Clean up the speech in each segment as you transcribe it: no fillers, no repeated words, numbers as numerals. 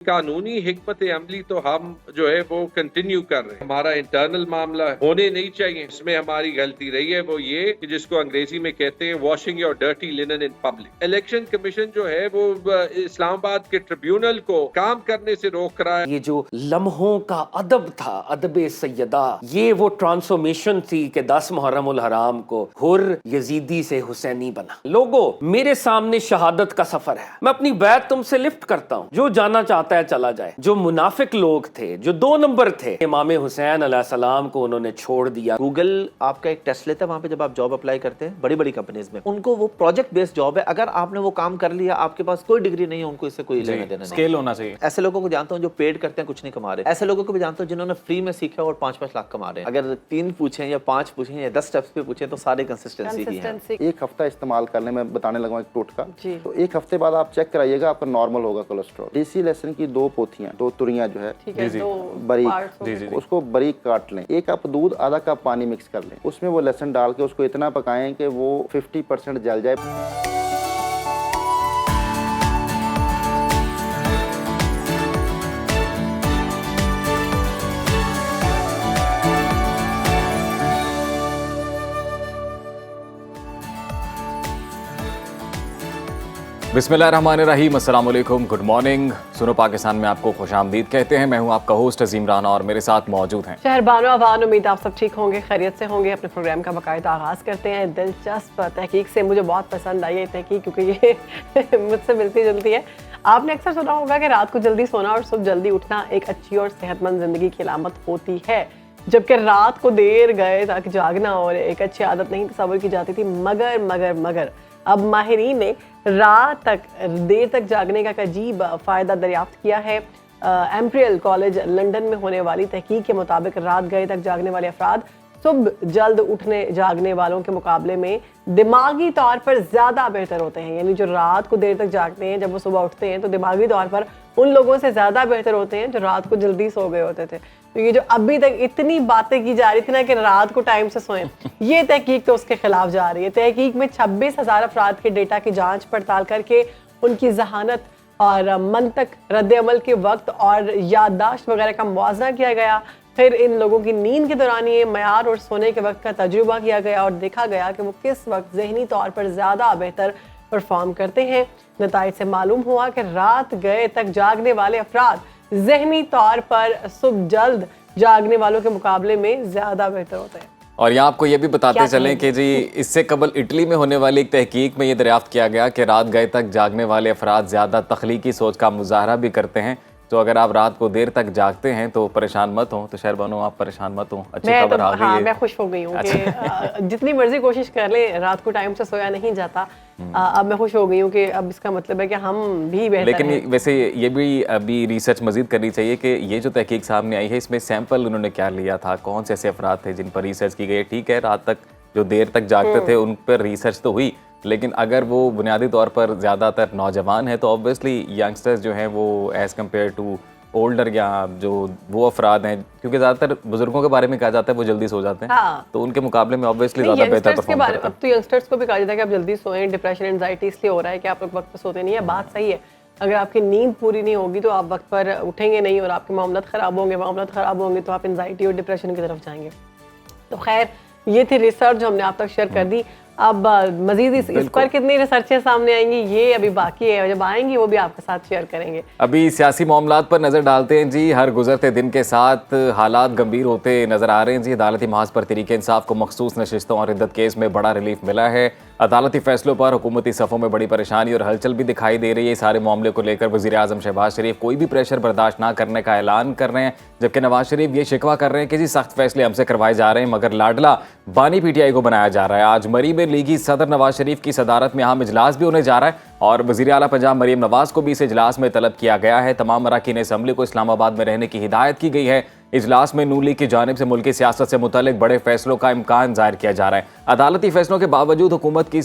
कानूनी हिकमत अमली तो हम जो है वो कंटिन्यू कर रहे हैं। हमारा इंटरनल मामला होने नहीं चाहिए, इसमें हमारी गलती रही है वो ये कि जिसको अंग्रेजी में कहते हैं washing your dirty linen in public. Election commission जो है वो इस्लामाबाद के ट्रिब्यूनल को काम करने से रोक रहा है। ये जो लम्हों का अदब था, अदब सैयदा, ये वो ट्रांसफॉर्मेशन थी कि 10 मुहर्रम उल हराम को हुर यजीदी से हुसैनी बना। लोगो, मेरे सामने शहादत का सफर है, मैं अपनी बैत तुमसे लिफ्ट करता हूँ। जो जाना चाहता है चला जाए। जो मुनाफिक लोग थे, जो 2 नंबर थे, इमाम हुसैन अलैहिस्सलाम को उन्होंने छोड़ दिया। गूगल आपका एक टेस्ट लेता है वहां पे जब आप जॉब अप्लाई करते हैं बड़ी बड़ी कंपनीज में, उनको वो प्रोजेक्ट बेस्ड जॉब है। अगर आपने वो काम कर लिया, आपके पास कोई डिग्री नहीं है, उनको इससे कोई लेना देना नहीं। स्केल होना चाहिए। ऐसे लोगों को जानता हूँ जो पेड करते हैं कुछ नहीं कमा रहे। ऐसे लोगों को भी जानता हूँ जिन्होंने फ्री में सीखा और 5-5 लाख कमा रहे हैं। अगर 3 पूछे या 5 पूछे या 10 स्टेप्स पे पूछे तो सारे कंसिस्टेंसी ही है। एक हफ्ता इस्तेमाल करने में बताने लगा एक टोटका, तो एक हफ्ते बाद आप चेक कराइएगा, आपका नॉर्मल होगा कोलेस्ट्रॉल। देसी लहसुन की 2 पोथियां, 2 तुरियां जो है बारीक, उसको बारीक काट लें। 1 कप दूध, आधा कप पानी मिक्स कर लें, उसमें वो लहसुन डाल के उसको इतना पकाएं कि वो 50% जल जाए। बिस्मिल्लाहिर्रहमानिर्रहीम, अस्सलाम वालेकुम, गुड मॉर्निंग। सुनो पाकिस्तान में आपको खुशामदीद कहते हैं। मैं हूं आपका होस्ट अजीम राना और मेरे साथ मौजूद हैं शहरबानो अवान। उम्मीद आप सब ठीक होंगे, खैरियत से होंगे। अपने प्रोग्राम का बाकायदा आगाज़ करते हैं दिलचस्प तहकीक से। मुझे बहुत पसंद आई है तहकीक, क्योंकि ये मुझसे मिलती जुलती है। आपने अक्सर सुना होगा कि रात को जल्दी सोना और सुबह जल्दी उठना एक अच्छी और सेहतमंद ज़िंदगी की अलामत होती है, जबकि रात को देर गए तक जागना और एक अच्छी आदत नहीं तस्वर की जाती थी। मगर अब माहिरीन ने रात तक देर तक जागने का एक अजीब फ़ायदा दरियाफ्त किया है। एम्परियल कॉलेज लंदन में होने वाली तहकीक के मुताबिक रात गए तक जागने वाले अफराद सुबह जल्द उठने जागने वालों के मुकाबले में दिमागी तौर पर ज़्यादा बेहतर होते हैं। यानी जो रात को देर तक जागते हैं, जब वो सुबह उठते हैं तो दिमागी तौर पर उन लोगों से ज़्यादा बेहतर होते हैं जो रात को जल्दी सो गए होते थे। तो ये जो अभी तक इतनी बातें की जा रही थी ना कि रात को टाइम से सोएं, ये तहकीक तो उसके खिलाफ जा रही है। तहकीक में 26,000 अफराद के डेटा की जांच पड़ताल करके उनकी जहानत और मंतक, रद्द-ए-अमल के वक्त और याददाश्त वगैरह का मुआवजा किया गया। फिर इन लोगों की नींद के दौरान ये मयार और सोने के वक्त का तजुर्बा किया गया और देखा गया कि वो किस वक्त जहनी तौर पर ज़्यादा बेहतर परफॉर्म करते हैं। नताइज से मालूम हुआ कि रात गए तक जागने वाले अफराद जहनी तौर पर सुबह जल्द जागने वालों के मुकाबले में ज़्यादा बेहतर होते हैं। और यहाँ आपको ये भी बताते चलें कि जी इससे कबल इटली में होने वाली एक तहकीक में ये दरियाफ्त किया गया कि रात गए तक जागने वाले अफराद ज़्यादा तख्लीकी सोच का मुजाहरा भी करते हैं। तो अगर आप रात को देर तक जागते हैं तो परेशान मत हो। तो शहरबानो, आप परेशान मत हो, अच्छी खबर आ गई है। मैं खुश हो गई हूँ कि जितनी मर्जी कोशिश कर ले, रात को टाइम से सोया नहीं जाता। अब मैं खुश हो गई हूँ कि अब इसका मतलब है कि हम भी बेहतर लेकिन हैं। वैसे ये भी अभी रिसर्च मजीद करनी चाहिए कि ये जो तहकीक सामने आई है इसमें सैंपल उन्होंने क्या लिया था, कौन से ऐसे अफराद थे जिन पर रिसर्च की गई। ठीक है, रात तक जो देर तक जागते थे उन पर रिसर्च तो हुई, लेकिन अगर वो बुनियादी तौर पर ज़्यादातर नौजवान हैं तो ऑब्वियसली यंगस्टर्स जो हैं वो एज़ कम्पेयर टू ओल्डर या जो वो अफराद हैं, क्योंकि ज़्यादातर बुजुर्गों के बारे में कहा जाता है वो जल्दी सो जाते हैं। हाँ। तो उनके मुकाबले में ऑब्वियसली ज़्यादा बेहतर परफॉर्म करते हैं। अब तो यंगस्टर्स को भी कहा जाता है कि आप जल्दी सोएं। डिप्रेशन, एंजाइटी इसलिए हो रहा है कि आप लोग वक्त पर सोते नहीं है। बात सही है, अगर आपकी नींद पूरी नहीं होगी तो आप वक्त पर उठेंगे नहीं और आपके मामलात ख़राब होंगे तो आप एंजाइटी और डिप्रेशन की तरफ जाएंगे। तो खैर, ये थी रिसर्च जो हमने आप तक शेयर कर दी। अब मजीद इस पर कितनी रिसर्चें सामने आएंगी ये अभी बाकी है, जब आएंगी वो भी आपके साथ शेयर करेंगे। अभी सियासी मामलात पर नज़र डालते हैं जी। हर गुजरते दिन के साथ हालात गंभीर होते नजर आ रहे हैं जी। अदालती महाज पर तहरीक इंसाफ को मखसूस नशिस्तों और इद्दत केस में बड़ा रिलीफ मिला है। अदालती फैसलों पर हुकूमती सफ़ों में बड़ी परेशानी और हलचल भी दिखाई दे रही है। सारे मामले को लेकर वज़ीर आज़म शहबाज शरीफ कोई भी प्रेशर बर्दाश्त ना करने का ऐलान कर रहे हैं, जबकि नवाज शरीफ ये शिकवा कर रहे हैं कि जी सख्त फैसले हमसे करवाए जा रहे हैं मगर लाडला बानी PTI को बनाया जा रहा है। आज मरी में लीगी सदर नवाज शरीफ की सदारत में अहम इजलास भी होने जा रहा है और वज़ीर आला पंजाब मरीम नवाज को भी इस इजलास में तलब किया गया है। तमाम अरकान असम्बली को इस्लामाबाद में रहने की हिदायत की गई है। इजलास में नून लीग की जानिब से मुल्की सियासत से मुतल्लिक बड़े फैसलों का इम्कान जाहिर किया जा रहा है। अदालती फैसलों के बावजूद हुकूमत की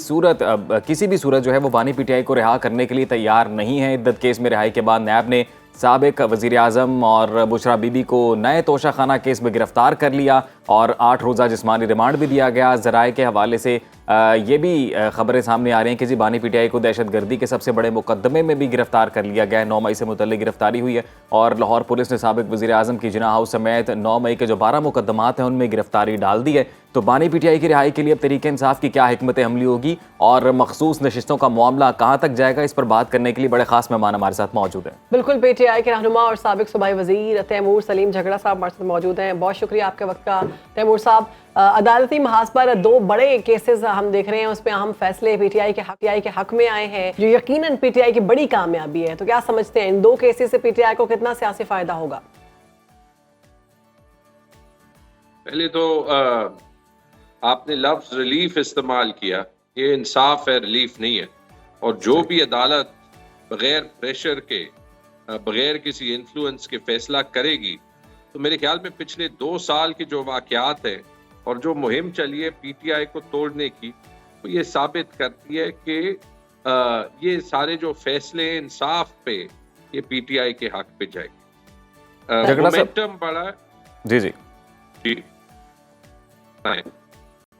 किसी भी सूरत जो है वो बानी PTI को रिहा करने के लिए तैयार नहीं है। इद्दत केस में रिहाई के बाद नैब ने साबिक वज़ीर आज़म और बुशरा बीबी को नए तोशाखाना केस में गिरफ्तार कर लिया और 8 रोज़ा जिस्मानी रिमांड भी दिया गया। ज़राए के हवाले से ये भी खबरें सामने आ रही हैं कि जी बानी पीटीआई को दहशतगर्दी के सबसे बड़े मुकदमे में भी गिरफ्तार कर लिया गया है। 9 मई से मुतल्लिक गिरफ्तारी हुई है और लाहौर पुलिस ने साबिक वज़ीर आज़म की जिना हाउस समेत 9 मई के जो 12 मुकदमात हैं उनमें गिरफ्तारी डाल दी है। तो बानी पीटीआई की रिहाई के लिए अब तरीके इंसाफ की क्या हिकमत अमली होगी और मखसूस नशिस्तों का मामला कहाँ तक जाएगा, इस पर बात करने के लिए बड़े खास मेहमान हमारे साथ मौजूद हैं। बिल्कुल, पीटीआई के रहनुमा और साबिक सूबाई वजीर तैमूर सलीम झगड़ा साहब हमारे साथ मौजूद हैं। बहुत शुक्रिया आपके वक्त का तैमूर साहब। अदालती महाज पर 2 बड़े केसेस हम देख रहे हैं, उसमें अहम फैसले पीटीआई के हक में आए हैं, जो यकीनन पीटीआई की बड़ी कामयाबी है। तो क्या समझते हैं इन 2 केसेस से पीटीआई को कितना सियासी फायदा होगा? पहले तो आपने लफ्ज रिलीफ इस्तेमाल किया, ये इंसाफ है, रिलीफ नहीं है। और जो भी अदालत बगैर प्रेशर के, बगैर किसी इन्फ्लुएंस के फैसला करेगी, तो मेरे ख्याल में पिछले 2 साल के जो वाकयात हैं और जो मुहिम चली है पीटीआई को तोड़ने की, तो ये साबित करती है कि ये सारे जो फैसले इंसाफ पे, ये पीटीआई के हक पे जाएंगे। मोमेंटम बढ़ा। जी जी जी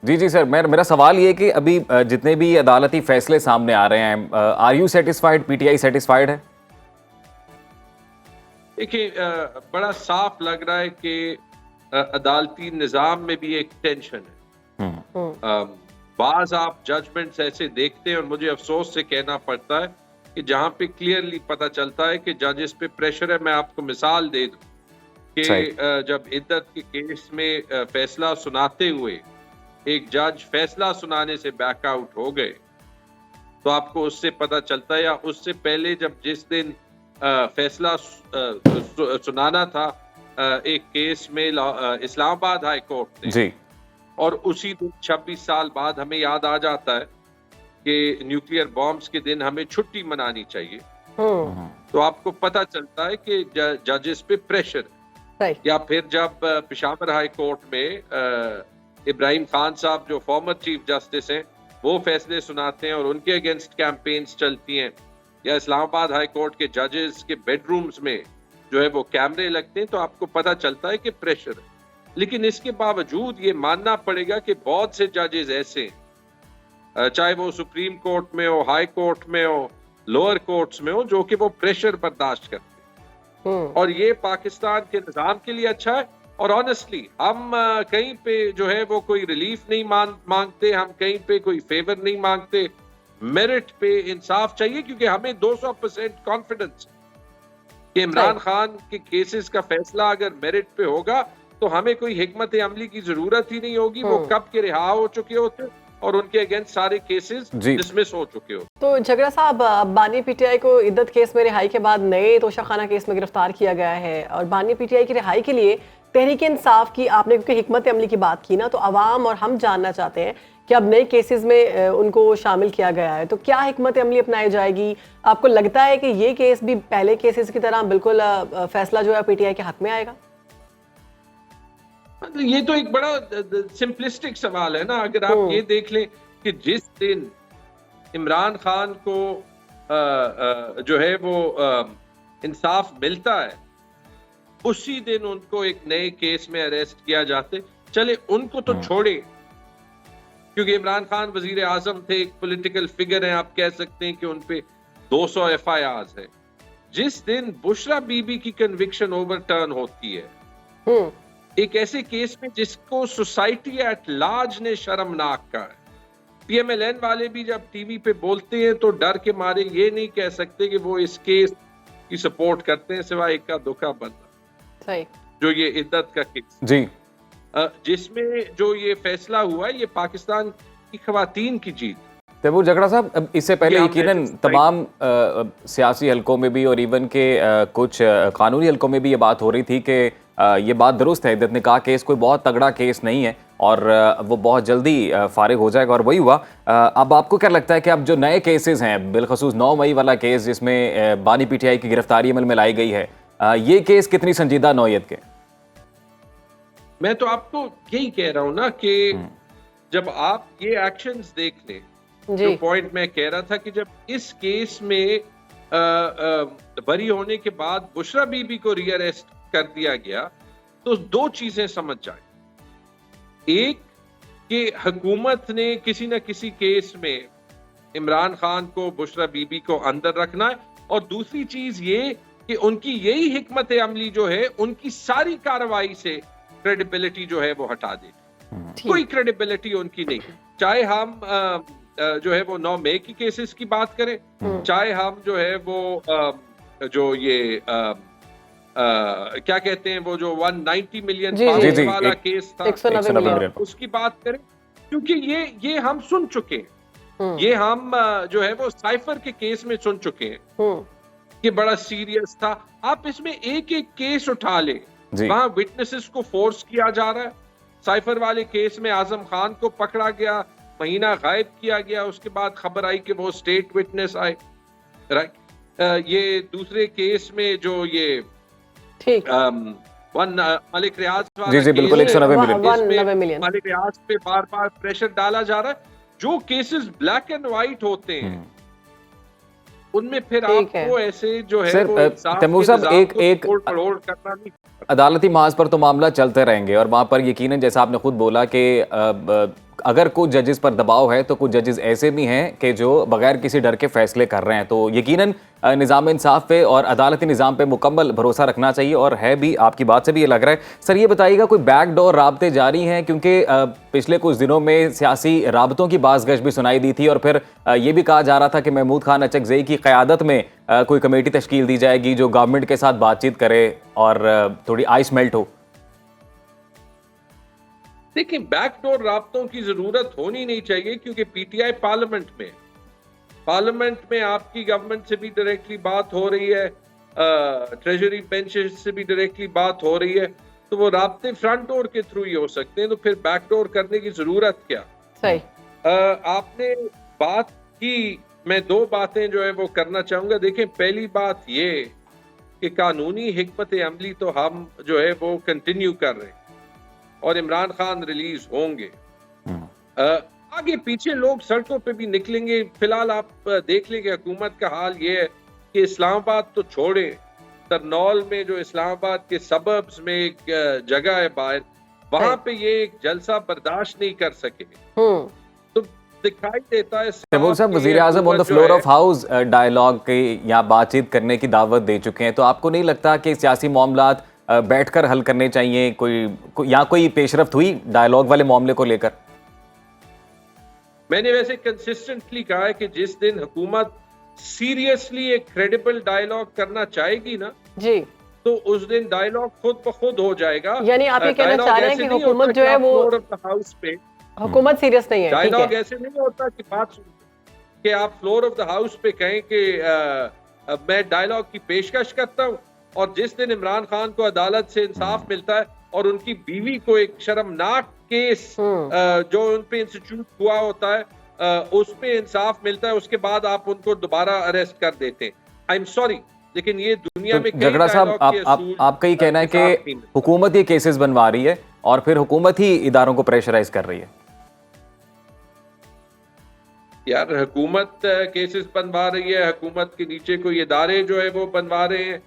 जी जी सर, मेरा सवाल ये कि अभी जितने भी अदालती फैसले सामने आ रहे हैं, are you satisfied, PTI satisfied है? देखिए, बड़ा साफ लग रहा है कि अदालती निज़ाम में भी एक टेंशन है। बाज आप जजमेंट्स ऐसे देखते हैं और मुझे अफसोस से कहना पड़ता है कि जहां पे क्लियरली पता चलता है कि जजेस पे प्रेशर है। मैं आपको मिसाल दे दूं कि जब इद्दत के केस में फैसला सुनाते हुए एक जज फैसला सुनाने से बैकआउट हो गए, तो आपको उससे पता चलता है, या उससे पहले जब जिस दिन फैसला सुनाना था एक केस में इस्लामाबाद हाई कोर्ट ने जी, और उसी दिन 26 साल बाद हमें याद आ जाता है कि न्यूक्लियर बॉम्ब्स के दिन हमें छुट्टी मनानी चाहिए, तो आपको पता चलता है कि जजेस पे प्रेशर है। या फिर जब पेशावर हाई कोर्ट में इब्राहिम खान साहब जो फॉर्मर चीफ जस्टिस हैं, वो फैसले सुनाते हैं और उनके अगेंस्ट कैंपेन्स चलती हैं, या इस्लामाबाद हाई कोर्ट के जजेस के बेडरूम्स में जो है वो कैमरे लगते हैं, तो आपको पता चलता है कि प्रेशर है। लेकिन इसके बावजूद ये मानना पड़ेगा कि बहुत से जजेस ऐसे हैं, चाहे वो सुप्रीम कोर्ट में हो, हाई कोर्ट में हो, लोअर कोर्ट्स में हो, जो कि वो प्रेशर बर्दाश्त करते हैं। और ये पाकिस्तान के निज़ाम के लिए अच्छा है। और ऑनेस्टली हम कहीं पे जो है वो कोई रिलीफ नहीं मांगते, हम कहीं पे कोई फेवर नहीं मांगते, मेरिट पे इंसाफ चाहिए, क्योंकि हमें 200% कॉन्फिडेंस कि इमरान खान के केसेस का फैसला अगर मेरिट पे होगा तो हमें कोई हिकमत अमली की जरूरत ही नहीं होगी। वो कब के रिहा हो चुके होते और उनके अगेंस्ट सारे केसेस डिसमिस हो चुके हो। तो झगड़ा साहब, बानी पीटीआई को इद्दत केस में रिहाई के बाद नए तोशाखाना केस में गिरफ्तार किया गया है, और बानी पीटीआई की रिहाई के लिए तहरीक इंसाफ की आपने क्योंकि हिकमत अमली की बात की ना, तो अवाम और हम जानना चाहते हैं कि अब नए केसेस में उनको शामिल किया गया है, तो क्या हिकमत अमली अपनाई जाएगी? आपको लगता है कि ये केस भी पहले केसेस की तरह बिल्कुल फैसला जो है पीटीआई के हक में आएगा? ये तो एक बड़ा सिंपलिस्टिक सवाल है ना। अगर आप ये देख लें कि जिस दिन इमरान खान को जो है वो इंसाफ मिलता है, उसी दिन उनको एक नए केस में अरेस्ट किया जाते। चले उनको तो छोड़े, क्योंकि इमरान खान वजीर आजम थे, एक पॉलिटिकल फिगर हैं, आप कह सकते हैं कि उन पे 200 FIRs है। जिस दिन बुशरा बीबी की कन्विक्शन ओवरटर्न होती है, एक ऐसे केस में जिसको सोसाइटी एट लार्ज ने शर्मनाक कहा है, PMLN वाले भी जब टीवी पे बोलते हैं तो डर के मारे ये नहीं कह सकते कि वो इस केस की सपोर्ट करते हैं, सिवाय एक का दुखा बंदा जो ये इद्दत का केस जी, जिसमें जो ये फैसला हुआ है, ये पाकिस्तान की खवातीन की जीत। तैमूर झगड़ा साहब, अब इससे पहले यकीनन तमाम सियासी हलकों में भी और इवन के कुछ कानूनी हलकों में भी ये बात हो रही थी कि ये बात दुरुस्त है, इद्दत ने कहा केस कोई बहुत तगड़ा केस नहीं है और वो बहुत जल्दी फारिग हो जाएगा, और वही हुआ। अब आपको क्या लगता है कि अब जो नए केसेस हैं, बिलखसूस 9 मई वाला केस जिसमें बानी पीटीआई की गिरफ्तारी अमल में लाई गई है, ये केस कितनी संजीदा नौयत के? मैं तो आपको यही कह रहा हूं ना कि जब आप ये एक्शंस देख लें, जो पॉइंट मैं कह रहा था कि जब इस केस में बरी होने के बाद बुशरा बीबी को रीअरेस्ट कर दिया गया, तो 2 चीजें समझ जाए। एक कि हुकूमत ने किसी न किसी केस में इमरान खान को, बुशरा बीबी को अंदर रखना है, और दूसरी चीज ये कि उनकी यही हिकमत अमली जो है उनकी सारी कार्रवाई से क्रेडिबिलिटी जो है वो हटा दे। कोई क्रेडिबिलिटी उनकी नहीं, चाहे हम जो है वो 9 मई की केसेस की बात करें, चाहे हम जो है वो जो ये क्या कहते हैं वो जो 190 मिलियन वाला केस था, 190 मिलियन उसकी बात करें, क्योंकि ये हम सुन चुके हैं, ये हम जो है वो साइफर के केस में सुन चुके हैं कि बड़ा सीरियस था। आप इसमें एक एक केस उठा ले, वहां विटनेसेस को फोर्स किया जा रहा है। साइफर वाले केस में आजम खान को पकड़ा गया, महीना गायब किया गया, उसके बाद खबर आई कि वो स्टेट विटनेस आए, राइट। ये दूसरे केस में जो ये ठीक मलिक रियाज जी बिल्कुल 190 मिलियन मलिक रियाज पे बार बार प्रेशर डाला जा रहा है। जो केसेस ब्लैक एंड व्हाइट होते हैं उनमें फिर आपको ऐसे जो है वो तैमूर साहब एक करना नहीं। अदालती महाज पर तो मामला चलते रहेंगे और वहाँ पर यकीनन जैसा आपने खुद बोला कि अगर कुछ जजेस पर दबाव है तो कुछ जजेस ऐसे भी हैं कि जो बगैर किसी डर के फैसले कर रहे हैं, तो यकीनन निज़ाम इंसाफ पे और अदालती निज़ाम पे मुकम्मल भरोसा रखना चाहिए, और है भी। आपकी बात से भी ये लग रहा है। सर ये बताइएगा कोई बैकडोर राब्ते जारी हैं, क्योंकि पिछले कुछ दिनों में सियासी राबतों की बाज़गश भी सुनाई दी थी और फिर ये भी कहा जा रहा था कि महमूद खान अचकज़ई की क़यादत में कोई कमेटी तश्कील दी जाएगी जो गवर्नमेंट के साथ बातचीत करे और थोड़ी आइस मेल्ट हो। देखिए, बैकडोर राब्तों की जरूरत होनी नहीं चाहिए, क्योंकि पीटीआई पार्लियामेंट में आपकी गवर्नमेंट से भी डायरेक्टली बात हो रही है, ट्रेजरी बेंचेस से भी डायरेक्टली बात हो रही है, तो वो राब्ते फ्रंट डोर के थ्रू ही हो सकते हैं, तो फिर बैकडोर करने की जरूरत क्या। सही आपने बात की, मैं 2 बातें जो है वो करना चाहूंगा। देखें, पहली बात ये कि कानूनी हिकमत अमली तो हम जो है वो कंटिन्यू कर रहे हैं और इमरान खान रिलीज होंगे। आगे पीछे लोग सड़कों पे भी निकलेंगे। फिलहाल आप देख लेंगे हुकूमत का हाल ये है कि इस्लामाबाद तो छोड़े, तरनौल में जो इस्लामाबाद के सबर्ब्स में एक जगह है बाहर, वहां पे ये एक जलसा बर्दाश्त नहीं कर सके। तो दिखाई देता है तैमूर साहब वज़ीर आज़म on the floor of house dialogue के या बातचीत करने की दावत दे चुके हैं, तो आपको नहीं लगता कि सियासी मामलात बैठकर हल करने चाहिए? कोई पेशरफ्त हुई डायलॉग वाले मामले को लेकर? मैंने वैसे कंसिस्टेंटली कहा है कि जिस दिन हुकूमत सीरियसली एक क्रेडिबल डायलॉग करना चाहेगी ना जी, तो उस दिन डायलॉग खुद ब खुद हो जाएगा। यानी आप ये कहना चाह रहे हैं कि हुकूमत जो है वो हाउस पे हुकूमत सीरियस नहीं है। डायलॉग ऐसे नहीं होता कि बात सुन के आप फ्लोर ऑफ द हाउस पे कहें कि मैं डायलॉग की पेशकश करता हूँ, और जिस दिन इमरान खान को अदालत से इंसाफ मिलता है और उनकी बीवी को एक शर्मनाक केस जो उन पे इंस्टीट्यूट हुआ होता है उस पे इंसाफ मिलता है, उसके बाद आप उनको दोबारा अरेस्ट कर देते हैं। आई एम सॉरी, लेकिन ये दुनिया में झगड़ा साहब आपका ये कहना है कि हुकूमत ये केसेस बनवा रही है और फिर हुकूमत ही इदारों को प्रेशराइज कर रही है? यार, हुकूमत केसेस बनवा रही है, हुकूमत के नीचे कोई इदारे जो है वो बनवा रहे हैं।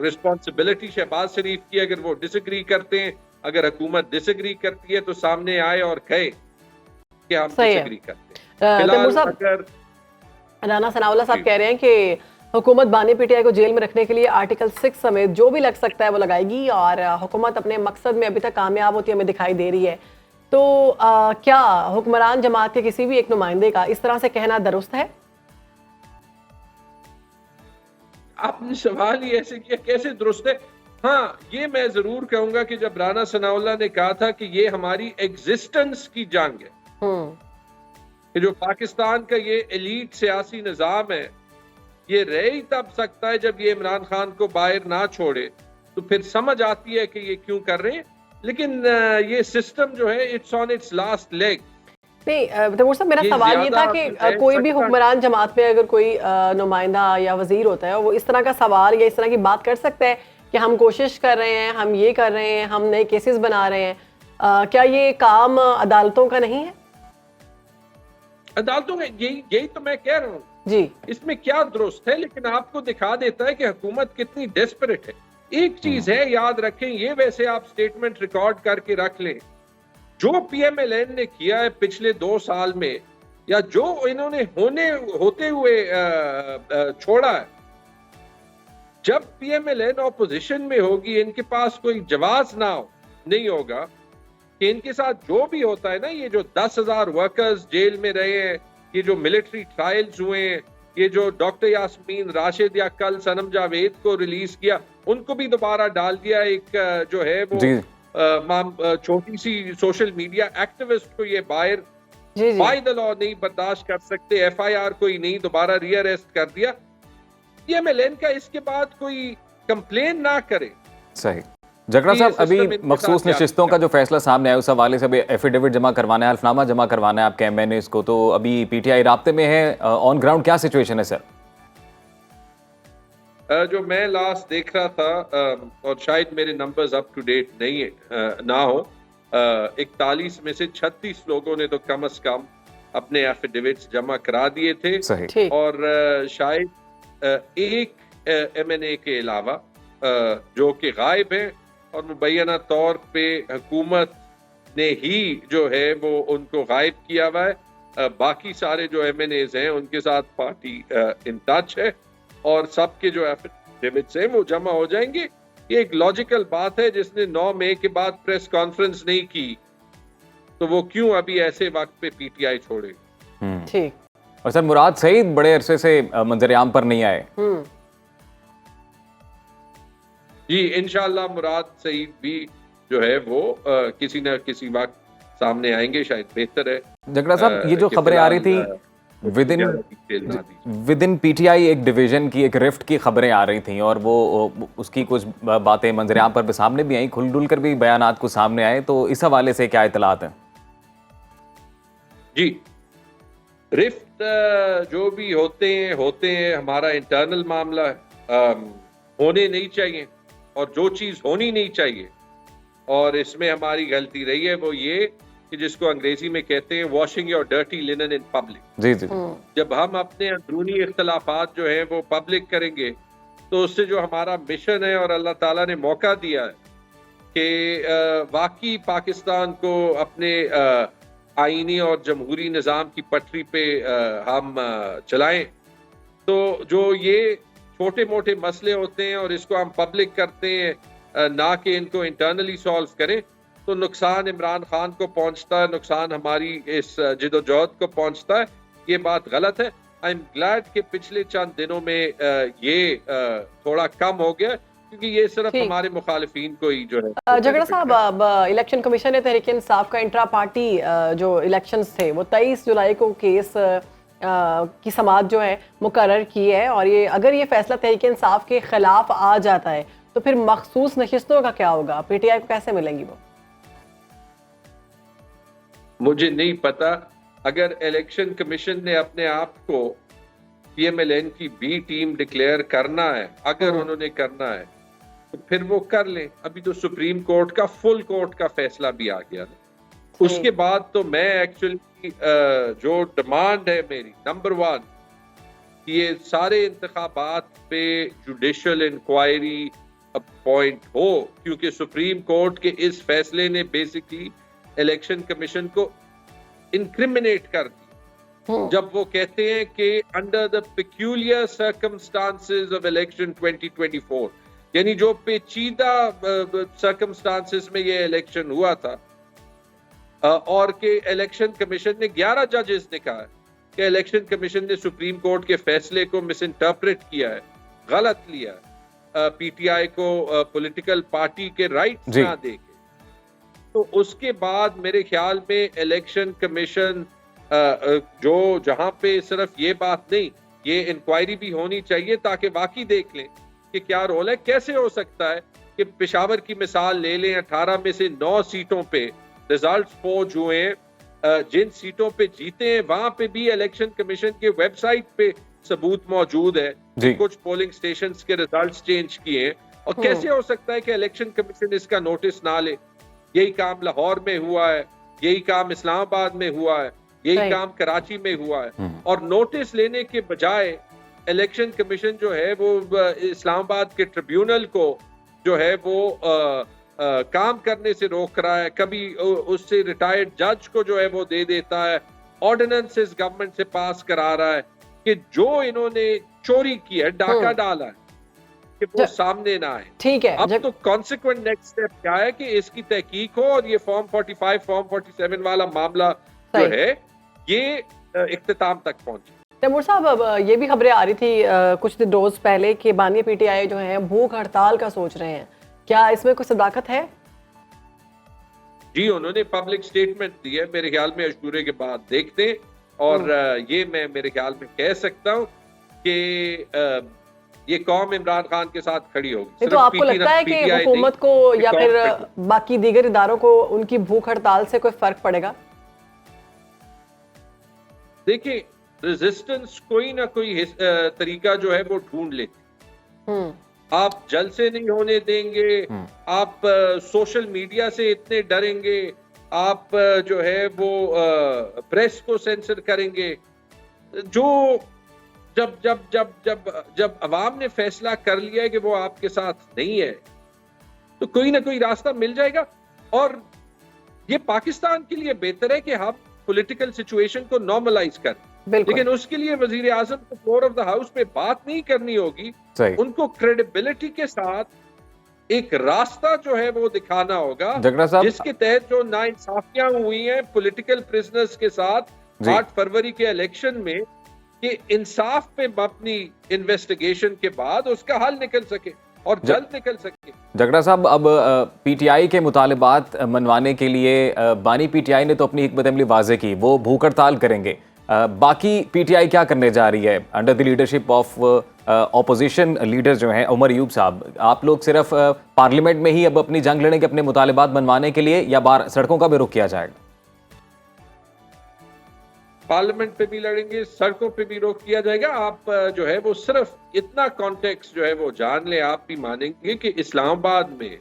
रिस्पॉन्सिबिलिटी शहबाज शरीफ की, अगर वो डिसएग्री करते हैं, अगर हुकूमत डिसएग्री करती है तो सामने आए और कहे कि हम डिसएग्री करते हैं। फिलहाल राना सनाउल्लाह साहब कह रहे हैं कि हुकूमत बानी पीटीआई को जेल में रखने के लिए आर्टिकल 6 समेत जो भी लग सकता है वो लगाएगी, और हुकूमत अपने मकसद में अभी तक कामयाब होती हमें दिखाई दे रही है। तो क्या हुक्मरान जमात के किसी भी एक नुमाइंदे का इस तरह से कहना दुरुस्त है? आपने सवाल ही ऐसे किया, कैसे दुरुस्त है? हाँ, ये मैं जरूर कहूंगा कि जब राना सनाउल्लाह ने कहा था कि ये हमारी एग्जिस्टेंस की जंग है, कि जो पाकिस्तान का ये एलीट सियासी निजाम है, ये रह ही तब सकता है जब ये इमरान खान को बाहर ना छोड़े, तो फिर समझ आती है कि ये क्यों कर रहे हैं। लेकिन ये सिस्टम जो है it's on it's last leg. नहीं तैमूर साहब, मेरा सवाल ये था कि कोई भी हुक्मरान जमात में अगर कोई नुमाइंदा या वजीर होता है, वो इस तरह का सवाल या इस तरह की बात कर सकता है कि हम कोशिश कर रहे हैं, हम ये कर रहे हैं, हम नए केसेस बना रहे हैं। क्या ये काम अदालतों का नहीं है? अदालतों में यही तो मैं कह रहा हूँ जी, इसमें क्या दुरुस्त है, लेकिन आपको दिखा देता है कि हुकूमत कितनी डेस्परेट है। एक चीज है, याद रखें, ये वैसे आप स्टेटमेंट रिकॉर्ड करके रख लें जो पीएमएलएन ने किया है पिछले 2 साल में, या जो इन्होंने होते हुए छोड़ा है, जब पीएमएलएन ऑपोजिशन में होगी, इनके पास कोई जवाब नहीं होगा कि इनके साथ जो भी होता है ना, ये जो 10,000 वर्कर्स जेल में रहे हैं, ये जो मिलिट्री ट्रायल्स हुए हैं, ये जो डॉक्टर यास्मीन राशिद या कल सनम जावेद को रिलीज किया, उनको भी दोबारा डाल दिया। एक जो है वो छोटी सी सोशल मीडिया एक्टिविस्ट को ये बाहर बाय द लॉ नहीं बर्दाश्त कर सकते, एफआईआर कोई नहीं, दोबारा रीअरेस्ट कर दिया। पीएमएलएन का इसके बाद कोई कंप्लेन ना करे। सही। जगड़ा साहब, अभी मखसूस नशिस्तों का जो फैसला सामने आया, उस हवाले से अभी एफिडेविट जमा करवाना है, हल्फनामा जमा करवाना है आपके एमएनएस को, तो अभी पीटीआई राब्ते में है, ऑन ग्राउंड क्या सिचुएशन है सर? जो मैं लास्ट देख रहा था, और शायद मेरे नंबर्स अप टू डेट नहीं है, ना हो, 41 में से 36 लोगों ने तो कम से कम अपने एफिडेविट्स जमा करा दिए थे। सही। और शायद एक एमएनए के अलावा जो कि गायब है, और मुबैना तौर पे हुकूमत ने ही जो है वो उनको गायब किया हुआ है। बाकी सारे जो एमएनएज हैं उनके साथ पार्टी इन टच है, और सबके जो एफिडेविट्स हैं वो जमा हो जाएंगे। ये एक लॉजिकल बात है। जिसने 9 मई के बाद प्रेस कॉन्फ्रेंस नहीं की, तो वो क्यों अभी ऐसे वक्त पे पीटीआई छोड़े? ठीक। और सर, मुराद सईद बड़े अरसे से मंजर-ए-आम पर नहीं आए। जी, इंशाल्लाह मुराद सईद भी जो है वो किसी न किसी वक्त सामने आएंगे, शायद बेहतर है। जगड़ा साहब, ये जो खबरें आ रही थी विद इन पीटीआई, एक डिवीजन की, एक रिफ्ट की खबरें आ रही थी, और वो उसकी कुछ बातें मंजर-ए-आम पर भी सामने भी आई, खुल-डुल कर भी बयानात को सामने आए, तो इस हवाले से क्या इतलात हैं? जी, रिफ्ट जो भी होते हैं, हमारा इंटरनल मामला है, होने नहीं चाहिए, और जो चीज होनी नहीं चाहिए, और इसमें हमारी गलती रही है, वो ये कि जिसको अंग्रेजी में कहते हैं washing your dirty linen in public. जी जी। जब हम अपने अंदरूनी इख्तलाफात जो है वो पब्लिक करेंगे, तो उससे जो हमारा मिशन है, और अल्लाह ताला ने मौका दिया है कि वाकई पाकिस्तान को अपने आईनी और जमहूरी निज़ाम की पटरी पे हम चलाएं, तो जो ये छोटे मोटे मसले होते हैं और इसको हम पब्लिक करते हैं, ना कि इनको इंटरनली सॉल्व करें, तो नुकसान इमरान खान को पहुंचता है, नुकसान हमारी इस जिदोजहद को पहुंचता है। ये बात गलत है। आई एम ग्लैड कि पिछले चंद दिनों में ये थोड़ा कम हो गया, क्योंकि ये सिर्फ हमारे मुखालिफिन को ही जो है। जगड़ा साहब, अब इलेक्शन कमीशन ने तहरीक इंसाफ का इंट्रा पार्टी जो इलेक्शंस थे वो 23 जुलाई को केस की समाअत जो है मुकर्रर की है, और ये अगर ये फैसला तहरीक इंसाफ के खिलाफ आ जाता है तो फिर मखसूस नशिस्तों का क्या होगा? पीटीआई को कैसे मिलेंगी वो? मुझे नहीं पता। अगर इलेक्शन कमीशन ने अपने आप को पीएमएलएन की बी टीम डिक्लेयर करना है, अगर उन्होंने करना है, तो फिर वो कर लें। अभी तो सुप्रीम कोर्ट का फुल कोर्ट का फैसला भी आ गया। उसके बाद तो मैं एक्चुअली जो डिमांड है मेरी, नंबर 1, ये सारे इंतखाबात पे जुडिशियल इंक्वायरी अपॉइंट हो, क्योंकि सुप्रीम कोर्ट के इस फैसले ने बेसिकली इलेक्शन कमीशन को इंक्रिमिनेट कर दिया, जब वो कहते हैं कि under the peculiar circumstances of election 2024, यानी जो पेचीदा सर्कमस्टांसेस में ये इलेक्शन हुआ था, और के इलेक्शन कमीशन ने 11 जजेस ने कहा कि इलेक्शन कमीशन ने सुप्रीम कोर्ट के फैसले को मिस इंटरप्रेट किया है, गलत लिया है, पीटीआई को पॉलिटिकल पार्टी के राइट्स ना देके। तो उसके बाद मेरे ख्याल में इलेक्शन कमीशन जो जहां पे सिर्फ ये बात नहीं, ये इंक्वायरी भी होनी चाहिए, ताकि वाकई देख लें कि क्या रोल है। कैसे हो सकता है कि पेशावर की मिसाल ले लें, 18 में से 9 सीटों पे रिजल्ट फौज हुए हैं, जिन सीटों पे जीते हैं वहां पे भी इलेक्शन कमीशन के वेबसाइट पे सबूत मौजूद है, कुछ पोलिंग स्टेशंस के रिजल्ट्स चेंज किए हैं। और कैसे हो सकता है कि इलेक्शन कमीशन इसका नोटिस ना ले? यही काम लाहौर में हुआ है, यही काम इस्लामाबाद में हुआ है, यही काम कराची में हुआ है, और नोटिस लेने के बजाय इलेक्शन कमीशन जो है वो इस्लामाबाद के ट्रिब्यूनल को जो है वो काम करने से रोक रहा है, कभी उससे रिटायर्ड जज को जो है वो दे देता है, ऑर्डिनेंसेस गवर्नमेंट से पास करा रहा है कि जो इन्होंने चोरी की है, डाका डाला है, कि वो सामने ना आए। ठीक है, अब तो कॉन्सिक्वेंट नेक्स्ट स्टेप क्या है कि इसकी तहकीक हो और ये फॉर्म 45 फॉर्म 47 वाला मामला जो है ये इख्तिताम तक पहुंचे। तैमूर साहब, अब ये भी खबरें आ रही थी कुछ दिन रोज पहले कि बानिया पीटीआई जो है भूख हड़ताल का सोच रहे हैं, क्या इसमें कोई सदाकत है? जी, उन्होंने पब्लिक स्टेटमेंट दी है, मेरे ख्याल में अशूरे के बाद देखते हैं, और ये मैं मेरे ख्याल में कह सकता हूँ कि ये कौम इमरान खान के साथ खड़ी होगी। तो आपको लगता है कि हुकूमत को या फिर बाकी दीगर इदारों को उनकी भूख हड़ताल से कोई फर्क पड़ेगा? देखिए, रेजिस्टेंस कोई ना कोई तरीका जो है वो ढूंढ लेते। आप जलसे नहीं होने देंगे, आप सोशल मीडिया से इतने डरेंगे, आप जो है वो प्रेस को सेंसर करेंगे। जो जब जब जब जब जब अवाम ने फैसला कर लिया है कि वो आपके साथ नहीं है, तो कोई ना कोई रास्ता मिल जाएगा। और ये पाकिस्तान के लिए बेहतर है कि हम पॉलिटिकल सिचुएशन को नॉर्मलाइज करें, लेकिन उसके लिए वजीर आजम को फ्लोर ऑफ द हाउस पे बात नहीं करनी होगी, उनको क्रेडिबिलिटी के साथ एक रास्ता जो है वो दिखाना होगा, जिसके तहत जो नाइंसाफियां हुई हैं पॉलिटिकल प्रिजनर्स के साथ 8 फरवरी के इलेक्शन में, कि इंसाफ पे अपनी इन्वेस्टिगेशन के बाद उसका हल निकल सके और जल्द निकल सके। जगड़ा साहब, अब पीटीआई के मुतालिबात मनवाने के लिए बानी पीटीआई ने तो अपनी हिकमत अमली वाज़े की, वो भूख हड़ताल करेंगे। बाकी पीटीआई क्या करने जा रही है under the leadership of opposition leader जो हैं उमर अयूब साहब? आप लोग सिर्फ पार्लियामेंट में ही अब अपनी जंग लड़ेंगे अपने मुतालिबात मनवाने के लिए, या बाहर सड़कों का भी रुख किया जाएगा? पार्लियामेंट पे भी लड़ेंगे, सड़कों पे भी रोक किया जाएगा। आप जो है वो सिर्फ इतना कॉन्टेक्स्ट जो है वो जान ले, आप भी मानेंगे कि इस्लामाबाद में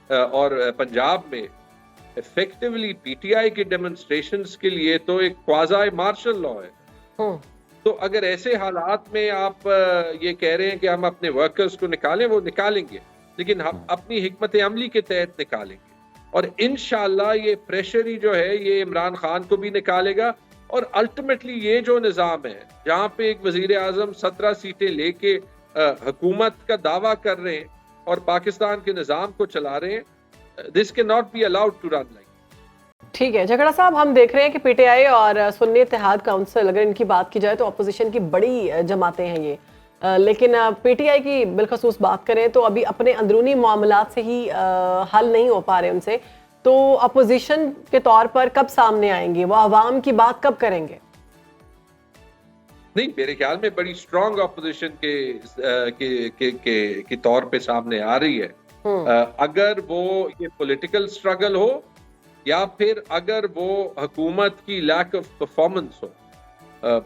और पंजाब में इफेक्टिवली पीटीआई के डेमोन्स्ट्रेशंस के लिए तो एक क्वाज़ाई मार्शल लॉ है। तो अगर ऐसे हालात में आप ये कह रहे हैं कि हम अपने वर्कर्स को निकालें, वो निकालेंगे, लेकिन हम अपनी हिकमत अमली के तहत निकालेंगे। और इंशाअल्लाह ये प्रेशर ही जो है ये इमरान खान को भी निकालेगा। और अल्टीमेटली ये जो निज़ाम है जहाँ पे एक वजीर आजम 17 सीटें लेके हुकूमत का दावा कर रहे हैं और पाकिस्तान के निज़ाम को चला रहे हैं, this can not be allowed to run like. ठीक है झगड़ा साहब, हम देख रहे हैं कि पीटीआई और सुन्नी इत्तेहाद काउंसिल, अगर इनकी बात की जाए तो अपोजिशन की बड़ी जमातें हैं ये, लेकिन पीटीआई की बिलखसूस बात करें तो अभी अपने अंदरूनी मामलात से ही हल नहीं हो पा रहे उनसे। तो अपोजिशन के तौर पर कब सामने आएंगे, वो अवाम की बात कब करेंगे? नहीं, मेरे ख्याल में बड़ी स्ट्रॉन्ग अपोजिशन के तौर पे सामने आ रही है। अगर वो ये पॉलिटिकल स्ट्रगल हो या फिर अगर वो हुकूमत की लैक ऑफ परफॉर्मेंस हो।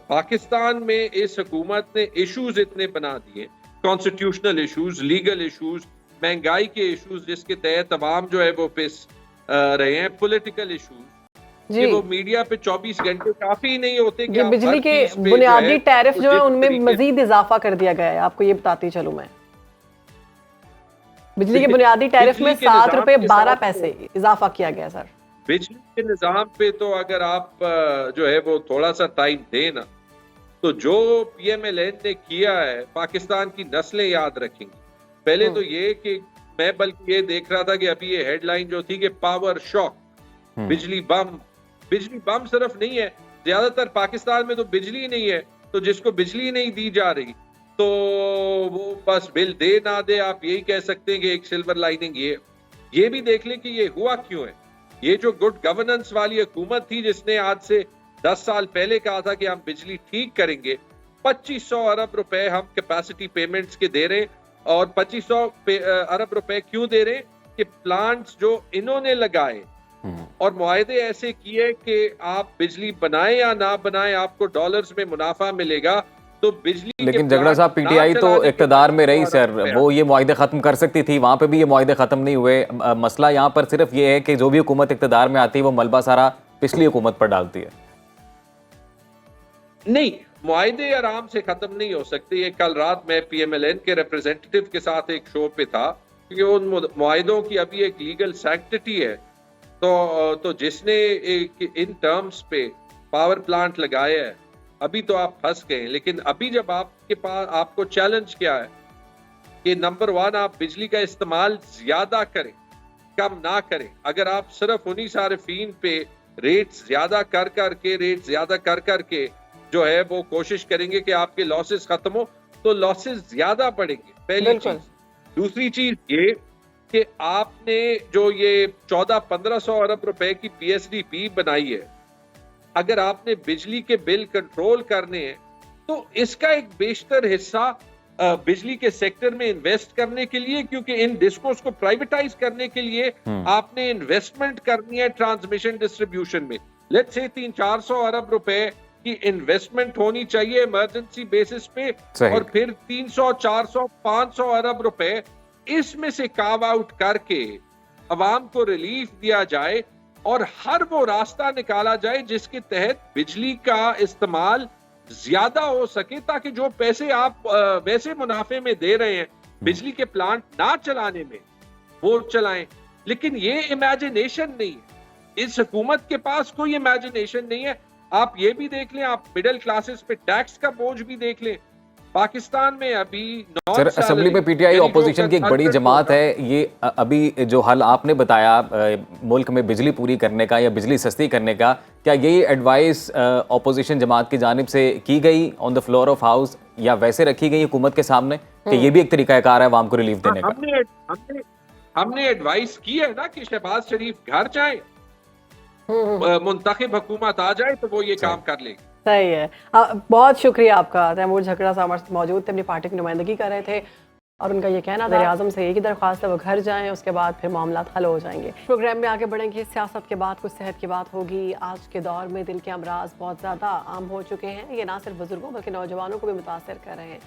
पाकिस्तान में इस हुकूमत ने इश्यूज इतने बना दिए, कॉन्स्टिट्यूशनल इश्यूज, लीगल इश्यूज, महंगाई के इश्यूज, जिसके तहत तमाम जो है वो पिस रहे हैं, पॉलिटिकल इश्यूज, कि वो मीडिया पे 24 घंटे काफी नहीं होते कि बिजली के बुनियादी टैरिफ जो है उनमें मजीद इजाफा कर दिया गया है। आपको ये बताती चलूं मैं, बिजली के बुनियादी टैरिफ में 7 रुपए 12 पैसे इजाफा किया गया सर। बिजली के निजाम पे तो अगर आप जो है वो थोड़ा सा टाइम देना, तो जो पीएमएलएन ने किया है पाकिस्तान की नस्लें याद रखेंगी। पहले तो ये कि मैं बल्कि ये देख रहा था कि अभी ये हेडलाइन जो थी कि पावर शॉक, बिजली बम सिर्फ नहीं है, ज्यादातर पाकिस्तान में तो बिजली ही नहीं है, तो जिसको बिजली नहीं दी जा रही तो वो बस बिल दे ना दे, आप यही कह सकते हैं कि एक सिल्वर लाइनिंग ये भी देख लें कि ये हुआ क्यों है। ये जो गुड गवर्नेंस वाली हुकूमत थी जिसने आज से 10 साल पहले कहा था कि हम बिजली ठीक करेंगे, 2500 अरब रुपए हम कैपेसिटी पेमेंट्स के दे रहे हैं। और 2500 अरब रुपए क्यों दे रहे हैं कि प्लांट्स जो इन्होंने लगाए और मुआहदे ऐसे किए कि आप बिजली बनाएं या ना बनाएं आपको डॉलर्स में मुनाफा मिलेगा, तो बिजली। लेकिन झगड़ा साहब, पीटीआई तो इक्तदार में रही सर, वो ये मुआहदे खत्म कर सकती थी, वहां पे भी ये मुआहदे खत्म नहीं हुए। मसला यहाँ पर सिर्फ ये है कि जो भी हुकूमत इक्तदार में आती है वो मलबा सारा पिछली हुकूमत पर डालती है। नहीं, मुआहदे आराम से खत्म नहीं हो सकते। ये कल रात मैं पीएमएलएन के रिप्रेजेंटेटिव के साथ एक शो पे था क्योंकि उन मुआहिदों की अभी एक लीगल सैंक्टिटी है। तो जिसने इन टर्म्स पे पावर प्लांट लगाया है, अभी तो आप फंस गए। लेकिन अभी जब आपके पास, आपको चैलेंज क्या है कि नंबर 1 आप बिजली का इस्तेमाल ज्यादा करें, कम ना करें। अगर आप सिर्फ उन्हीं सारिफीन पे रेट ज्यादा कर के जो है वो कोशिश करेंगे कि आपके लॉसेस खत्म हो, तो लॉसेस ज्यादा बढ़ेंगे, पहली चीज। दूसरी चीज ये कि आपने जो ये 1400-1500 अरब रुपए की PSDP बनाई है, अगर आपने बिजली के बिल कंट्रोल करने हैं तो इसका एक बेशतर हिस्सा बिजली के सेक्टर में इन्वेस्ट करने के लिए, क्योंकि इन डिस्कोस को प्राइवेटाइज करने के लिए आपने इन्वेस्टमेंट करनी है ट्रांसमिशन डिस्ट्रीब्यूशन में। लेट्स से 300-400 अरब रुपए की इन्वेस्टमेंट होनी चाहिए इमरजेंसी बेसिस पे, और फिर 300-400-500 अरब रुपए इसमें से कार्व आउट करके अवाम को रिलीफ दिया जाए और हर वो रास्ता निकाला जाए जिसके तहत बिजली का इस्तेमाल ज्यादा हो सके, ताकि जो पैसे आप वैसे मुनाफे में दे रहे हैं बिजली के प्लांट ना चलाने में, वो चलाएं। लेकिन ये इमेजिनेशन नहीं है, इस हुकूमत के पास कोई इमेजिनेशन नहीं है। आप ये भी देख लें, आप मिडिल क्लासेस पे टैक्स का बोझ भी देख लें। पाकिस्तान में अभी सर असेंबली में पीटीआई ऑपोजिशन की एक बड़ी जमात है, ये अभी जो हल आपने बताया मुल्क में बिजली पूरी करने का या बिजली सस्ती करने का, क्या यही एडवाइस ऑपोजिशन जमात की जानिब से की गई on the floor of house, या वैसे रखी गई हुकूमत के सामने कि ये भी एक तरीकाकार है आवाम को रिलीफ देने का? हमने एडवाइस की है ना कि शहबाज शरीफ घर जाए, मुंतखब हुकूमत आ जाए तो वो ये काम कर लेगी। सही है। बहुत शुक्रिया आपका। तैमूर झकड़ा साहब हमारे मौजूद थे, अपनी पार्टी की नुमाइंदगी कर रहे थे, और उनका ये कहना वज़ीर आज़म से एक ही दरख्वास्त है, वो घर जाएं, उसके बाद फिर मामला हल हो जाएंगे। प्रोग्राम में आगे बढ़ेंगे, सियासत के बाद कुछ सेहत की बात होगी। आज के दौर में दिल के अमराज बहुत ज़्यादा आम हो चुके हैं, ये ना सिर्फ बुजुर्गों बल्कि नौजवानों को भी मुतासर कर रहे हैं।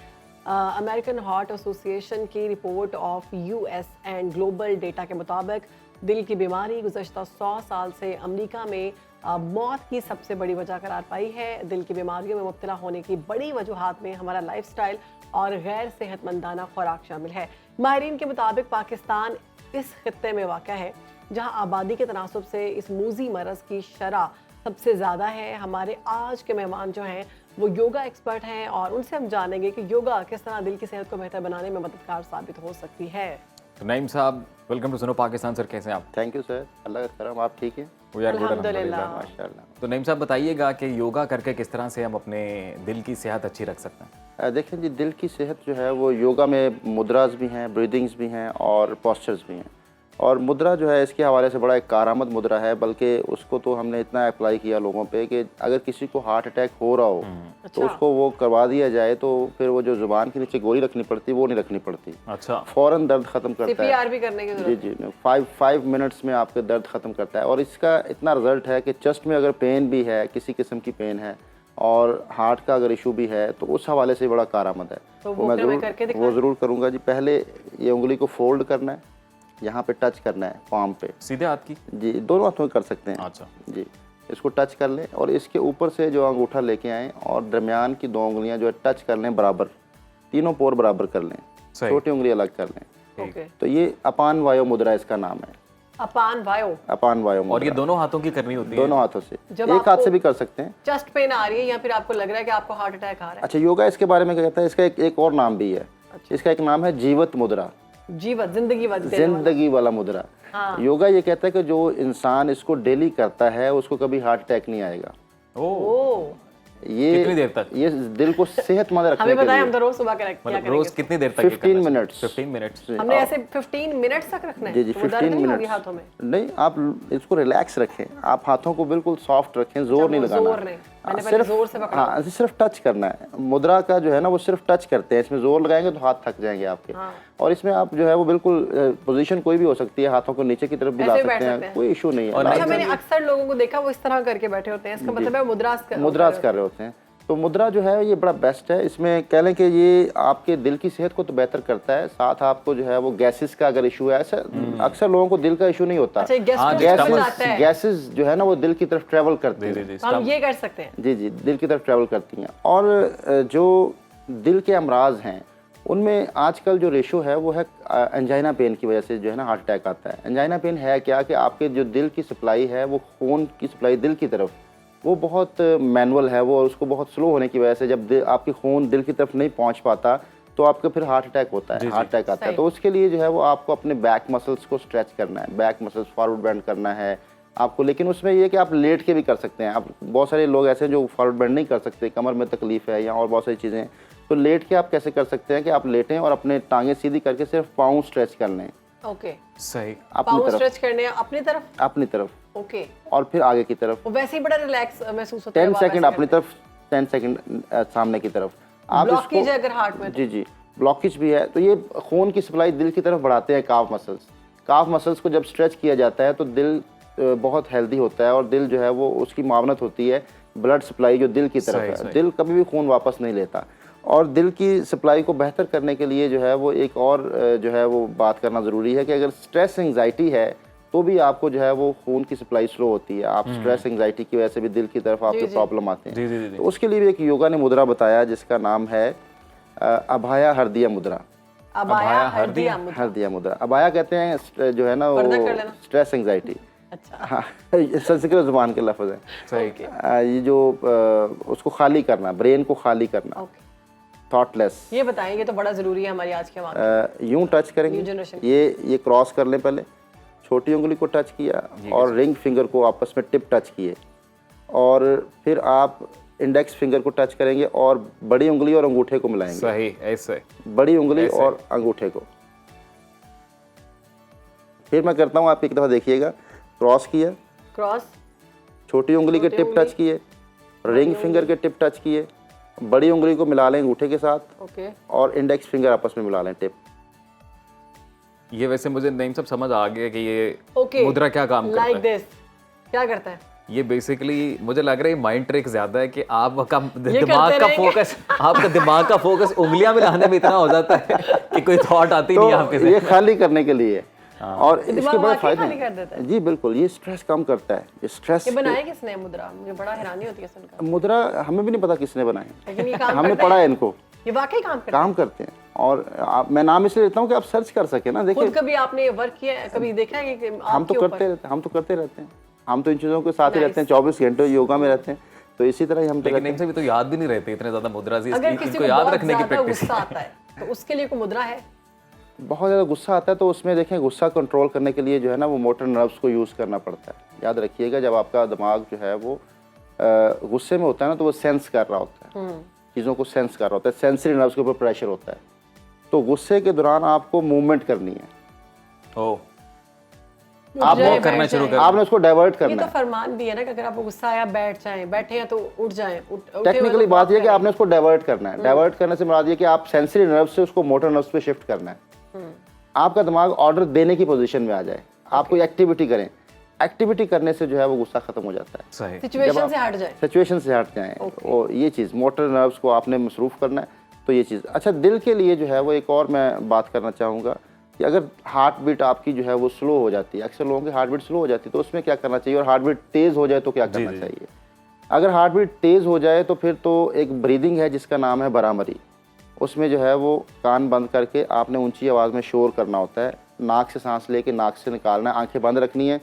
अमेरिकन हार्ट एसोसिएशन की report of US and global data के मुताबिक दिल की बीमारी गुज़श्ता 100 साल से अमेरिका में मौत की सबसे बड़ी वजह करार पाई है। दिल की बीमारियों में मुब्तला होने की बड़ी वजूहात में हमारा लाइफस्टाइल और गैर सेहतमंदाना खुराक शामिल है। माहिरीन के मुताबिक पाकिस्तान इस खित्ते में वाक़ा है जहां आबादी के तनासुब से इस मूजी मरज़ की शरह सबसे ज़्यादा है। हमारे आज के मेहमान जो हैं वो योगा एक्सपर्ट हैं, और उनसे हम जानेंगे कि योगा किस तरह दिल की सेहत को बेहतर बनाने में मददगार साबित हो सकती है। तो नईम साहब, वेलकम टू सुनो पाकिस्तान। सर कैसे हैं आप? थैंक यू सर, अल्लाह का करम, आप ठीक हैं? अल्हम्दुलिल्लाह, माशाल्लाह। तो नईम साहब बताइएगा कि योगा करके किस तरह से हम अपने दिल की सेहत अच्छी रख सकते हैं? देखें जी, दिल की सेहत जो है वो योगा में मुद्राज भी हैं, ब्रीदिंग्स भी हैं और पोस्चर्स भी हैं। और मुद्रा जो है इसके हवाले से बड़ा एक कारआमद मुद्रा है, बल्कि उसको तो हमने इतना अप्लाई किया लोगों पे कि अगर किसी को हार्ट अटैक हो रहा हो तो उसको वो करवा दिया जाए, तो फिर वो जो जुबान के नीचे गोली रखनी पड़ती वो नहीं रखनी पड़ती। अच्छा, फ़ौरन दर्द ख़त्म करता है। भी करने की जी जी, 5 मिनट्स में आपके दर्द ख़त्म करता है। और इसका इतना रिजल्ट है कि चेस्ट में अगर पेन भी है, किसी किस्म की पेन है, और हार्ट का अगर इशू भी है, तो उस हवाले से बड़ा कारआमद है। तो मैं ज़रूर करूँगा जी। पहले ये उंगली को फोल्ड करना है, यहाँ पे टच करना है पाम पे, सीधे हाथ की? जी, दोनों हाथों में कर सकते हैं। अच्छा जी, इसको टच कर लें और इसके ऊपर से जो अंगूठा लेके आएँ और दरमियान की 2 उंगलियां जो है टच कर लें बराबर, तीनों पोर बराबर कर लें, छोटी उंगली अलग कर लें। तो ये अपान वायु मुद्रा इसका नाम है। अपान वायु मुद्रा। और ये दोनों हाथों की करनी होती है? दोनों हाथों से, एक हाथ से भी कर सकते हैं। चेस्ट पेन आ रही है या फिर आपको लग रहा है कि आपको हार्ट अटैक आ रहा है? अच्छा, योगा इसके बारे में क्या कहता है, इसका एक और नाम भी है। इसका एक नाम है जीवत मुद्रा, जिंदगी वाला मुद्रा। योगा ये कहता है कि जो इंसान इसको डेली करता है उसको कभी हार्ट अटैक नहीं आएगा। ये कितनी देर तक? ये दिल को सेहतमंद रखने के लिए। हम तो रोज सुबह करेंगे। रोज कितनी देर तक? 15 मिनट्स। 15 मिनट्स हमने ऐसे 15 मिनट्स तक रखना है? जी जी, 15 मिनट हाथों में नहीं, आप इसको रिलैक्स रखें, आप हाथों को बिल्कुल सॉफ्ट रखें, जोर नहीं लगाना, सिर्फ टच करना है। मुद्रा का जो है ना वो सिर्फ टच करते हैं, इसमें जोर लगाएंगे तो हाथ थक जाएंगे आपके। और इसमें आप जो है वो बिल्कुल पोजीशन कोई भी हो सकती है, हाथों को नीचे की तरफ भी ला सकते हैं, कोई इशू नहीं है। अच्छा, मैंने अक्सर लोगों को देखा वो इस तरह करके बैठे होते हैं, इसका मतलब है मुद्रास कर रहे होते हैं। तो मुद्रा जो है ये बड़ा बेस्ट है। इसमें कह लें कि ये आपके दिल की सेहत को तो बेहतर करता है, साथ आपको जो है वो गैसेस का अगर इशू है, ऐसा अक्सर लोगों को दिल का इशू नहीं होता। गैसेस जो है ना वो दिल की तरफ ट्रेवल करती है, हम ये कर सकते हैं। जी जी, दिल की तरफ ट्रेवल करती हैं। और जो दिल के अमराज हैं उनमें आजकल जो रेशो है वो है एंजाइना पेन की वजह से जो है ना हार्ट अटैक आता है। एंजाइना पेन है क्या कि आपके जो दिल की सप्लाई है वो खून की सप्लाई दिल की तरफ वो बहुत मैनुअल है, वो उसको बहुत स्लो होने की वजह से जब आपकी खून दिल की तरफ नहीं पहुंच पाता तो आपको फिर हार्ट अटैक होता है, हार्ट अटैक आता है। तो उसके लिए जो है वो आपको अपने बैक मसल्स को स्ट्रेच करना है, बैक मसल्स फॉरवर्ड बेंड करना है आपको। लेकिन उसमें ये कि आप लेट के भी कर सकते हैं। आप बहुत सारे लोग ऐसे हैं जो फॉरवर्ड बेंड नहीं कर सकते, कमर में तकलीफ है या और बहुत सारी चीज़ें, तो लेट के आप कैसे कर सकते हैं कि आप लेटें और अपने टांगें सीधी करके सिर्फ पाँव स्ट्रेच कर लें। ओके, सही। पाँव स्ट्रेच करने हैं अपनी तरफ। ओके, और फिर आगे की तरफ। वैसे ही बड़ा रिलैक्स महसूस होता है। 10 सेकंड अपनी तरफ, 10 सेकंड सामने की तरफ। आप ब्लॉकेज है अगर हार्ट में, जी ब्लॉकेज भी है तो ये खून की सप्लाई दिल की तरफ बढ़ाते हैं काफ मसल्स। काफ मसल्स को जब स्ट्रेच किया जाता है तो दिल बहुत हेल्दी होता है और दिल जो है वो उसकी मावनत होती है ब्लड सप्लाई जो दिल की तरफ है। दिल कभी भी खून वापस नहीं लेता। और दिल की सप्लाई को बेहतर करने के लिए जो है वो एक और जो है वो बात करना ज़रूरी है कि अगर स्ट्रेस एंग्जाइटी है तो भी आपको जो है वो खून की सप्लाई स्लो होती है। आप स्ट्रेस एंग्जाइटी की वजह से भी दिल की तरफ आपके प्रॉब्लम आते हैं। तो उसके लिए भी एक योगा ने मुद्रा बताया जिसका नाम है अभाया हरदिया मुद्रा। अभाया हरदिया मुद्रा। अभाया कहते हैं जो है ना वो स्ट्रेस एंग्जाइटी। अच्छा, हाँ, संस्कृत जुबान के लफ्ज़ है। सही। ये जो उसको खाली करना, ब्रेन को खाली करना, थॉटलेस। ये बताएं, ये तो बड़ा ज़रूरी है हमारी आज के वक्त। यूं टच करेंगे, ये क्रॉस कर लें, पहले छोटी उंगली को टच किया और रिंग फिंगर को आपस में टिप टच किए और फिर आप इंडेक्स फिंगर को टच करेंगे और बड़ी उंगली और अंगूठे को मिलाएंगे। सही, ऐसे बड़ी उंगली और अंगूठे को। फिर मैं करता हूँ, आप एक दफ़ा देखिएगा। क्रॉस किया, क्रॉस, छोटी उंगली के टिप टच किए, रिंग फिंगर के टिप टच किए, बड़ी उंगली को मिला लें अंगूठे के साथ। ओके, और इंडेक्स फिंगर आपस में मिला लें, टिप। ये वैसे मुझे नहीं सब समझ आ गया कि ये मुद्रा क्या काम करता है। क्या करता है ये? बेसिकली मुझे लग रहा है माइंड ट्रिक ज्यादा है कि आपका दिमाग का फोकस उंगलियां मिलाने में इतना हो जाता है कि कोई थॉट आती नहीं आपके से। ये खाली करने के लिए और इसके बड़े फायदे हैं। जी बिल्कुल, ये स्ट्रेस कम करता है। ये स्ट्रेस ये बनाया किसने मुद्रा? मुझे बड़ा हैरानी होती है सुनकर। मुद्रा हमें भी नहीं पता किसने बनाए, हमने पढ़ा है इनको। ये वाकई काम करते हैं। और मैं नाम इसलिए लेता हूँ कि आप सर्च कर सके ना। देखिए, कभी आपने वर्क किया, कभी देखा है कि हम तो करते रहते हैं। हम तो इन चीज़ों के साथ ही रहते हैं, 24 घंटे योगा में रहते हैं। तो इसी तरह ही हम लेकिन इनसे भी तो याद भी नहीं रहते इतने ज्यादा मुद्रा जी, इसको याद रखने की प्रैक्टिस आता है तो उसके लिए कोई मुद्रा है। बहुत ज़्यादा गुस्सा आता है तो उसमें देखें, गुस्सा कंट्रोल करने के लिए जो है ना वो मोटर नर्व्स को यूज़ करना पड़ता है। याद रखिएगा, जब आपका दिमाग जो है वो गुस्से में होता है ना तो वो सेंस कर रहा होता है, चीज़ों को सेंस कर रहा होता है, सेंसरी नर्व्स के ऊपर प्रेशर होता है। तो गुस्से के दौरान आपको मूवमेंट करनी है। आपने करना शुरू कर, आपने उसको डाइवर्ट करना है। ये तो फरमान भी है ना कि अगर आपको गुस्सा आया बैठ जाएं, बैठे हैं तो उठ जाएं। टेक्निकली बात यह है कि आपने उसको डाइवर्ट करना है। डाइवर्ट करने से मुराद ये कि आप सेंसरी नर्व से उसको मोटर नर्व्स पे शिफ्ट करना है। आपका दिमाग ऑर्डर देने की पोजीशन में आ जाए, आप कोई एक्टिविटी करें। एक्टिविटी करने से जो है वो गुस्सा खत्म हो जाता है, सिचुएशन से हट जाए। और ये चीज़ मोटर नर्व्स को आपने मसरूफ करना है। तो ये चीज़ अच्छा, दिल के लिए जो है वो एक और मैं बात करना चाहूँगा कि अगर हार्ट बीट आपकी जो है वो स्लो हो जाती है, अक्सर लोगों की हार्ट बीट स्लो हो जाती है, तो उसमें क्या करना चाहिए? और हार्ट बीट तेज़ हो जाए तो क्या करना चाहिए? अगर हार्ट बीट तेज़ हो जाए तो फिर तो एक ब्रीदिंग है जिसका नाम है बरामरी। उसमें जो है वो कान बंद करके आपने ऊंची आवाज़ में शोर करना होता है। नाक से सांस लेके नाक से निकालना है, आंखें बंद रखनी है।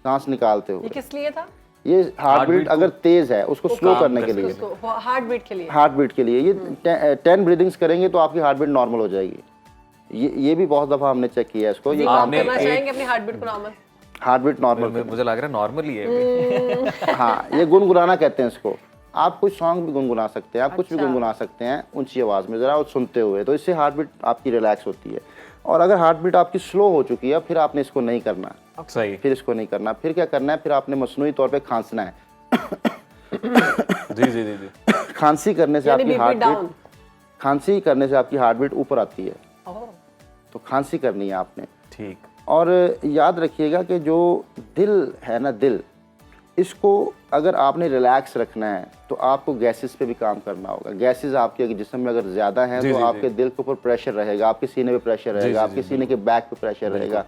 सांस निकालते हुए। ये किस लिए था? ये हार्ट बीट अगर तेज है उसको स्लो करने के लिए, हार्ट बीट के लिए। ये 10 ब्रीदिंग्स करेंगे तो आपकी हार्ट बीट नॉर्मल हो जाएगी। ये भी बहुत दफ़ा हमने चेक किया है इसको। ये काम करना चाहेंगे अपनी हार्ट बीट को नॉर्मल? हार्ट बीट नॉर्मल मुझे लग रहा है नॉर्मल ही है। हाँ, ये गुनगुनाना कहते हैं इसको। आप कुछ सॉन्ग भी गुनगुना सकते हैं, आप कुछ भी गुनगुना सकते हैं ऊंची आवाज़ में ज़रा और सुनते हुए, तो इससे हार्ट बीट आपकी रिलैक्स होती है। और अगर हार्ट बीट आपकी स्लो हो चुकी है फिर आपने इसको नहीं करना। सही। फिर इसको नहीं करना, फिर क्या करना है? फिर आपने मसनूई तौर पे खांसना है। जी। खांसी करने से आपकी हार्ट बीट, खांसी करने से आपकी हार्ट बीट ऊपर आती है। तो खांसी करनी है आपने। ठीक। और याद रखिएगा कि जो दिल है ना, दिल, इसको अगर आपने रिलैक्स रखना है तो आपको गैसेस पे भी काम करना होगा। गैसेस आपके जिस्म में अगर ज़्यादा हैं तो आपके दिल के ऊपर प्रेशर रहेगा, आपके सीने पे प्रेशर रहेगा, आपके सीने के बैक पे प्रेशर रहेगा।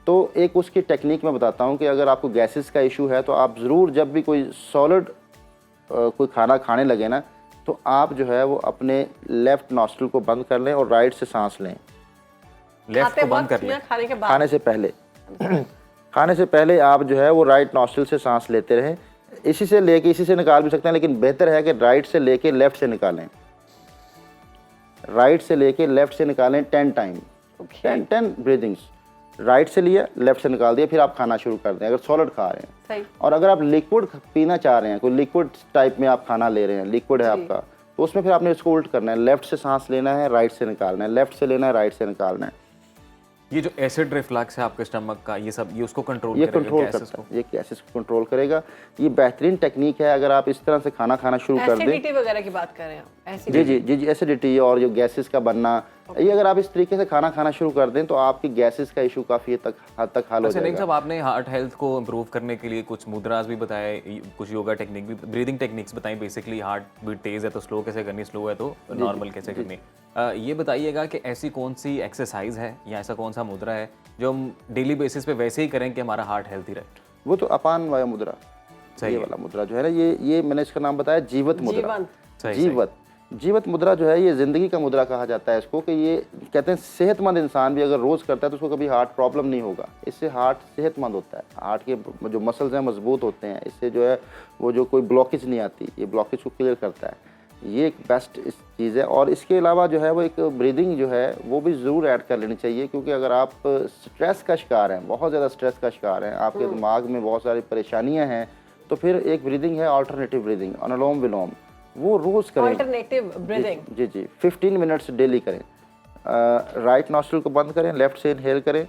तो एक उसकी टेक्निक मैं बताता हूँ कि अगर आपको गैसेस का इशू है तो आप ज़रूर जब भी कोई सॉलिड कोई खाना खाने लगे ना, तो आप जो है वो अपने लेफ़्ट नॉस्ट्रिल को बंद कर लें और राइट से सांस लें। लेफ्ट को बंद कर लें खाने के बाद, खाने से पहले खाने से पहले आप जो है वो राइट नॉस्ट्रिल से सांस लेते रहें। इसी से लेके इसी से निकाल भी सकते हैं, लेकिन बेहतर है कि राइट से लेके लेफ़्ट से निकालें। राइट से लेके लेफ़्ट से निकालें 10 टाइम, 10 ब्रीदिंग्स। राइट से लिया, लेफ़्ट से निकाल दिया, फिर आप खाना शुरू कर दें अगर सॉलिड खा रहे हैं। सही। और अगर आप लिक्विड पीना चाह रहे हैं, कोई लिक्विड टाइप में आप खाना ले रहे हैं, लिक्विड है आपका, तो उसमें फिर आपने इसको उल्ट करना है। लेफ़्ट से सांस लेना है, राइट से निकालना है, लेफ़्ट से लेना है, राइट से निकालना है। ये जो एसिड रिफ्लक्स है आपके स्टमक का, ये सब ये उसको कंट्रोल ये करेगा, कंट्रोल गैसेस करता है, ये गैसेस को कंट्रोल करेगा। ये बेहतरीन टेक्निक है। अगर आप इस तरह से खाना खाना शुरू कर दें, एसिडिटी वगैरह की बात कर रहे हैं आप? जी, एसिडिटी और जो गैसेस का बनना, ये अगर आप इस तरीके से खाना खाना शुरू कर दें तो आपकी गैसेस का इशू काफ़ी हद तक हल हो अच्छा, नहीं जाएगा। साहब, आपने हार्ट हेल्थ को इम्प्रूव करने के लिए कुछ मुद्रास भी बताए, कुछ योगा टेक्निक भी, ब्रीदिंग टेक्निक्स बताई। बेसिकली हार्ट बीट तेज़ है तो स्लो कैसे करनी, स्लो है तो नॉर्मल कैसे करनी। ये बताइएगा कि ऐसी कौन सी एक्सरसाइज है या ऐसा कौन सा मुद्रा है जो हम डेली बेसिस पे वैसे ही करें कि हमारा हार्ट हेल्थी रहे? वो तो अपान वायु मुद्रा, ये वाला मुद्रा जो है ना, ये मैंने इसका नाम बताया जीवत मुद्रा। जीवत मुद्रा जो है ये ज़िंदगी का मुद्रा कहा जाता है इसको, कि ये कहते हैं सेहतमंद इंसान भी अगर रोज़ करता है तो उसको कभी हार्ट प्रॉब्लम नहीं होगा। इससे हार्ट सेहतमंद होता है, हार्ट के जो मसल्स हैं मजबूत होते हैं, इससे जो है वो जो कोई ब्लॉकेज नहीं आती, ये ब्लॉकेज को क्लियर करता है। ये एक बेस्ट चीज़ है। और इसके अलावा जो है वो एक ब्रीदिंग जो है वो भी ज़रूर ऐड कर लेनी चाहिए, क्योंकि अगर आप स्ट्रेस का शिकार हैं, बहुत ज़्यादा स्ट्रेस का शिकार हैं, आपके दिमाग में बहुत सारी परेशानियाँ हैं, तो फिर एक ब्रीदिंग है अल्टरनेटिव ब्रीदिंग, अनुलोम विलोम, वो रोज़ करें। अल्टरनेटिव ब्रीदिंग, जी 15 मिनट्स डेली करें। राइट नॉस्ट्रिल को बंद करें, लेफ़्ट से इनहेल करें,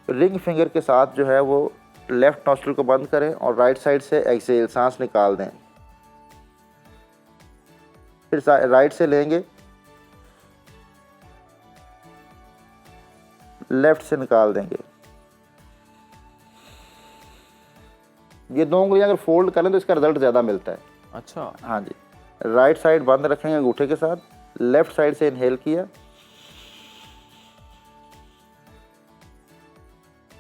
रिंग फिंगर के साथ जो है वो लेफ़्ट नॉस्ट्रिल को बंद करें और राइट साइड से एक्सहेल, सांस निकाल दें। फिर राइट से लेंगे, लेफ़्ट से निकाल देंगे। ये दो उंगलियां अगर फोल्ड करें तो इसका रिजल्ट ज़्यादा मिलता है। अच्छा, हाँ जी। राइट साइड बंद रखेंगे अंगूठे के साथ, लेफ़्ट साइड से इनहेल किया,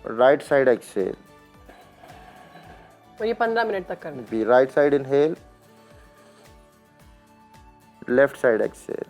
राइट साइड एक्सहेल, और ये 15 मिनट तक करना है। Right side inhale, left side exhale.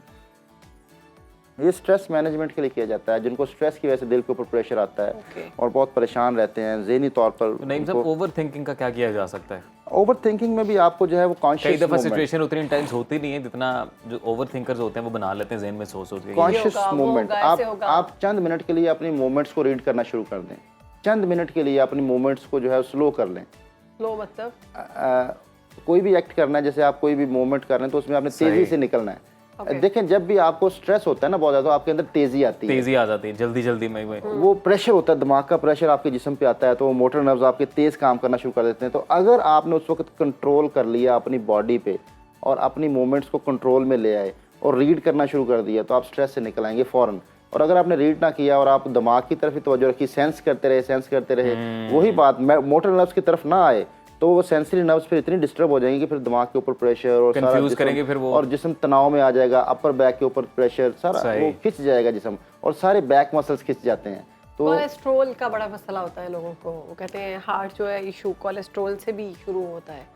ये स्ट्रेस मैनेजमेंट के लिए किया जाता है, जिनको स्ट्रेस की वजह से दिल के ऊपर प्रेशर आता है और बहुत परेशान रहते हैं ज़हनी तौर पर। नहीं साहब, ओवर थिंकिंग का क्या किया जा सकता है? ओवर थिंकिंग में भी आपको जो है वो कॉन्शियस, कई दफ़ा सिचुएशन उतनी इंटेंस होती नहीं है जितना जो ओवर थिंकर्स होते हैं वो बना लेते हैं ज़हन में सोच के। कॉन्शियस मूवमेंट, आप चंद मिनट के लिए अपनी मूवमेंट्स को रीड करना शुरू कर दें। चंद मिनट के लिए अपनी मूवमेंट्स को जो है स्लो कर लें। स्लो मतलब कोई भी एक्ट करना है, जैसे आप कोई भी मूवमेंट कर रहे हैं तो उसमें आपने तेजी से निकलना है। देखें, जब भी आपको स्ट्रेस होता है ना बहुत ज़्यादा, तो आपके अंदर तेजी आती है, तेजी आ जाती है, जल्दी जल्दी में वो प्रेशर होता है, दिमाग का प्रेशर आपके जिस्म पे आता है, तो वो मोटर नर्व्स आपके तेज़ काम करना शुरू कर देते हैं। तो अगर आपने उस वक्त कंट्रोल कर लिया अपनी बॉडी पे और अपनी मूवमेंट्स को कंट्रोल में ले आए और रीड करना शुरू कर दिया, तो आप स्ट्रेस से निकल आएंगे फ़ौरन। और अगर आपने रीड ना किया और आप दिमाग की तरफ ही तवज्जो रखी, सेंस करते रहे, वही बात मोटर नर्व्स की तरफ ना आए, तो वो सेंसरी नर्व्स फिर इतनी डिस्टर्ब हो जाएंगी कि फिर दिमाग के ऊपर प्रेशर और कंफ्यूज करेंगे फिर वो, और जिस्म तनाव में आ जाएगा, अपर बैक के ऊपर प्रेशर सारा वो खिंच जाएगा जिस्म, और सारे बैक मसल्स खिंच जाते हैं। तो कोलेस्ट्रॉल का बड़ा मसला होता है लोगों को, वो कहते हैं हार्ट जो है इशू कोलेस्ट्रॉल से भी शुरू होता है,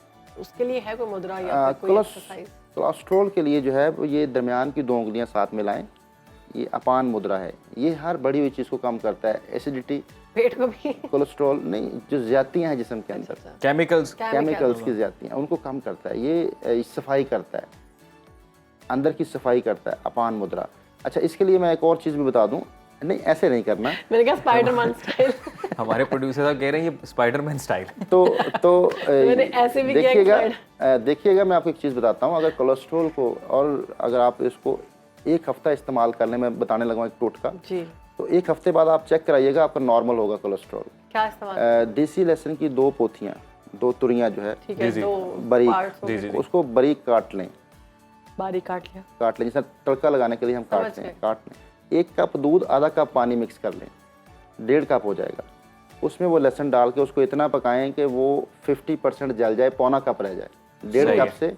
उसके लिए है कोई मुद्रा या कोई एक्सरसाइज? कोलेस्ट्रॉल के लिए जो है ये दरमियान की 2 उंगलियां साथ मिलाएं, ये अपान मुद्रा है। ये हर बड़ी हुई चीज़ को कम करता है, एसिडिटी, पेट को भी, कोलेस्ट्रॉल नहीं, जो ज्यादतियाँ हैं जिस्म के अंदर, केमिकल्स की ज्यादतियाँ, उनको कम करता है। ये सफाई करता है, अंदर की सफाई करता है अपान मुद्रा। अच्छा, इसके लिए मैं एक और चीज़ भी बता दूं, नहीं ऐसे नहीं करना, मैंने कहा स्पाइडरमैन स्टाइल। हमारे प्रोड्यूसर साहब कह रहे हैं ये स्पाइडरमैन स्टाइल। तो मैंने ऐसे भी किया। देखिएगा, मैं आपको एक चीज़ बताता हूँ। अगर कोलेस्ट्रॉल को, और अगर आप इसको 1 हफ्ता इस्तेमाल करने में बताने लगा एक टोटका जी, तो 1 हफ्ते बाद आप चेक कराइएगा, आपका नॉर्मल होगा कोलेस्ट्रॉल। क्या इस्तेमाल? देसी लहसुन की 2 पोथियाँ, 2 तुरियाँ जो है, बारीक, उसको बारीक काट लें, बारीक काट लें, जैसे तड़का लगाने के लिए हम काटते हैं, काट लें। 1 कप दूध, आधा कप पानी मिक्स कर लें, 1.5 कप हो जाएगा। उसमें वो लहसुन डाल के उसको इतना पकाएं कि वो 50% जल जाए, पौना कप रह जाए, 1.5 कप से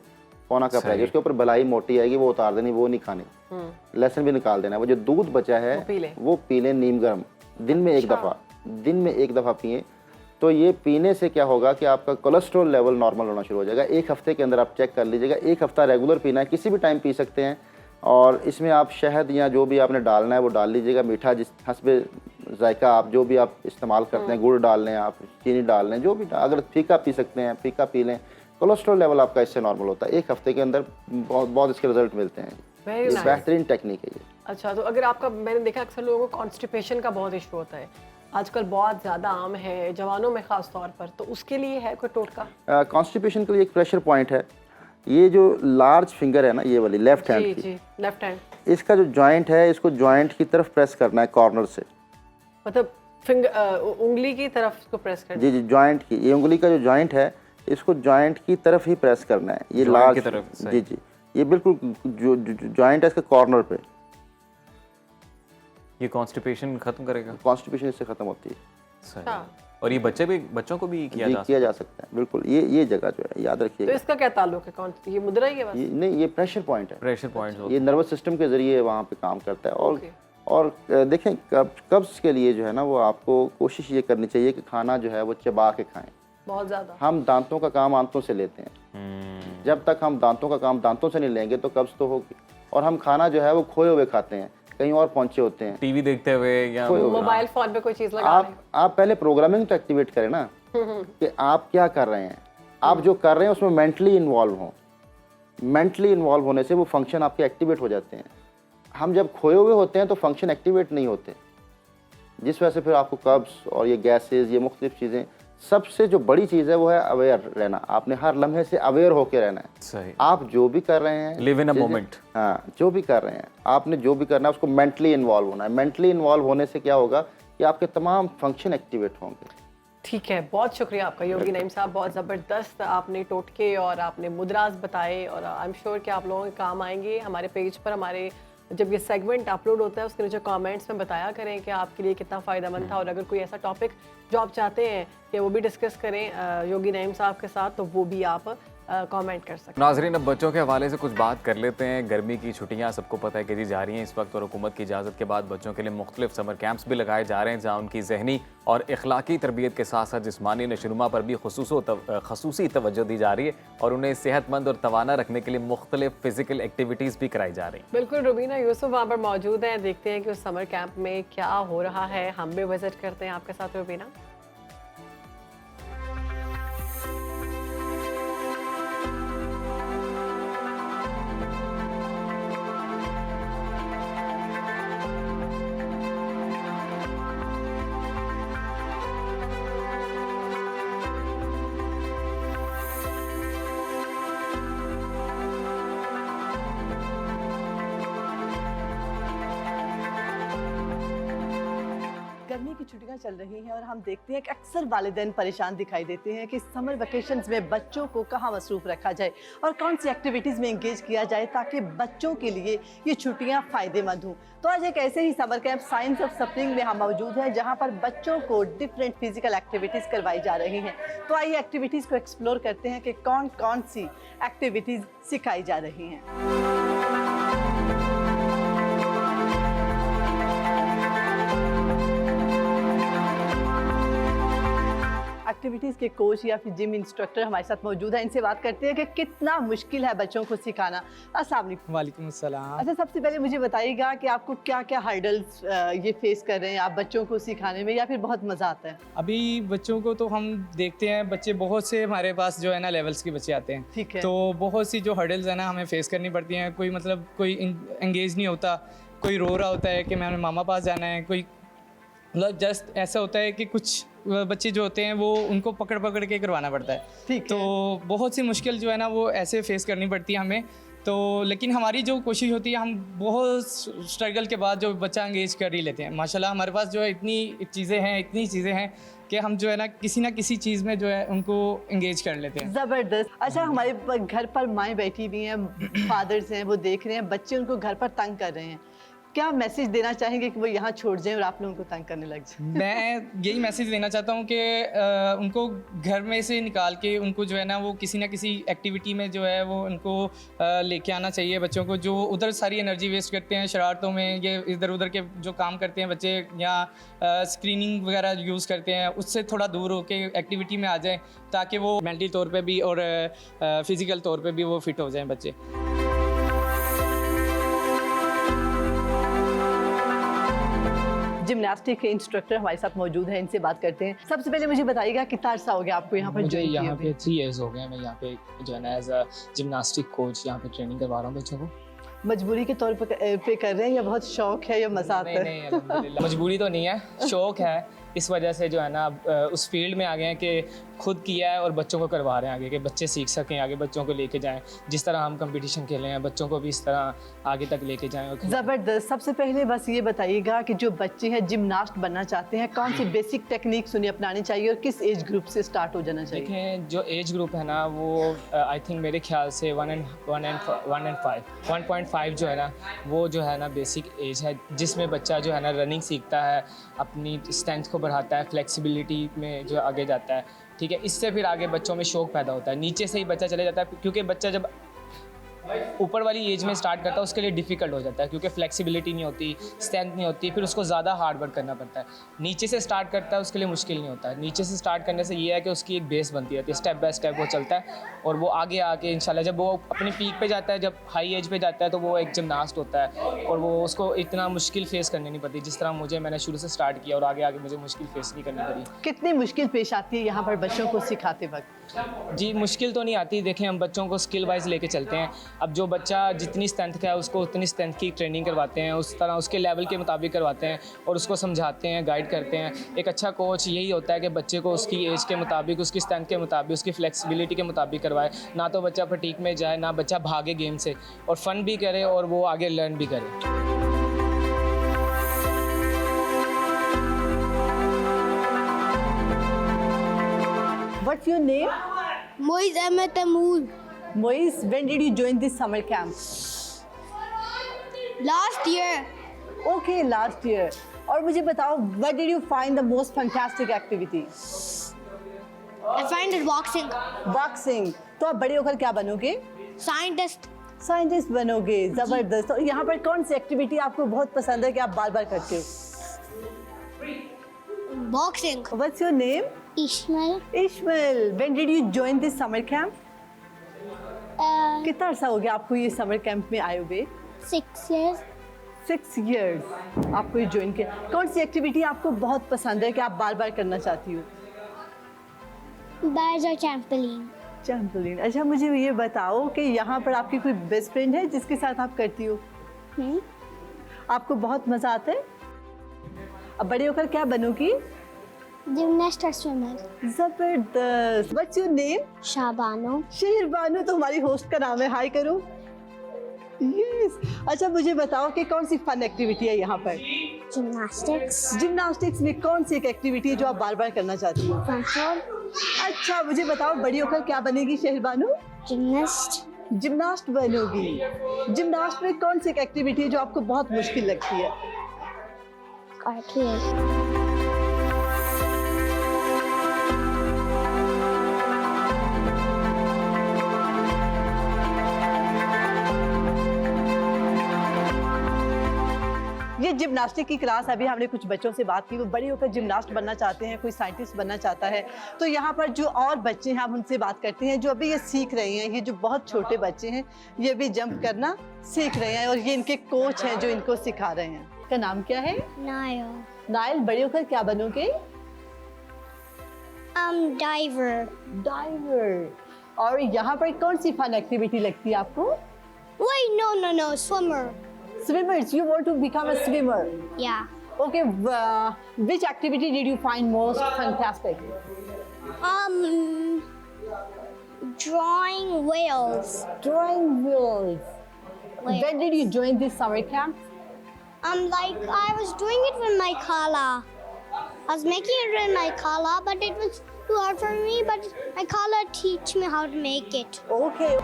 पौना कप रह जाए। उसके ऊपर बलाई मोटी आएगी, वो उतार देनी, वो नहीं खानी। लहसुन भी निकाल देना। वो जो दूध बचा है वो पी लें नीम गर्म, दिन में एक दफ़ा पिए। तो ये पीने से क्या होगा कि आपका कोलेस्ट्रॉल लेवल नॉर्मल होना शुरू हो जाएगा। 1 हफ्ते के अंदर आप चेक कर लीजिएगा। 1 हफ्ता रेगुलर पीना है, किसी भी टाइम पी सकते हैं। और इसमें आप शहद या जो भी आपने डालना है वो डाल लीजिएगा। मीठा जिस हस्बे जायका आप जो भी आप इस्तेमाल करते हैं, गुड़ डाल लें, आप चीनी डाल लें, जो भी अगर फीका पी सकते हैं फीका पी लें। कोलेस्ट्रॉल लेवल आपका इससे नॉर्मल होता है। 1 हफ्ते के अंदर बहुत इसके रिजल्ट मिलते हैं। बेहतरीन टेक्निक है ये। अच्छा, तो अगर आपका, मैंने देखा अक्सर लोगों को कॉन्स्टिपेशन का बहुत इशू होता है, आजकल बहुत ज़्यादा आम है जवानों में ख़ास तौर पर, तो उसके लिए है कोई टोटका? कॉन्स्टिपेशन के लिए एक प्रेशर पॉइंट है। ये जो लार्ज फिंगर है ना, ये वाली लेफ्ट हैंड की, लेफ्ट हैंड, इसका जो जॉइंट है, इसको जॉइंट की तरफ प्रेस करना है कॉर्नर से। मतलब फिंगर उंगली की तरफ इसको प्रेस करना है? जी, जॉइंट की, ये उंगली का जो जॉइंट है इसको जॉइंट की तरफ ही प्रेस करना है। ये लार्ज की तरफ, जी, ये बिल्कुल जो जॉइंट है इसके कॉर्नर पे। ये कॉन्स्टिपेशन खत्म करेगा? कॉन्स्टिपेशन इससे खत्म होती है। और ये बच्चों को भी किया जा सकता है। बिल्कुल, ये जगह जो है याद रखिएगा। तो इसका क्या ताल्लुक है? कौन ये मुद्रा ही है बस? नहीं, ये प्रेशर पॉइंट है। प्रेशर पॉइंट ये नर्वस सिस्टम के जरिए वहाँ पे काम करता है। और देखें, कब्ज के लिए जो है ना, वो आपको कोशिश ये करनी चाहिए कि खाना जो है वो चबा के खाएं। बहुत ज़्यादा हम दांतों का काम आंतों से लेते हैं। जब तक हम दांतों का काम दांतों से नहीं लेंगे तो कब्ज तो होगी। और हम खाना जो है वो खोए हुए खाते हैं, कहीं और पहुंचे होते हैं, टीवी देखते हुए या मोबाइल फोन पे कोई चीज लगा आप पहले प्रोग्रामिंग तो एक्टिवेट करें ना कि आप क्या कर रहे हैं। आप जो कर रहे हैं उसमें मेंटली इन्वॉल्व हों। मेंटली इन्वॉल्व होने से वो फंक्शन आपके एक्टिवेट हो जाते हैं। हम जब खोए हुए होते हैं तो फंक्शन एक्टिवेट नहीं होते, जिस वजह से फिर आपको कब्ज और ये गैसेज, ये मुख्तलिफ चीज़ें। सबसे जो बड़ी चीज़ है वो है अवेयर रहना। आपने हर लम्हे से अवेयर होकर रहना है। सही। आप जो भी कर रहे हैं, लिव इन अ मोमेंट। हाँ, जो भी कर रहे हैं, आपने जो भी करना है उसको मेंटली इन्वॉल्व होना है। मेंटली इन्वॉल्व होने से क्या होगा कि आपके तमाम फंक्शन एक्टिवेट होंगे। ठीक है, बहुत शुक्रिया आपका योगी नईम साहब। बहुत ज़बरदस्त आपने टोटके और आपने मुद्रास बताए और आई एम श्योर कि आप लोगों के काम आएंगे। हमारे पेज पर, हमारे जब ये सेगमेंट अपलोड होता है उसके नीचे कमेंट्स में बताया करें कि आपके लिए कितना फ़ायदेमंद था। और अगर कोई ऐसा टॉपिक जो आप चाहते हैं कि वो भी डिस्कस करें योगी नईम साहब के साथ, तो वो भी आप कमेंट कर सकते हैं। नाज़रीन, अब बच्चों के हवाले से कुछ बात कर लेते हैं। गर्मी की छुट्टियां सबको पता है कि जी जा रही हैं इस वक्त, और हुकूमत की इजाज़त के बाद बच्चों के लिए मुख्तलिफ समर कैंप्स भी लगाए जा रहे हैं, जहाँ उनकी जहनी और इखलाकी तरबियत के साथ साथ जिस्मानी नशोनुमा पर भी खसूसी तवज्जो दी जा रही है, और उन्हें सेहतमंद और तवाना रखने के लिए मुख्तलिफ फिजिकल एक्टिविटीज़ भी कराई जा रही हैं। बिल्कुल, रुबीना यूसुफ वहाँ पर मौजूद हैं। देखते हैं कि उस समर कैंप में क्या हो रहा है। हम भी विजिट करते हैं आपके साथ। रुबीना, गर्मी की छुट्टियां चल रही हैं और हम देखते हैं कि अक्सर वालिदैन परेशान दिखाई देते हैं कि समर वेकेशंस में बच्चों को कहाँ मसरूफ़ रखा जाए और कौन सी एक्टिविटीज़ में इंगेज किया जाए ताकि बच्चों के लिए ये छुट्टियां फ़ायदेमंद हों। तो आज एक ऐसे ही summer camp science of suffering में हम मौजूद हैं, जहाँ पर बच्चों को डिफरेंट फिजिकल एक्टिविटीज़ करवाई जा रही हैं। तो आइए एक्टिविटीज़ को एक्सप्लोर करते हैं कि कौन कौन सी एक्टिविटीज़ सिखाई जा रही हैं। एक्टिविटीज़ के कोच या फिर जिम इंस्ट्रक्टर हमारे साथ मौजूद है। इनसे बात करते हैं कि कितना मुश्किल है बच्चों को सिखाना। अस्सलाम वालेकुम। वालेकुम अस्सलाम। अच्छा, सबसे पहले मुझे बताइएगा कि आपको क्या क्या हर्डल्स ये फेस कर रहे हैं आप बच्चों को सिखाने में, या फिर बहुत मज़ा आता है? अभी बच्चों को तो हम देखते हैं, बच्चे बहुत से हमारे पास जो है ना लेवल्स के बच्चे आते हैं। ठीक है। तो बहुत सी जो हर्डल्स है ना हमें फेस करनी पड़ती हैं। कोई मतलब कोई एंगेज नहीं होता, कोई रो रहा होता है कि मैंने मामा पास जाना है, कोई मतलब जस्ट ऐसा होता है कि कुछ बच्चे जो होते हैं वो उनको पकड़ पकड़ के करवाना पड़ता है। ठीक है। तो बहुत सी मुश्किल जो है ना वो ऐसे फेस करनी पड़ती है हमें। तो लेकिन हमारी जो कोशिश होती है, हम बहुत स्ट्रगल के बाद जो बच्चा एंगेज कर ही लेते हैं। माशाल्लाह हमारे पास जो है इतनी चीज़ें हैं कि हम जो है ना किसी चीज़ में जो है उनको एंगेज कर लेते हैं। ज़बरदस्त। अच्छा, हमारे घर पर माएँ बैठी हुई हैं, फादर्स हैं, वो देख रहे हैं बच्चे उनको घर पर तंग कर रहे हैं, क्या मैसेज देना चाहेंगे कि वो यहाँ छोड़ जाएं और आप लोगों को तंग करने लग जाएं? मैं यही मैसेज देना चाहता हूँ कि उनको घर में से निकाल के उनको जो है ना वो किसी ना किसी एक्टिविटी में जो है वो उनको लेके आना चाहिए बच्चों को, जो उधर सारी एनर्जी वेस्ट करते हैं शरारतों में, ये इधर उधर के जो काम करते हैं बच्चे या स्क्रीनिंग वगैरह यूज़ करते हैं, उससे थोड़ा दूर होके एक्टिविटी में आ जाएं ताकि वो मेंटली तौर पे भी और फिज़िकल तौर पे भी वो फिट हो जाएं बच्चे। जिम्नास्टिक के इंस्ट्रक्टर हमारे साथ मौजूद हैं, इनसे बात करते हैं। सबसे पहले मुझे बताइएगा कितना अर्सा हो गया आपको यहाँ पर? मुझे यहाँ पे 3 इयर्स हो गए हैं। मैं यहाँ पे जो है ना एज अ जिम्नास्टिक कोच यहाँ पे ट्रेनिंग करवा रहा हूँ बच्चों को। मजबूरी के तौर पे कर रहे हैं या बहुत शौक है या मजा आता है? नहीं, अल्हम्दुलिल्लाह मजबूरी तो नहीं है, शौक है। इस वजह से जो है ना उस फील्ड में आ गए हैं कि खुद किया है और बच्चों को करवा रहे हैं आगे, कि बच्चे सीख सकें, आगे बच्चों को लेके जाएं। जिस तरह हम कंपटीशन खेले हैं बच्चों को भी इस तरह आगे तक लेके जाएं और ज़बरदस्त। सबसे पहले बस ये बताइएगा कि जो बच्चे हैं जिम्नास्ट बनना चाहते हैं, कौन सी बेसिक टेक्निक्स उन्हें अपनानी चाहिए और किस एज ग्रुप से स्टार्ट हो जाना चाहिए? देखें, जो एज ग्रुप है ना वो आई थिंक मेरे ख्याल से 1.5 जो है ना वो जो है ना बेसिक एज है जिसमें बच्चा जो है ना रनिंग सीखता है, अपनी स्ट्रेंथ को बढ़ाता है, फ्लेक्सिबिलिटी में जो आगे जाता है। ठीक है, इससे फिर आगे बच्चों में शौक पैदा होता है। नीचे से ही बच्चा चले जाता है क्योंकि बच्चा जब ऊपर वाली एज में स्टार्ट करता है उसके लिए डिफ़िकल्ट हो जाता है क्योंकि फ्लेक्सिबिलिटी नहीं होती, स्ट्रेंथ नहीं होती, फिर उसको ज़्यादा हार्ड वर्क करना पड़ता है। नीचे से स्टार्ट करता है उसके लिए मुश्किल नहीं होता है। नीचे से स्टार्ट करने से ये है कि उसकी एक बेस बनती रहती है, स्टेप बाय स्टेप वो चलता है और वो आगे आके इंशाल्लाह जब वो अपनी पीक पे जाता है, जब हाई एज पे जाता है तो वो एक जिम्नास्ट होता है और वो उसको इतना मुश्किल फेस करनी नहीं पड़ती जिस तरह मैंने शुरू से स्टार्ट किया और आगे आगे मुझे मुश्किल फेस नहीं करनी पड़ी। कितनी मुश्किल पेश आती है यहाँ पर बच्चों को सिखाते वक्त? जी, मुश्किल तो नहीं आती। देखें, हम बच्चों को स्किल वाइज लेके चलते हैं। अब जो बच्चा जितनी स्ट्रेंथ का है उसको उतनी स्ट्रेंथ की ट्रेनिंग करवाते हैं, उस तरह उसके लेवल के मुताबिक करवाते हैं और उसको समझाते हैं, गाइड करते हैं। एक अच्छा कोच यही होता है कि बच्चे को उसकी एज के मुताबिक, उसकी स्ट्रेंथ के मुताबिक, उसकी फ्लेक्सिबिलिटी के मुताबिक करवाए, ना तो बच्चा फटीक में जाए, ना बच्चा भागे गेम से, और फ़न भी करे और वो आगे लर्न भी करे। What's your name? Moiz Ahmed Tamoor. Moiz, when did you join this summer camp? Last year. Okay, last year. और मुझे बताओ, what did you find the most fantastic activity? I find it boxing. Boxing. तो आप बड़े होकर क्या बनोगे? Scientist. Scientist बनोगे। जबरदस्त। और यहाँ पर कौन सी एक्टिविटी आपको बहुत पसंद है कि आप बार बार करते हो? Boxing. What's your name? Ishmael. Ishmael. When did you join this summer camp? कितना अर्सा हो गया आपको ये समर कैंप में आए हुए? 6 years. 6 years आपको ये ज्वाइन किया। कौन सी एक्टिविटी आपको बहुत पसंद है कि आप बार बार करना चाहती हो? Bars or trampoline. ट्रैम्पोलिन। अच्छा, मुझे ये बताओ कि यहाँ पर आपकी कोई बेस्ट फ्रेंड है जिसके साथ आप करती हो? आपको बहुत मज़ा आता है? अब बड़े होकर क्या बनोगी? Gymnast or swimmer. जबरदस्त। What's your name? Shabano. Shahrbano तो हमारी होस्ट का नाम है। हाय करो। यस। अच्छा, मुझे बताओ कि कौन सी फन एक्टिविटी है यहाँ पर? Gymnastics. जिम्नास्टिक्स में कौन सी एक एक्टिविटी है जो आप बार बार करना चाहती हो? Control. अच्छा, मुझे बताओ बड़ी होकर क्या बनेगी शहरबानो? Gymnast. जिम्नास्ट बनोगी। जिम्नास्ट में कौन सी एक एक्टिविटी है जो आपको बहुत मुश्किल लगती है? Cartwheel. ये जिम्नास्टिक की क्लास, अभी हमने कुछ बच्चों से बात की, वो बड़े होकर जिम्नास्ट बनना चाहते हैं, कोई साइंटिस्ट बनना चाहता है। तो यहाँ पर जो और बच्चे हैं हम उनसे बात करते हैं जो अभी ये सीख रहे हैं। ये जो बहुत छोटे बच्चे हैं ये भी जंप करना सीख रहे हैं और ये इनके कोच हैं जो इनको सिखा रहे हैं। का नाम क्या है? Nile. नाइल, बड़े होकर क्या बनोगे? Diver. डाइवर। और यहाँ पर कौन सी फन एक्टिविटी लगती है आपको? Wait, no, swimmer. Swimmers, you want to become a swimmer? Yeah. Okay, which activity did you find most fantastic? Drawing whales. Drawing wheels. Wait. When did you join this summer camp? Like I was doing it with my khala. I was making it with my khala, but it was too hard for me. But my khala teach me how to make it. Okay.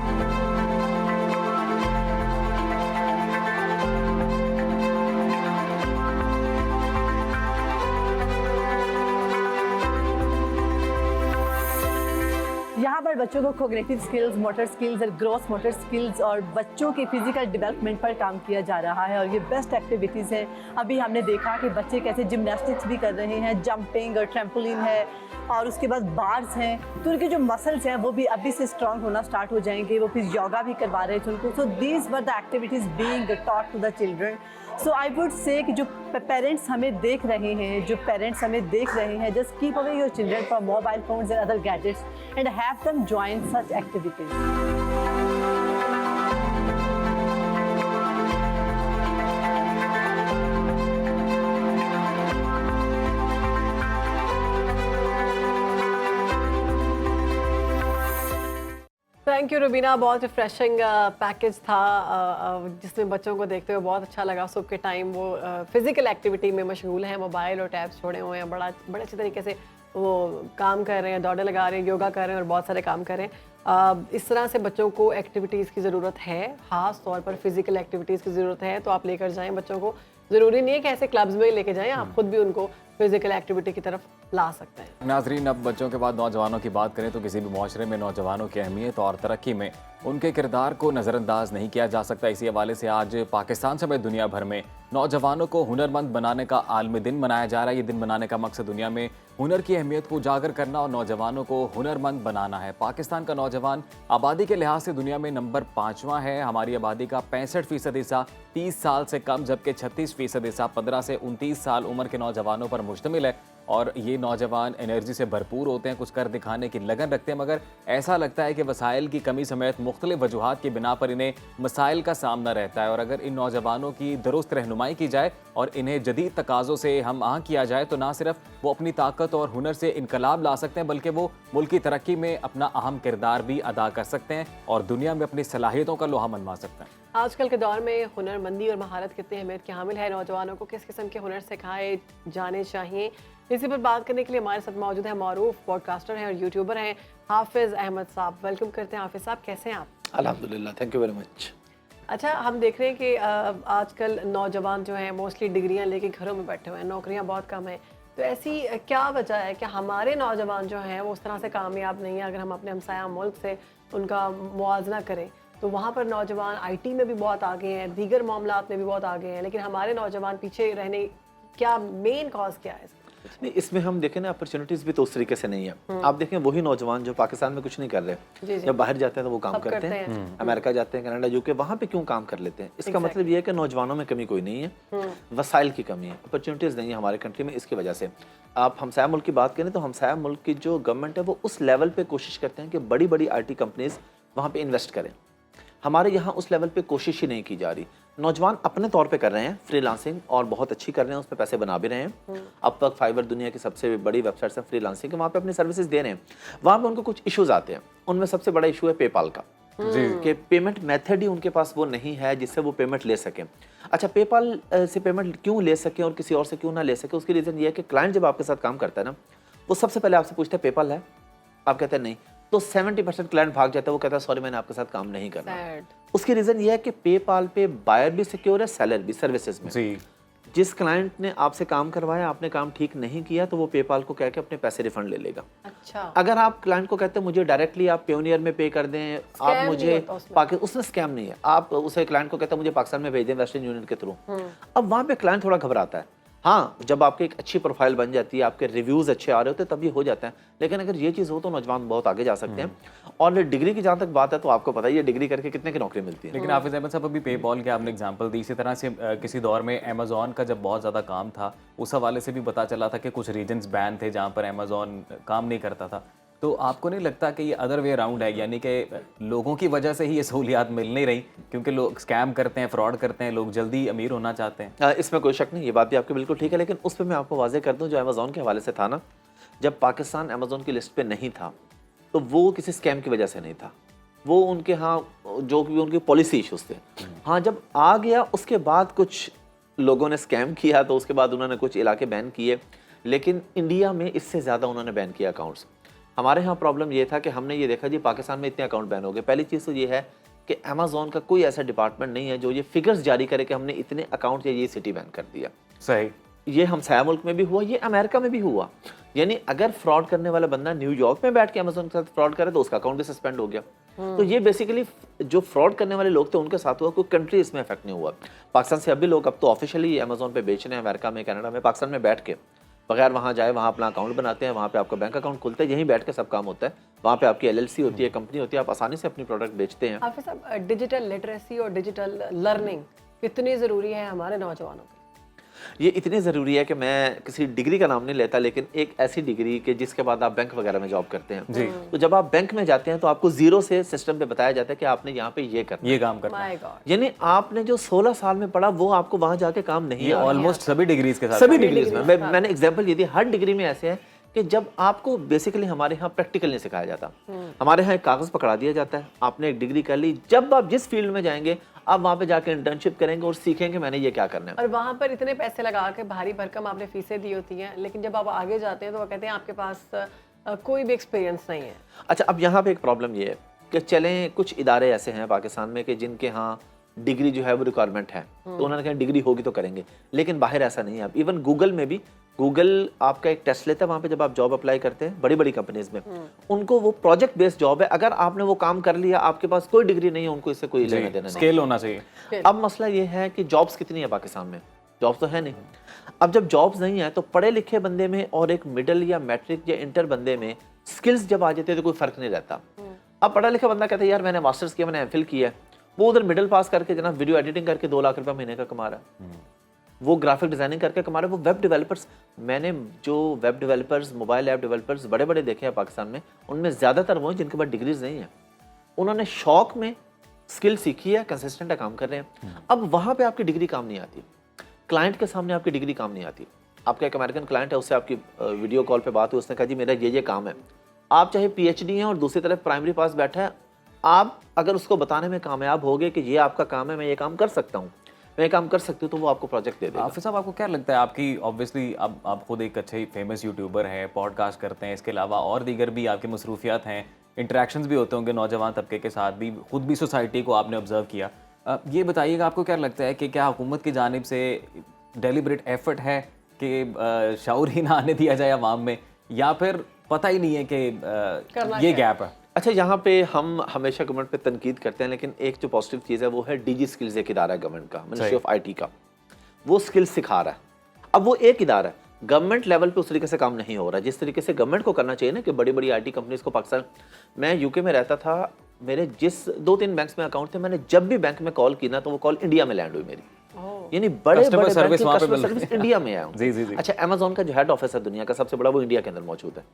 बच्चों को cognitive skills, motor skills और gross motor skills और बच्चों के physical development पर काम किया जा रहा है और ये बेस्ट एक्टिविटीज़ हैं। अभी हमने देखा कि बच्चे कैसे जिम्नास्टिक्स भी कर रहे हैं, जंपिंग और ट्रैम्पोलिन है और उसके बाद बार्स हैं, तो उनके जो मसल्स हैं वो भी अभी से स्ट्रांग होना स्टार्ट हो जाएंगे। वो फिर योगा भी करवा रहे थे उनको। So these were the activities being taught to the children. So I would say कि जो पेरेंट्स हमें देख रहे हैं, just keep away your children from mobile phones and other gadgets and have them join such activities. Thank you Rubina, बहुत refreshing package था जिसमें बच्चों को देखते हुए बहुत अच्छा लगा। सुबह के टाइम वो फिजिकल एक्टिविटी में मशगूल हैं, मोबाइल और टैब्स छोड़े हुए हैं, बड़े अच्छे तरीके से वो काम कर रहे हैं, दौड़े लगा रहे हैं, योगा कर रहे हैं और बहुत सारे काम कर रहे हैं। इस तरह से बच्चों को एक्टिविटीज़ की ज़रूरत है, ख़ास तौर पर फिजिकल एक्टिविटीज़ की ज़रूरत है, तो आप लेकर जाएँ बच्चों को। ज़रूरी नहीं है कि ऐसे क्लब्स में लेके जाएँ, आप खुद भी उनको फिजिकल एक्टिविटी की तरफ ला सकते हैं। नाजरीन, अब बच्चों के बाद नौजवानों की बात करें तो किसी भी माशरे में नौजवानों की अहमियत और तरक्की में उनके किरदार को नज़रअंदाज नहीं किया जा सकता। इसी हवाले से आज पाकिस्तान समेत दुनिया भर में नौजवानों को हुनरमंद बनाने का आलमी दिन मनाया जा रहा है। ये दिन मनाने का मकसद दुनिया में हुनर की अहमियत को उजागर करना और नौजवानों को हुनरमंद बनाना है। पाकिस्तान का नौजवान आबादी के लिहाज से दुनिया में नंबर 5वां है। हमारी आबादी का 65% हिस्सा 30 साल से कम, जबकि 36% हिस्सा 15 से 29 साल उम्र के नौजवानों पर मुश्तमिल है। और ये नौजवान एनर्जी से भरपूर होते हैं, कुछ कर दिखाने की लगन रखते हैं, मगर ऐसा लगता है कि वसाइल की कमी समेत मुख्तलिफ वजूहात की बिना पर इन्हें मसाइल का सामना रहता है। और अगर इन नौजवानों की दुरुस्त रहनुमाई की जाए और इन्हें जदीद तकाज़ों से हम आह किया जाए तो ना सिर्फ वो अपनी ताकत और हुनर से इनकलाब ला सकते हैं, बल्कि वो मुल्क की तरक्की में अपना अहम किरदार भी अदा कर सकते हैं और दुनिया में अपनी सलाहियतों का लोहा मनवा सकते हैं। आजकल के दौर में हुनरमंदी और महारत कितनी अहमियत की हामिल है। नौजवानों को किस किस्म के हुनर सिखाए जाने चाहिए, इसी पर बात करने के लिए हमारे साथ मौजूद है मारूफ पॉडकास्टर हैं और यूट्यूबर हैं हाफिज़ अहमद साहब। वेलकम करते हैं हाफिज़ साहब, कैसे हैं आप? अल्हम्दुलिल्लाह, थैंक यू वेरी मच। अच्छा, हम देख रहे हैं कि आजकल नौजवान जो हैं मोस्टली डिग्रियां लेके घरों में बैठे हुए हैं, नौकरियां बहुत कम हैं। तो ऐसी क्या वजह है कि हमारे नौजवान जो हैं वो उस तरह से कामयाब नहीं है? अगर हम अपने हमसाया मुल्क से उनका मुआवजा करें तो वहाँ पर नौजवान IT में भी बहुत आगे हैं, दीगर मामलात में भी बहुत आगे हैं, लेकिन हमारे नौजवान पीछे रहने क्या मेन कॉज क्या है? नहीं, इसमें हम देखें ना, अपॉर्चुनिटीज भी तो उस तरीके से नहीं है। आप देखें वही नौजवान जो पाकिस्तान में कुछ नहीं कर रहे, जब बाहर जाते हैं तो वो काम करते हैं, अमेरिका जाते हैं, कनाडा, यूके, वहाँ पे क्यों काम कर लेते हैं? इसका मतलब ये है कि नौजवानों में कमी कोई नहीं है, वसाइल की कमी है, अपॉर्चुनिटीज नहीं है हमारे कंट्री में। इसकी वजह से आप हमसाया मुल्क की बात करें तो हमसाया मुल्क की जो गवर्नमेंट है वो उस लेवल पे कोशिश करते हैं कि बड़ी बड़ी IT कंपनीज वहाँ पे इन्वेस्ट करें। हमारे यहाँ उस लेवल पे कोशिश ही नहीं की जा रही। नौजवान अपने तौर पे कर रहे हैं फ्रीलांसिंग और बहुत अच्छी कर रहे हैं, उस पर पैसे बना भी रहे हैं। अब तक फाइवर दुनिया की सबसे बड़ी वेबसाइट है फ्रीलांसिंग के, वहाँ पे अपनी सर्विसेज दे रहे हैं। वहाँ पे उनको कुछ इश्यूज आते हैं, उनमें सबसे बड़ा इशू है पेपाल का, कि पेमेंट मेथड ही उनके पास वो नहीं है जिससे वो पेमेंट ले सकें। अच्छा, पेपाल से पेमेंट क्यों ले सकें और किसी और से क्यों ना ले सकें? उसकी रीज़न ये है कि क्लाइंट जब आपके साथ काम करता है ना, वो सबसे पहले आपसे पूछता है पेपाल है, आप कहते हैं नहीं, तो 70% क्लाइंट भाग जाता है, वो कहता है सॉरी मैंने आपके साथ काम नहीं करना। उसकी रीजन ये है कि पेपाल पे बायर भी सिक्योर है, सेलर भी सर्विसेज में। जी। जिस क्लाइंट ने आपसे काम करवाया, आपने काम ठीक नहीं किया तो वो पेपाल को कह के अपने पैसे रिफंड ले लेगा। अच्छा। अगर आप क्लाइंट को कहते हैं मुझे डायरेक्टली आप पेयोनियर में पे कर दें, आप मुझे उसमें स्कैम नहीं है, आप उसे क्लाइंट को कहते हैं मुझे पाकिस्तान में भेज दें वेस्टर्न यूनियन के थ्रू। अब वहाँ पे क्लाइंट थोड़ा घबराता है। हाँ, जब आपकी एक अच्छी प्रोफाइल बन जाती है, आपके रिव्यूज़ अच्छे आ रहे होते हैं, तब ये हो जाता है। लेकिन अगर ये चीज़ हो तो नौजवान बहुत आगे जा सकते हैं। और डिग्री की जहाँ तक बात है तो आपको पता ही है डिग्री करके कितने की नौकरी मिलती है। लेकिन हाफिज़ अहमद साहब, अभी पेपॉल के आपने एग्जांपल दी, इसी तरह से किसी दौर में अमेज़ॉन का जब बहुत ज़्यादा काम था, उस हवाले से भी पता चला था कि कुछ रीजन्स बैन थे जहाँ पर अमेज़ॉन काम नहीं करता था। तो आपको नहीं लगता कि ये अदर वे अराउंड है, यानी कि लोगों की वजह से ही ये सहूलियात मिल नहीं रही, क्योंकि लोग स्कैम करते हैं, फ्रॉड करते हैं, लोग जल्दी अमीर होना चाहते हैं? इसमें कोई शक नहीं, ये बात भी आपकी बिल्कुल ठीक है। लेकिन उस पर मैं आपको वाज़ेह कर दूं, जो अमेज़ॉन के हवाले से था ना, जब पाकिस्तान अमेज़ॉन की लिस्ट पे नहीं था तो वो किसी स्कैम की वजह से नहीं था, वो उनके यहाँ जो भी उनकी पॉलिसी इशूज़ थे। हाँ, जब आ गया उसके बाद कुछ लोगों ने स्कैम किया तो उसके बाद उन्होंने कुछ इलाके बैन किए, लेकिन इंडिया में इससे ज़्यादा उन्होंने बैन किया अकाउंट्स। हमारे यहाँ प्रॉब्लम ये था कि हमने ये देखा जी पाकिस्तान में इतने अकाउंट बैन हो गए। पहली चीज़ तो ये है कि अमेज़ॉन का कोई ऐसा डिपार्टमेंट नहीं है जो ये फिगर्स जारी करे कि हमने इतने अकाउंट या ये सिटी बैन कर दिया। सही। ये हमसाया मुल्क में भी हुआ, ये अमेरिका में भी हुआ। यानी अगर फ्रॉड करने वाला बंदा न्यूयॉर्क में बैठ के अमेज़न के साथ फ्रॉड करे तो उसका अकाउंट भी सस्पेंड हो गया। तो ये बेसिकली जो फ्रॉड करने वाले लोग थे उनके साथ हुआ, कोई कंट्री इसमें इफेक्ट नहीं हुआ। पाकिस्तान से अभी लोग अब तो ऑफिशियली अमेज़न पे बेच रहे हैं, अमेरिका में, कनाडा में, पाकिस्तान में बैठ के, बगैर वहाँ जाए वहाँ अपना अकाउंट बनाते हैं, वहाँ पे आपका बैंक अकाउंट खुलता है, यहीं बैठ के सब काम होता है। वहाँ पे आपकी LLC होती है, कंपनी होती है, आप आसानी से अपनी प्रोडक्ट बेचते हैं। हाफिज साहब, डिजिटल लिटरेसी और डिजिटल लर्निंग कितनी ज़रूरी है हमारे नौजवानों के? ये इतनी ज़रूरी है कि मैं किसी डिग्री का नाम नहीं लेता, लेकिन एक ऐसी डिग्री कि जिसके बाद आप बैंक वगैरह में जॉब करते हैं। जी। तो जब आप बैंक में जाते हैं तो आपको जीरो से सिस्टम पे बताया जाता है कि आपने यहाँ पे ये करना, ये काम करना है। यानी आपने जो 16 साल में पढ़ा वो आपको वहाँ जाके काम नहीं है। ऑलमोस्ट सभी डिग्रीज के साथ, सभी डिग्रीज में मैंने एग्जाम्पल ये दी। हर डिग्री में ऐसे है कि जब आपको बेसिकली हमारे यहाँ प्रैक्टिकल नहीं सिखाया जाता, हमारे यहाँ एक कागज पकड़ा दिया जाता है, आपने एक डिग्री कर ली, जब आप जिस फील्ड में जाएंगे आप वहाँ पे जाके इंटर्नशिप करेंगे और सीखेंगे मैंने ये क्या करना है। और वहाँ पर इतने पैसे लगा के भारी भरकम आपने फीसें दी होती हैं, लेकिन जब आप आगे जाते हैं तो वो कहते हैं आपके पास कोई भी एक्सपीरियंस नहीं है। अच्छा, अब यहाँ पे एक प्रॉब्लम ये है कि चलें कुछ इदारे ऐसे हैं पाकिस्तान में कि जिनके यहाँ डिग्री जो है वो रिक्वायरमेंट है, तो उन्होंने कहा डिग्री होगी तो करेंगे, लेकिन बाहर ऐसा नहीं है। अब इवन गूगल में भी, गूगल आपका एक टेस्ट लेता है वहाँ पे जब आप जॉब अप्लाई करते हैं बड़ी बड़ी कंपनीज में, उनको वो प्रोजेक्ट बेस्ड जॉब है। अगर आपने वो काम कर लिया, आपके पास कोई डिग्री नहीं है, उनको इससे कोई लेना देना नहीं, स्केल होना चाहिए। अब मसला ये है कि जॉब्स कितनी है पाकिस्तान में, जॉब्स तो है नहीं। अब जब जॉब्स नहीं है तो पढ़े लिखे बंदे में और एक मिडिल या मैट्रिक या इंटर बंदे में स्किल्स जब आ जाते हैं तो कोई फर्क नहीं रहता। अब पढ़ा लिखा बंदा कहता है यार मैंने मास्टर्स किया, मैंने एमफिल किया, वो उधर मिडिल पास करके जनाब वीडियो एडिटिंग करके 2 लाख रुपए महीने का कमा रहा है, वो ग्राफिक डिजाइनिंग करके कमा रहे हैं, वो वेब डेवलपर्स। मैंने जो web developers, mobile app developers बड़े बड़े देखे हैं पाकिस्तान में, उनमें ज़्यादातर वो हैं जिनके पास डिग्रीज नहीं है, उन्होंने शौक में स्किल सीखी है, कंसिस्टेंट है, काम कर रहे हैं। अब वहाँ पे आपकी डिग्री काम नहीं आती, क्लाइंट के सामने आपकी डिग्री काम नहीं आती। आपका एक अमेरिकन क्लाइंट है, उससे आपकी वीडियो कॉल पे बात हुई, उसने कहा जी मेरा ये काम है, आप चाहे PhD हैं और दूसरी तरफ प्राइमरी पास बैठा है, आप अगर उसको बताने में कामयाब हो गए कि ये आपका काम है, मैं ये काम कर सकता हूँ, मैं ये काम कर सकती हूँ, तो वो आपको प्रोजेक्ट दे देगा। हाफिज साहब, आपको क्या लगता है, आपकी ऑब्वियसली अब आप खुद एक अच्छे फेमस यूट्यूबर हैं, पॉडकास्ट करते हैं, इसके अलावा और दीगर भी आपकी मसरूफियात हैं, इंटरेक्शंस भी होते होंगे नौजवान तबके के साथ भी, खुद भी सोसाइटी को आपने ऑब्जर्व किया, ये बताइएगा आपको क्या लगता है कि क्या हुकूमत की जानिब से डेलिब्रेट एफर्ट है कि शऊर ही ना आने दिया जाए अवाम में, या फिर पता ही नहीं है कि ये गैप है? अच्छा, यहाँ पे हम हमेशा गवर्नमेंट पे तनकीद करते हैं, लेकिन एक जो पॉजिटिव चीज़ है वो है DG स्किल्स, एक इदारा है गवर्नमेंट का, मिनिस्ट्री ऑफ IT का, वो स्किल्स सिखा रहा है। अब वो एक इदारा है, गवर्नमेंट लेवल पे उस तरीके से काम नहीं हो रहा जिस तरीके से गवर्नमेंट को करना चाहिए ना, कि बड़ी बड़ी IT कंपनीज को पाकिस्तान, मैं UK में रहता था, मेरे जिस 2-3 बैंक्स में अकाउंट थे, मैंने जब भी बैंक में कॉल की ना तो वो कॉल इंडिया में लैंड हुई मेरी, यानी बड़े बड़े सर्विस इंडिया में आया। जी जी जी। अच्छा, अमेज़न का जो हेड ऑफिस है दुनिया का सबसे बड़ा, वो इंडिया के अंदर मौजूद है,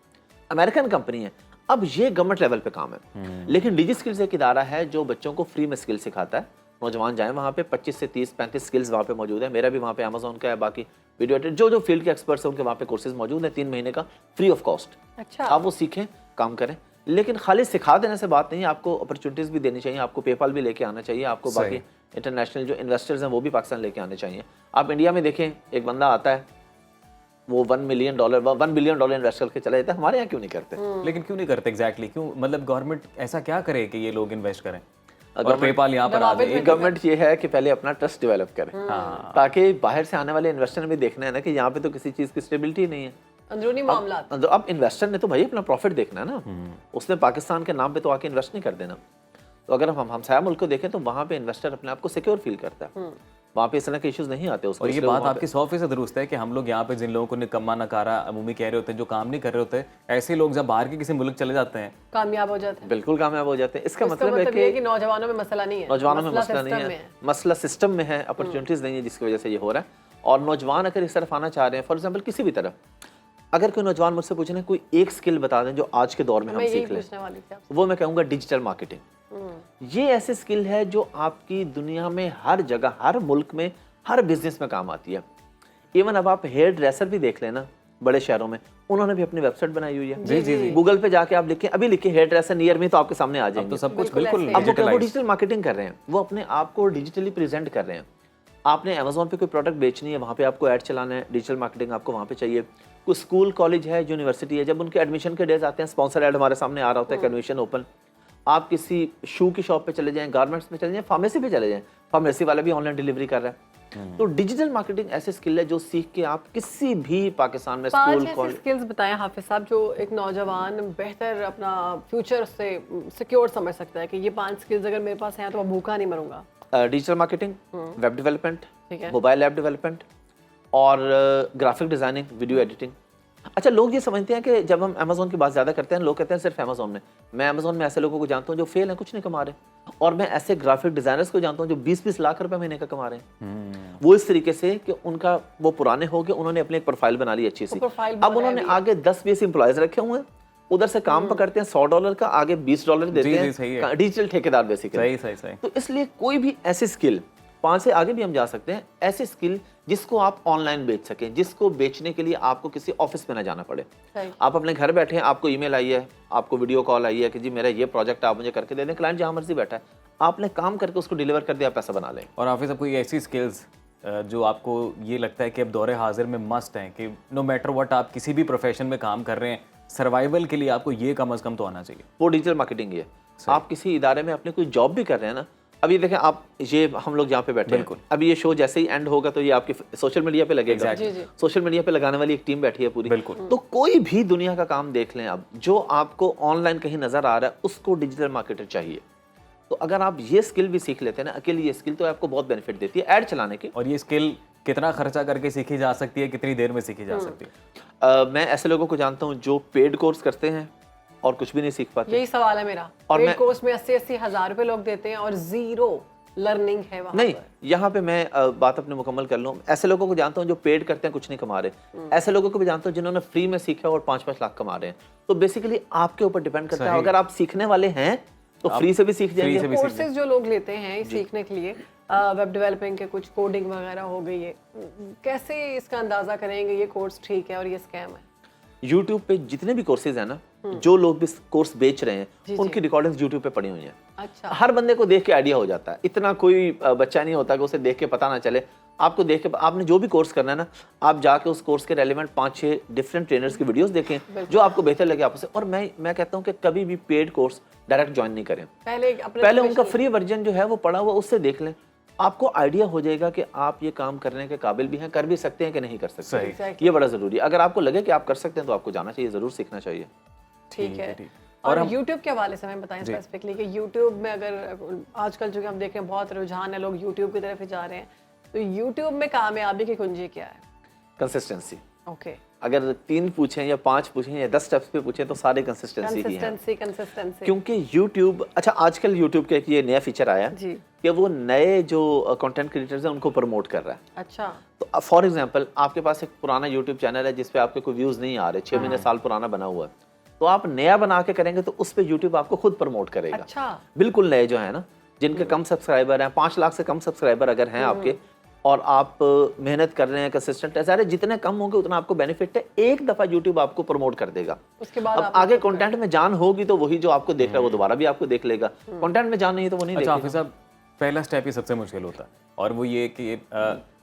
अमेरिकन कंपनी है। अब ये गवर्नमेंट लेवल पे काम है, लेकिन DG स्किल्स एक इदारा है जो बच्चों को फ्री में स्किल सिखाता है। नौजवान जाएं वहाँ पे, 25 से 30-35 स्किल्स वहाँ पे मौजूद है। मेरा भी वहाँ पे अमेज़न का है, बाकी वीडियो एडिटर जो फील्ड के एक्सपर्ट्स हैं उनके वहाँ पे कोर्सेज मौजूद हैं, 3 महीने का फ्री ऑफ कॉस्ट। अच्छा, आप वो सीखें, काम करें, लेकिन खाली सिखा देने से बात नहीं है, आपको अपॉर्चुनिटीज भी देनी चाहिए, आपको पेपाल भी लेके आना चाहिए, आपको बाकी इंटरनेशनल जो इन्वेस्टर्स हैं वो भी पाकिस्तान लेके आने चाहिए। आप इंडिया में देखें, एक बंदा आता है वो $1 बिलियन इन्वेस्ट करके चला जाता है, हमारे यहाँ क्यों नहीं करते? लेकिन क्यों नहीं करते एग्जैक्टली क्यों? मतलब गवर्नमेंट ऐसा क्या करे कि ये लोग इन्वेस्ट करें और पेपाल यहाँ पर आ जाए? गवर्नमेंट ये है कि पहले अपना ट्रस्ट डेवलप करे, ताकि बाहर से आने वाले इन्वेस्टर ने भी देखना है ना कि यहाँ पे तो किसी चीज की स्टेबिलिटी नहीं है, अंदरूनी मामला। अब इन्वेस्टर ने तो भाई अपना प्रॉफिट देखना है ना, उसने पाकिस्तान के नाम पे तो आके इन्वेस्ट नहीं कर देना। तो अगर हम हमसाया मुल्क को देखें तो वहाँ पे इन्वेस्टर अपने आप को सिक्योर फील करता है, वहाँ पे इस तरह के इश्यूज नहीं आते उसको। और ये बात आपकी 100% दुरुस्त है कि हम लोग यहाँ पे जिन लोगों को निकम्मा नकारा अमूमी कह रहे होते हैं, जो काम नहीं कर रहे होते, ऐसे लोग जब बाहर के किसी मुल्क चले जाते हैं कामयाब हो जाते हैं, बिल्कुल कामयाब हो जाते हैं। इसका मतलब है कि नौजवानों में मसला नहीं है, नौजवानों में मसला नहीं है, मसला सिस्टम में है, अपॉर्चुनिटीज नहीं है, जिसकी वजह से ये हो रहा है। और नौजवान अगर इस तरफ आना चाह रहे हैं, फॉर एग्जाम्पल किसी भी तरफ, अगर कोई नौजवान मुझसे पूछे ना कोई एक स्किल बता दें जो आज के दौर में हम सीख लें, वो मैं कहूँगा डिजिटल मार्केटिंग। ये ऐसी स्किल है जो आपकी दुनिया में हर जगह, हर मुल्क में, हर बिजनेस में काम आती है। इवन अब आप हेयर ड्रेसर भी देख लेना बड़े शहरों में, उन्होंने भी अपनी वेबसाइट बनाई हुई है। जी जी जी। गूगल पे जाके आप लिखें, अभी लिखे हेयर ड्रेसर नियर में, तो आपके सामने आ जाएंगे। तो सब कुछ बिल्कुल अब वो डिजिटल मार्केटिंग कर रहे हैं, वो अपने आप को डिजिटली प्रेजेंट कर रहे हैं। आपने अमेज़न पे कोई प्रोडक्ट बेचनी है, वहाँ पे आपको ऐड चलाना है, डिजिटल मार्केटिंग आपको वहाँ पे चाहिए। कोई स्कूल, कॉलेज है, यूनिवर्सिटी है, जब उनके एडमिशन के डेज आते हैं, स्पॉन्सर ऐड हमारे सामने आ रहा होता है कि एडमिशन ओपन। आप किसी शू की शॉप पे चले जाएं, गारमेंट्स में चले जाएं, फार्मेसी पे चले जाएं, फार्मेसी वाला भी ऑनलाइन डिलीवरी कर रहा है। तो डिजिटल मार्केटिंग ऐसे स्किल है जो सीख के आप किसी भी पाकिस्तान में स्कूल, पांच ऐसी स्किल्स बताएं हाफिज साहब जो एक नौजवान बेहतर अपना फ्यूचर से सिक्योर समझ सकता है कि ये 5 स्किल्स अगर मेरे पास हैं तो मैं भूखा नहीं मरूंगा। Digital marketing, web development, mobile app development और ग्राफिक डिजाइनिंग, वीडियो एडिटिंग। अच्छा, लोग ये समझते हैं कि जब हम अमेजोन की बात ज़्यादा करते हैं, लोग कहते हैं सिर्फ अमेजोन में। मैं अमेजोन में ऐसे लोगों को जानता हूँ जो फेल हैं, कुछ नहीं कमा रहे, और मैं ऐसे ग्राफिक डिजाइनर्स को जानता हूँ जो 20-20 लाख रुपए महीने का कमा रहे हैं। वो इस तरीके से कि उनका वो पुराने हो गए, उन्होंने अपनी एक प्रोफाइल बना ली अच्छी सी, अब उन्होंने आगे 10-20 एम्प्लॉयज रखे हुए हैं, उधर से काम पकड़ते हैं, $100 का आगे $20 देते हैं, डिजिटल ठेकेदार बेसिकली। सही। तो इसलिए कोई भी ऐसी स्किल, 5 से आगे भी हम जा सकते हैं, ऐसी स्किल जिसको आप ऑनलाइन बेच सकें, जिसको बेचने के लिए आपको किसी ऑफिस में ना जाना पड़े। आप अपने घर बैठे हैं, आपको ईमेल आई है, आपको वीडियो कॉल आई है कि जी मेरा ये प्रोजेक्ट आप मुझे करके दे दें, क्लाइंट जहां मर्जी बैठा है, आपने काम करके उसको डिलीवर कर दिया, पैसा बना लें। और ऑफिस कोई ऐसी स्किल्स जो आपको ये लगता है कि अब दौरे हाजिर में मस्ट हैं कि नो मैटर व्हाट आप किसी भी प्रोफेशन में काम कर रहे हैं, सर्वाइवल के लिए आपको ये कम से कम तो आना चाहिए? वो डिजिटल मार्केटिंग है। आप किसी इदारे में अपने कोई जॉब भी कर रहे हैं ना, अभी देखें आप, ये हम लोग यहाँ पे बैठे हैं, अभी ये शो जैसे ही एंड होगा तो ये आपके सोशल मीडिया पे लगेगा। सोशल मीडिया पे लगाने वाली एक टीम बैठी है पूरी। तो कोई भी दुनिया का काम देख लें आप, जो आपको ऑनलाइन कहीं नजर आ रहा है, उसको डिजिटल मार्केटर चाहिए। तो अगर आप ये स्किल भी सीख लेते हैं ना, अकेली ये स्किल तो आपको बहुत बेनिफिट देती है ऐड चलाने की। और ये स्किल कितना खर्चा करके सीखी जा सकती है, कितनी देर में सीखी जा सकती है? मैं ऐसे लोगों को जानता हूँ जो पेड कोर्स करते हैं और कुछ भी नहीं सीख पाते। यही सवाल है मेरा। और पेड कोर्स में 80-80 हज़ार रुपए लोग देते हैं और जीरो लर्निंग है वहाँ नहीं। यहाँ पे मैं बात अपने मुकम्मल कर लूँ, ऐसे लोगों को जानता हूँ जो पेड करते हैं कुछ नहीं कमा रहे, ऐसे लोगों को भी जानता हूँ जिन्होंने फ्री में सीखा और 5-5 लाख कमा रहे हैं। तो बेसिकली आपके ऊपर डिपेंड करता है, अगर आप सीखने वाले हैं तो फ्री से भी सीख जाएंगे। कोर्सेज जो लोग लेते हैं सीखने के लिए, वेब डेवलपिंग के कुछ कोडिंग वगैरह हो गई है, कैसे इसका अंदाजा करेंगे ये कोर्स ठीक है और ये स्कैम है? YouTube पे जितने भी कोर्सेज हैं ना, जो लोग भी कोर्स बेच रहे हैं, उनकी रिकॉर्डिंग्स YouTube पे पड़ी हुई हैं। अच्छा। हर बंदे को देख के आइडिया हो जाता है, इतना कोई बच्चा नहीं होता कि उसे देख के पता ना चले। आपको देख के, आपने जो भी कोर्स करना है ना, आप जाके उस कोर्स के रेलेवेंट 5-6 डिफरेंट ट्रेनर्स की वीडियोस देखें, जो आपको बेहतर लगे आप उसे। और मैं कहता हूँ कि कभी भी पेड कोर्स डायरेक्ट ज्वाइन नहीं करें, पहले उनका फ्री वर्जन जो है वो पड़ा हुआ, उससे देख लें, आपको आइडिया हो जाएगा कि आप ये काम करने के काबिल भी हैं, कर भी सकते हैं कि नहीं कर सकते। ये बड़ा जरूरी है। अगर आपको लगे कि आप कर सकते हैं तो आपको जाना चाहिए, जरूर सीखना चाहिए। ठीक है। और YouTube के हवाले से हमें बताएं स्पेसिफिकली कि YouTube में अगर आजकल जो हम देख रहे हैं बहुत रुझान है, लोग YouTube की तरफ ही जा रहे हैं, तो YouTube में कामयाबी की कुंजी क्या है? कंसिस्टेंसी। ओके। अगर 3 पूछें या 5 पूछें या 10 स्टेप्स पे पूछें तो सारे कंसिस्टेंसी की है। क्योंकि YouTube, अच्छा आजकल YouTube का एक ये नया फीचर आया है कि वो नए जो कंटेंट क्रिएटर्स हैं उनको प्रमोट कर रहा है। अच्छा। तो फॉर एग्जांपल आपके पास एक पुराना YouTube चैनल है जिसपे आपके कोई व्यूज नहीं आ रहे, 6 महीने साल पुराना बना हुआ है, तो आप नया बना के करेंगे तो उस पे YouTube आपको खुद प्रमोट करेगा। अच्छा। बिल्कुल नए जो है ना, जिनके कम सब्सक्राइबर हैं, 5 लाख से कम सब्सक्राइबर अगर हैं आपके, और आप मेहनत कर रहे हैं, कंसिस्टेंट है, सारे जितने कम होंगे उतना आपको बेनिफिट है, एक दफा YouTube आपको प्रमोट कर देगा। उसके बाद अब आगे कंटेंट में जान होगी तो वही जो आपको देख रहा है वो दोबारा भी आपको देख लेगा, कंटेंट में जान नहीं है तो वो नहीं देखेगा। हाफिज साहब, पहला स्टेप ही सबसे मुश्किल होता है, और वो ये कि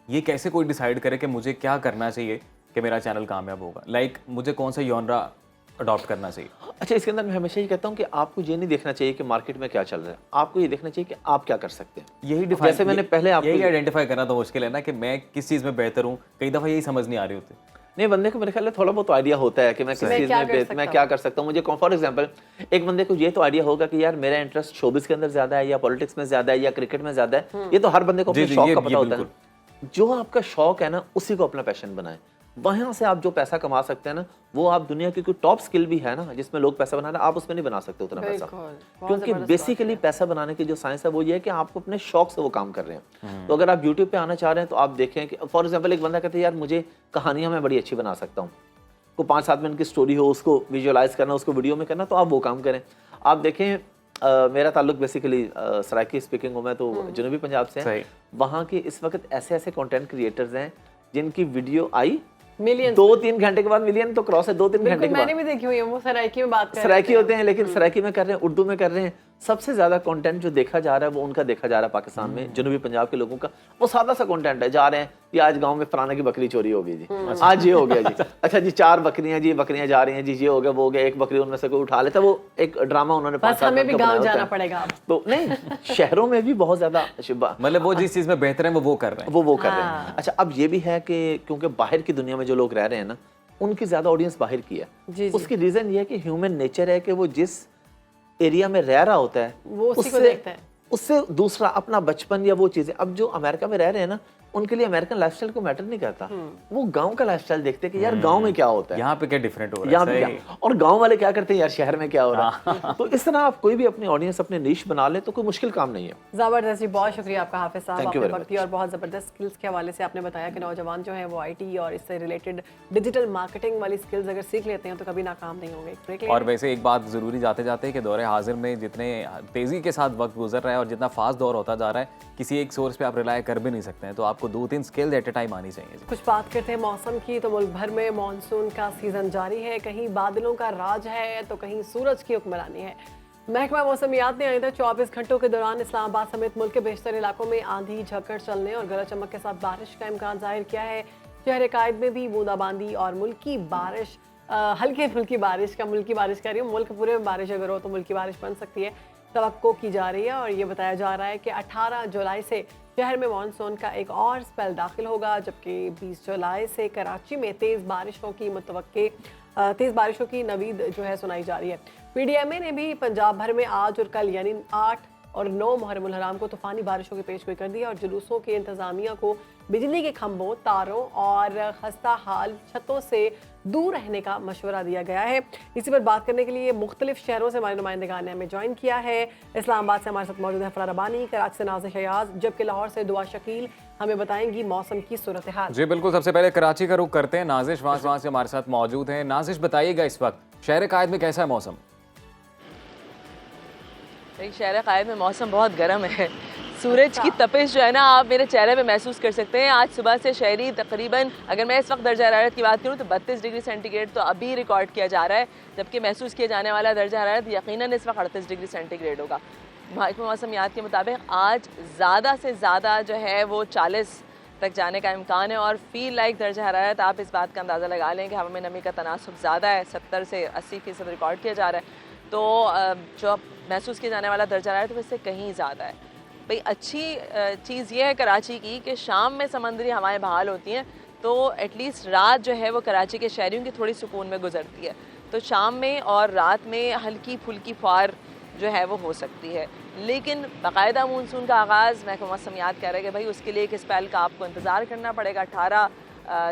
ये कैसे कोई डिसाइड करे कि मुझे क्या करना चाहिए कि मेरा चैनल कामयाब होगा। लाइक मुझे कौन सा जॉनरा अडॉप्ट करना चाहिए? अच्छा, इसके अंदर मैं हमेशा ये कहता हूँ कि आपको ये नहीं देखना चाहिए कि मार्केट में क्या चल रहा है, आपको ये देखना चाहिए कि आप क्या कर सकते हैं। यही जैसे मैंने पहले आपको यही आइडेंटिफाई करना तो मुश्किल है ना कि मैं किस चीज़ में बेहतर हूँ, कई दफ़ा यही समझ नहीं आ रही होती। नहीं, बंदे को मेरे ख्याल में थोड़ा बहुत आइडिया होता है कि मैं किस चीज़ में मैं क्या कर सकता हूँ। मुझे फॉर एग्जांपल एक बंदे को ये तो आइडिया होगा कि यार मेरा इंटरेस्ट शोबिस के अंदर ज़्यादा है, या पॉलिटिक्स में ज़्यादा है, या क्रिकेट में ज़्यादा है। ये तो हर बंदे को अपने शौक का पता होता है। जो आपका शौक है ना, उसी को अपना पैशन बनाएं, वहां से आप जो पैसा कमा सकते हैं ना, वो आप दुनिया की कोई टॉप स्किल भी है ना जिसमें लोग पैसा बना रहे हैं, आप उसमें नहीं बना सकते उतना पैसा। क्योंकि बेसिकली पैसा बनाने की जो साइंस है वो ये है कि आपको अपने शौक से वो काम कर रहे हैं। तो अगर आप YouTube पे आना चाह रहे हैं तो आप देखें कि फॉर एग्जांपल एक बंदा कहता है यार मुझे कहानियां मैं बड़ी अच्छी बना सकता हूँ, को 5-7 मिनट की स्टोरी हो, उसको विजुअलाइज करना, उसको वीडियो में करना, तो आप वो काम करें। आप देखें मेरा ताल्लुक बेसिकली सराइकी स्पीकिंग हूँ मैं तो जनूबी पंजाब से है। वहाँ के इस वक्त ऐसे ऐसे कंटेंट क्रिएटर्स हैं जिनकी वीडियो आई मिलियन 2-3 घंटे के बाद, मिलियन तो क्रॉस है 2-3 घंटे के बाद। मैंने भी देखी हुई है, वो सराइकी में बात कर रहे हैं, सराइकी होते हैं लेकिन सराइकी में कर रहे हैं, उर्दू में कर रहे हैं, सबसे ज़्यादा कंटेंट जो देखा जा रहा है वो उनका देखा जा रहा है पाकिस्तान में, जनूबी पंजाब के लोगों का। वो सादा सा कंटेंट है, जा रहे हैं जी आज गांव में फलाना की बकरी चोरी हो गई जी, आज ये हो गया जी, अच्छा जी 4 बकरियां जी, बकरियां जा रही हैं जी, ये हो गया वो हो गया, एक बकरी उनमें से कोई उठा लेता, वो एक ड्रामा उन्होंने बस हमें भी गाँव जाना पड़ेगा। तो नहीं, शहरों में भी बहुत ज्यादा मतलब वो जिस चीज में बेहतर है वो कर रहे हैं, वो कर रहे हैं। अच्छा अब ये भी है कि क्योंकि बाहर की दुनिया में जो लोग रह रहे हैं ना, उनकी ज्यादा ऑडियंस बाहर की है। उसकी रीजन ये है कि ह्यूमन नेचर है कि वो जिस एरिया में रह रहा होता है वो उसी को देखता है, उससे दूसरा अपना बचपन या वो चीजें। अब जो अमेरिका में रह रहे हैं ना, उनके लिए अमेरिकन लाइफस्टाइल को मैटर नहीं करता, वो गांव का लाइफस्टाइल देखते हैं कि यार गांव में क्या होता है, यहाँ पे क्या डिफरेंट हो रहा है, और गांव वाले क्या करते हैं यार शहर में क्या हो रहा है। तो इस तरह आप कोई भी अपनी ऑडियंस अपने नीश बना ले तो कोई मुश्किल काम नहीं है। जबरदस्त जी, बहुत शुक्रिया आपका हाफिज साहब, आपने वक्त दिया और बहुत जबरदस्त स्किल्स के हवाले से आपने बताया कि नौजवान जो है वो IT और इससे रिलेटेड डिजिटल मार्केटिंग वाली स्किल्स अगर सीख लेते हैं तो कभी नाकाम नहीं होंगे। और वैसे एक बात जरूरी जाते जाते कि दौरे हाजिर में जितने तेजी के साथ वक्त गुजर रहा है और जितना फास्ट दौर होता जा रहा है, किसी एक सोर्स पे आप रिलाय कर भी नहीं सकते हैं, तो आपको 2-3 स्किल्स एट ए टाइम आनी चाहिए। कुछ बात करते हैं मौसम की, तो मुल्क भर में मानसून का सीजन जारी है, कहीं बादलों का राज है तो कहीं सूरज की हुक्मरानी है। महकमा मौसमियात ने आइंदा 24 घंटों के दौरान इस्लामाबाद समेत मुल्क के बेशतर इलाकों में आंधी झक्कड़ चलने और गरज चमक के साथ बारिश का इम्कान जाहिर किया है। शहर कायद में भी बूंदाबांदी और मुल्की बारिश, हल्की फुल्की बारिश का, मुल्की बारिश कह रही हूँ, मुल्क पूरे में बारिश अगर हो तो मुल्की बारिश बन सकती है, तवक्को की जा रही है। और ये बताया जा रहा है कि 18 जुलाई से शहर में मानसून का एक और स्पेल दाखिल होगा, जबकि 20 जुलाई से कराची में तेज़ बारिशों की नवीद जो है सुनाई जा रही है। PDMA ने भी पंजाब भर में आज और कल यानी 8 और 9 मुहर्रम उल हराम को तूफानी बारिशों की पेशगोई कर दी है और जुलूसों के इंतजामिया को बिजली के खंभों, तारों और खस्ता हाल छतों से दूर रहने का मशवरा दिया गया है। इसी पर बात करने के लिए मुख्तलिफ शहरों से हमारे नुमाइंदगान ने हमें ज्वाइन किया है। इस्लामाबाद से हमारे साथ मौजूद है फरार रबानी, कराची से नाज़िश अयाज, जबकि लाहौर से दुआ शकील हमें बताएंगी मौसम की सूरत हाल। जी बिल्कुल, सबसे पहले कराची का रुख करते हैं। नाज़िश वहाँ से हमारे साथ मौजूद हैं। नाज़िश बताइएगा इस वक्त शहर कायद में कैसा है मौसम? शहर कायद में मौसम बहुत गर्म है, सूरज की तपिश जो है ना आप मेरे चेहरे पे महसूस कर सकते हैं। आज सुबह से शहरी तकरीबन, अगर मैं इस वक्त दर्जा हरारत की बात करूं तो 32 डिग्री सेंटीग्रेड तो अभी रिकॉर्ड किया जा रहा है, जबकि महसूस किया जाने वाला दर्जा हरारत यकीनन इस वक्त 38 डिग्री सेंटीग्रेड होगा। महकमा मौसमियात के मुताबिक आज ज़्यादा से ज़्यादा जो है वो 40 तक जाने का इम्कान है और फील लाइक दर्जा हरारत आप इस बात का अंदाज़ा लगा लें कि हवा में नमी का तनासुब ज़्यादा है, 70 से 80% रिकॉर्ड किया जा रहा है। तो जो महसूस किया जाने वाला दर्जा हरारत वो इससे कहीं ज़्यादा है। भाई अच्छी चीज़ ये है कराची की कि शाम में समंदरी हवाएं बहाल होती हैं, तो एटलीस्ट रात जो है वो कराची के शहरियों की थोड़ी सुकून में गुजरती है। तो शाम में और रात में हल्की फुल्की फुहार जो है वो हो सकती है, लेकिन बाकायदा मानसून का आगाज़ महकमा मौसमियात कह रहे हैं कि भाई उसके लिए एक स्पेल का आपको इंतज़ार करना पड़ेगा। 18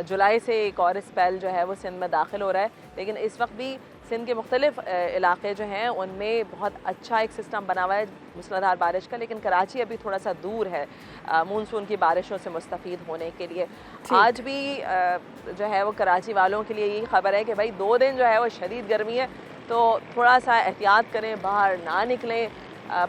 जुलाई से एक और स्पेल जो है वो सिंध में दाखिल हो रहा है, लेकिन इस वक्त भी सिंध के मुख्तलिफ इलाके जो हैं उनमें बहुत अच्छा एक सिस्टम बना हुआ है मूसलाधार बारिश का, लेकिन कराची अभी थोड़ा सा दूर है मानसून की बारिशों से मुस्तफ़ीद होने के लिए। आज भी जो है वो कराची वालों के लिए यही खबर है कि भाई 2 दिन जो है वो शदीद गर्मी है, तो थोड़ा सा एहतियात करें, बाहर ना निकलें,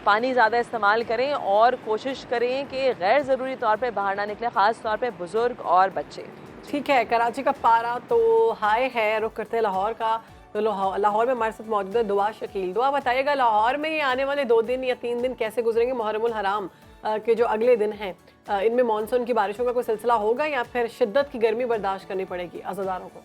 पानी ज़्यादा इस्तेमाल करें और कोशिश करें कि गैर ज़रूरी तौर पर बाहर ना निकलें, ख़ास तौर पर बुज़ुर्ग और बच्चे। ठीक है, कराची का पारा तो हाई है, रुख करते हैं लाहौर का। तो लाहौर में हमारे साथ मौजूद है दुआ शकील। दुआ बताइएगा लाहौर में ये आने वाले 2 दिन या 3 दिन कैसे गुजरेंगे? मुहर्रम उल हराम के जो अगले दिन हैं, इनमें मानसून की बारिशों का कोई सिलसिला होगा या फिर शिद्दत की गर्मी बर्दाश्त करनी पड़ेगी अज़ादारों को?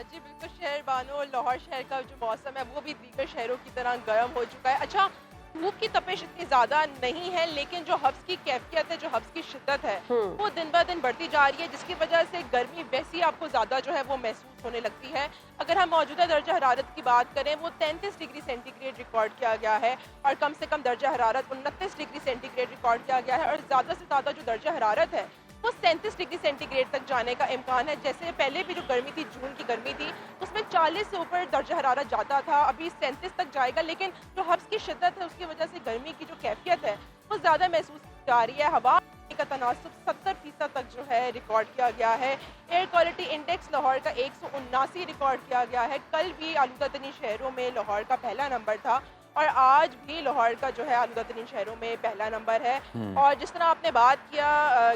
जी बिल्कुल शहर बानो, लाहौर शहर का जो मौसम है वो भी दीगर शहरों की तरह गर्म हो चुका है। अच्छा, धूप की तपिश इतनी ज़्यादा नहीं है, लेकिन जो हफ्स की कैफियत है, जो हफ्स की शिद्दत है वो दिन ब दिन बढ़ती जा रही है, जिसकी वजह से गर्मी वैसी आपको ज़्यादा जो है वो महसूस होने लगती है। अगर हम मौजूदा दर्जा हरारत की बात करें वो 33 डिग्री सेंटीग्रेड रिकॉर्ड किया गया है और कम से कम दर्जा हरारत 29 डिग्री सेंटीग्रेड रिकॉर्ड किया गया है और ज़्यादा से ज़्यादा जो दर्जा हरारत है वो 37 डिग्री सेंटीग्रेड तक जाने का इम्कान है। जैसे पहले भी जो गर्मी थी, जून की गर्मी थी, उसमें 40 से ऊपर दर्जा हरारत जाता था, अभी 37 तक जाएगा, लेकिन जो हफ्स की शिद्दत है उसकी वजह से गर्मी की जो कैफियत है वो ज़्यादा महसूस की जा रही है। हवा का तनासुब 70% तक जो है रिकॉर्ड किया गया है। एयर क्वालिटी इंडेक्स लाहौर का 179 रिकॉर्ड किया गया है। कल भी आलूदा तरीन शहरों में लाहौर का पहला नंबर था और आज भी लाहौर का जो है आलूदा तरीन शहरों में पहला नंबर है। और जिस तरह आपने बात किया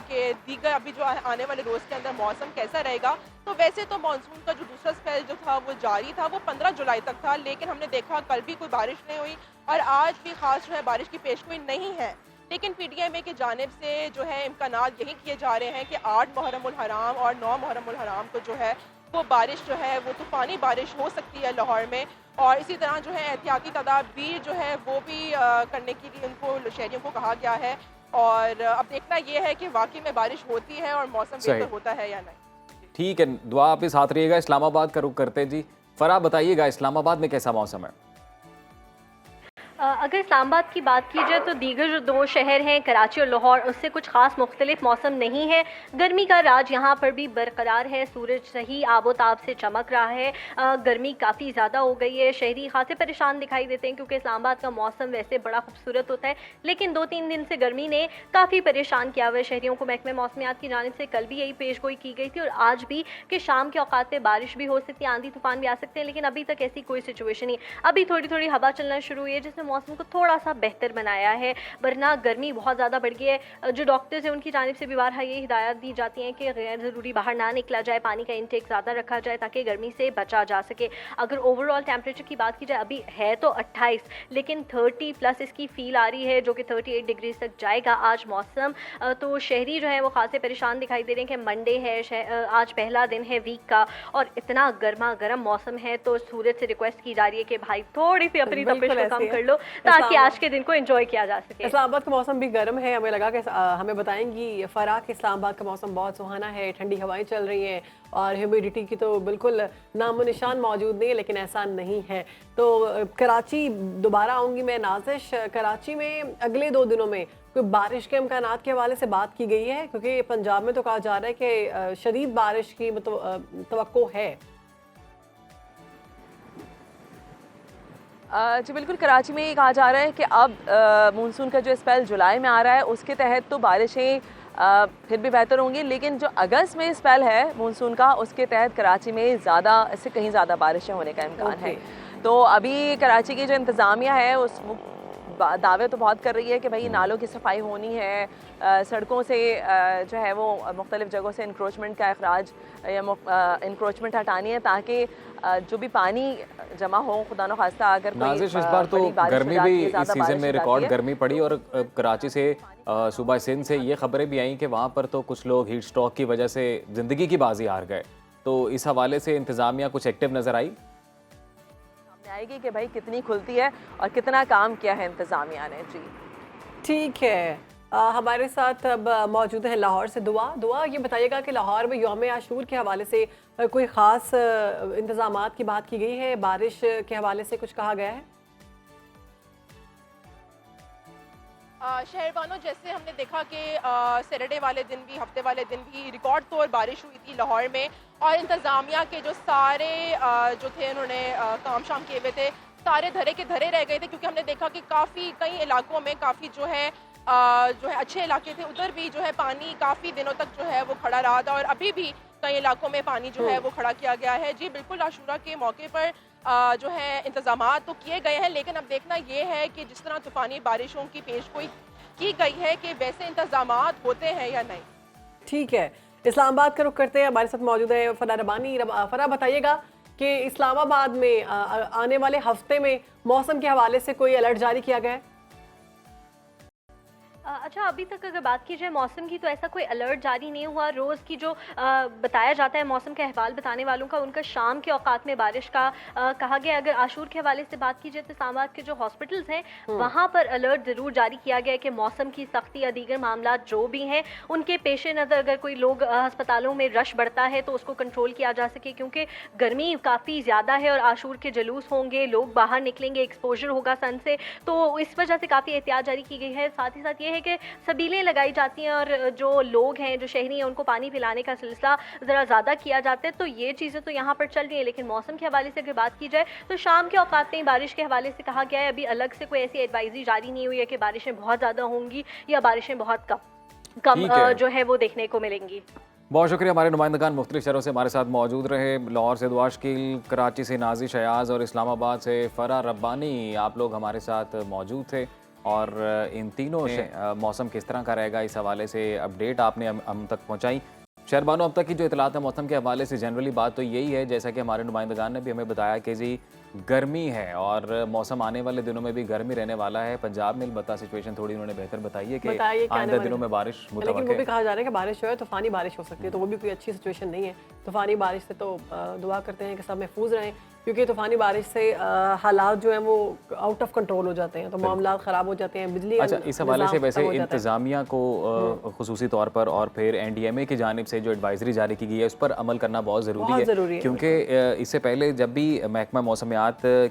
कि दीगर अभी जो आने वाले रोज़ के अंदर मौसम कैसा रहेगा, तो वैसे तो मानसून का जो दूसरा स्पेल जो था वो जारी था, वो 15 जुलाई तक था, लेकिन हमने देखा कल भी कोई बारिश नहीं हुई और आज भी खास जो है बारिश की पेशगोई नहीं है। लेकिन PTMA की जानिब से जो है इम्कानात यही किए जा रहे हैं कि 8 मुहर्रम उल हराम और 9 मुहर्रम उल हराम को जो है वो बारिश जो है वो तूफ़ानी बारिश हो सकती है लाहौर में। और इसी तरह जो है एहतियाती तदाबीर जो है वो भी करने के लिए उनको शहरियों को कहा गया है। और अब देखना ये है कि वाकई में बारिश होती है और मौसम बेहतर होता है या नहीं। ठीक है, दुआ आप इस हाथ रहिएगा। इस्लामाबाद का रुख करते जी। फराह बताइएगा, इस्लामाबाद में कैसा मौसम है? अगर इस्लामाबाद की बात की जाए तो दीगर जो दो शहर हैं कराची और लाहौर, उससे कुछ ख़ास मुख्तलिफ मौसम नहीं है। गर्मी का राज यहाँ पर भी बरकरार है, सूरज सही आबोताब से चमक रहा है। गर्मी काफ़ी ज़्यादा हो गई है, शहरी खासे परेशान दिखाई देते हैं क्योंकि इस्लामाबाद का मौसम वैसे बड़ा खूबसूरत होता है, लेकिन 2-3 दिन से गर्मी ने काफ़ी परेशान किया हुआ है शहरियों को। महकमे मौसमियात की जानिब से कल भी यही पेशगोई की गई थी और आज भी कि शाम के औकात पे बारिश भी हो सकती है, आंधी तूफान भी आ सकते हैं, लेकिन अभी तक ऐसी कोई सिचुएशन नहीं। अभी थोड़ी थोड़ी हवा चलना शुरू हुई है जिसने मौसम को थोड़ा सा बेहतर बनाया है, वरना गर्मी बहुत ज़्यादा बढ़ गई है। जो डॉक्टर्स हैं उनकी जानिब से भी बारहा ये हिदायत दी जाती हैं कि गैर ज़रूरी बाहर ना निकला जाए, पानी का इंटेक ज़्यादा रखा जाए ताकि गर्मी से बचा जा सके। अगर ओवरऑल टेम्परेचर की बात की जाए, अभी है तो 28, लेकिन 30+ इसकी फील आ रही है जो कि 38 डिग्री तक जाएगा आज मौसम। तो शहरी जो है वो खासे परेशान दिखाई दे रहे हैं कि मंडे है, आज पहला दिन है वीक का और इतना गर्मा गर्म मौसम है। तो सूरज से रिक्वेस्ट की जा रही है कि भाई थोड़ी सी अपनी तपिश को कम कर लो ताकि आज के दिन को एंजॉय किया जा सके। इस्लामाबाद का मौसम भी गर्म है, हमें लगा कि हमें बताएंगी फराह कि इस्लामाबाद का मौसम बहुत सुहाना है, ठंडी हवाएं चल रही हैं और ह्यूमिडिटी की तो बिल्कुल नामो निशान मौजूद नहीं है, लेकिन ऐसा नहीं है। तो कराची दोबारा आऊँगी मैं। नाजिश, कराची में अगले 2 दिनों में कोई बारिश के इम्कानात के हवाले से बात की गई है? क्योंकि पंजाब में तो कहा जा रहा है कि शदीद बारिश की तवक्को है। जी बिल्कुल, कराची में ये कहा जा रहा है कि अब मानसून का जो स्पेल जुलाई में आ रहा है उसके तहत तो बारिशें फिर भी बेहतर होंगी, लेकिन जो अगस्त में स्पेल है मानसून का उसके तहत कराची में ज़्यादा, इससे कहीं ज़्यादा बारिशें होने का इम्कान है। तो अभी कराची की जो इंतज़ामिया है उस दावे तो बहुत कर रही है कि भाई नालों की सफाई होनी है, सड़कों से जो है वो मुख्तलिफ जगहों से इंक्रोचमेंट का अखराज या इंक्रोचमेंट हटानी है ताकि जो भी पानी जमा हो, खुदा न खास्ता अगर नाज़िश इस बार तो गर्मी भी इस सीज़न में रिकॉर्ड गर्मी पड़ी और कराची से सूबा सिंध से ये खबरें भी आई कि वहाँ पर तो कुछ लोग हीट स्ट्रोक की वजह से ज़िंदगी की बाजी हार गए। तो इस हवाले से इंतज़ामिया कुछ एक्टिव नज़र आई आएगी कि भाई कितनी खुलती है और कितना काम किया है इंतज़ामिया ने। जी ठीक है, हमारे साथ अब मौजूद है लाहौर से दुआ ये बताइएगा कि लाहौर में यौम आशूर के हवाले से कोई ख़ास इंतज़ामात की बात की गई है? बारिश के हवाले से कुछ कहा गया है? शहरबानों, जैसे हमने देखा कि सैटरडे वाले दिन भी, हफ्ते वाले दिन भी रिकॉर्ड तौर बारिश हुई थी लाहौर में और इंतज़ामिया के जो सारे जो थे उन्होंने काम शाम किए हुए थे, सारे धरे के धरे रह गए थे क्योंकि हमने देखा कि काफ़ी कई इलाकों में काफ़ी जो है अच्छे इलाके थे, उधर भी जो है पानी काफ़ी दिनों तक जो है वो खड़ा रहा था और अभी भी कई इलाकों में पानी जो है वो खड़ा किया गया है। जी बिल्कुल, आशूरा के मौके पर जो है इंतज़ामात तो किए गए हैं, लेकिन अब देखना ये है कि जिस तरह तूफ़ानी बारिशों की पेशगोई की गई है कि वैसे इंतज़ामात होते हैं या नहीं। ठीक है, इस्लामाबाद का रुख करते हैं। हमारे साथ मौजूद है फराह रबानी। फराह, बताइएगा कि इस्लामाबाद में आने वाले हफ्ते में मौसम के हवाले से कोई अलर्ट जारी किया गया है? अच्छा, अभी तक अगर बात की जाए मौसम की तो ऐसा कोई अलर्ट जारी नहीं हुआ। रोज़ की जो बताया जाता है मौसम का अहवाल बताने वालों का, उनका शाम के औकात में बारिश का कहा गया। अगर आशूर के हवाले से बात की जाए तो इस्लामाबाद के जो हॉस्पिटल्स हैं वहाँ पर अलर्ट ज़रूर जारी किया गया है कि मौसम की सख्ती या दीगर मामला जो भी हैं उनके पेश नज़र अगर कोई लोग अस्पतालों में रश बढ़ता है तो उसको कंट्रोल किया जा सके, क्योंकि गर्मी काफ़ी ज़्यादा है और आशूर के जुलूस होंगे, लोग बाहर निकलेंगे, एक्सपोजर होगा सन से, तो इस वजह से काफ़ी एहतियात जारी की गई है। साथ ही साथ ये है कि सबीलें लगाई जाती हैं और जो लोग हैं, जो शहरी हैं, उनको पानी पिलाने का सिलसिला ज़रा ज़्यादा किया जाता है। तो ये चीज़ें तो यहाँ पर चल रही हैं, लेकिन मौसम के हवाले से अगर बात की जाए तो शाम के औकात में बारिश के हवाले से कहा गया है। अभी अलग से कोई ऐसी एडवाइजरी जारी नहीं हुई है कि बारिशें बहुत ज़्यादा होंगी या बारिशें बहुत कम जो है वो देखने को मिलेंगी। बहुत शुक्रिया, हमारे नुमाइंदगान मुख्तलिफ शहरों से हमारे साथ मौजूद रहे। लाहौर से दुआ शकील, कराची से नाजी शयाज और इस्लामाबाद से फरा रब्बानी, आप लोग हमारे साथ मौजूद थे और इन तीनों मौसम किस तरह का रहेगा इस हवाले से अपडेट आपने हम तक पहुँचाई। शहरबानो, अब तक की जो इतलात है मौसम के हवाले से जनरली बात तो यही है, जैसा कि हमारे नुमाइंदगान ने भी हमें बताया कि जी गर्मी है और मौसम आने वाले दिनों में भी गर्मी रहने वाला है। पंजाब में अलबत्ता सिचुएशन थोड़ी उन्होंने बेहतर बताई है कि आइंदा दिनों में बारिश मुतवक्किल है। लेकिन वो भी कहा जा रहा है कि बारिश जो है तूफानी बारिश हो सकती है, तो वो भी कोई अच्छी सिचुएशन नहीं है। तूफानी बारिश से तो दुआ करते हैं कि सब महफूज रहें, क्योंकि तूफानी बारिश से हालात जो हैं वो आउट ऑफ कंट्रोल हो जाते हैं, तो मामला ख़राब हो जाते हैं। बिजली अच्छा, इस हवाले से वैसे इंतज़ामिया को खुसूसी तौर पर और फिर NDMA की जानिब से जो एडवाइजरी जारी की गई है उस पर अमल करना बहुत ज़रूरी है, क्योंकि इससे पहले जब भी महकमा मौसमियात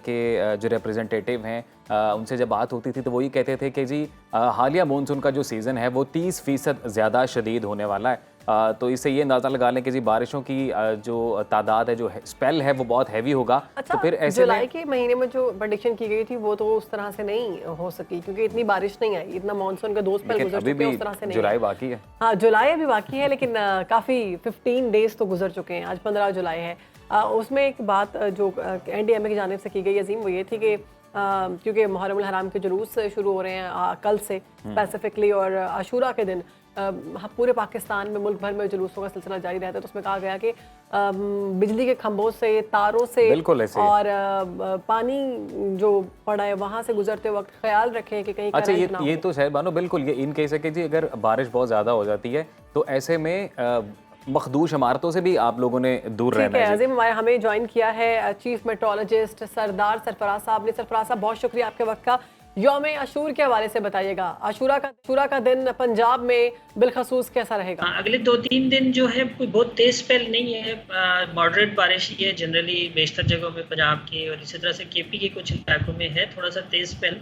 के जो रिप्रेजेंटेटिव हैं उनसे जब बात होती थी तो वही कहते थे कि जी हालिया मानसून का जो सीज़न है वो 30% ज़्यादा शदीद होने वाला है। तो इससे ये अंदाज़ा लगा लें कि जी बारिशों की जो तादाद है, जो स्पेल है वो बहुत हैवी होगा। अच्छा, तो फिर ऐसे जुलाई के महीने में जो प्रेडिक्शन की गई थी वो तो उस तरह से नहीं हो सकी, क्योंकि इतनी बारिश नहीं आई, इतना मानसून का 2 स्पेल गुजर चुके हैं, उस तरह से नहीं। जुलाई बाकी है। हाँ, जुलाई अभी बाकी है, लेकिन काफ़ी 15 डेज तो गुजर चुके हैं। आज 15 जुलाई है। उसमें एक बात जो NDMA की जानिब से की गई अजीम, वो ये थी कि क्योंकि मुहर्रम उल हराम के जुलूस शुरू हो रहे हैं कल से स्पेसिफिकली, और आशूरा के दिन पूरे पाकिस्तान में, मुल्क भर में जुलूसों का सिलसिला जारी रहता है। तो उसमें कहा गया कि बिजली के खंभों से, तारों से और पानी जो पड़ा है वहाँ से गुजरते वक्त ख्याल रखें कि कहीं अच्छा ये तो शहरबानो बिल्कुल ये इन केस है कि जी अगर बारिश बहुत ज़्यादा हो जाती है तो ऐसे में मखदूश इमारतों से भी आप लोगों ने दूर रहना है। अजीम, हमें ज्वाइन किया है चीफ मेट्रोलॉजिस्ट सरदार सरफराज साहब ने। सरफराज साहब, बहुत शुक्रिया आपके वक्त का। यौम आशूर के हवाले से बताइएगा, आशूरा का दिन पंजाब में बिलखसूस कैसा रहेगा? अगले 2-3 दिन जो है कोई बहुत तेज स्पेल नहीं है, मॉडरेट बारिश ही है जनरली बेशतर जगहों में पंजाब की, और इसी तरह से KP के कुछ इलाकों में है थोड़ा सा तेज स्पेल,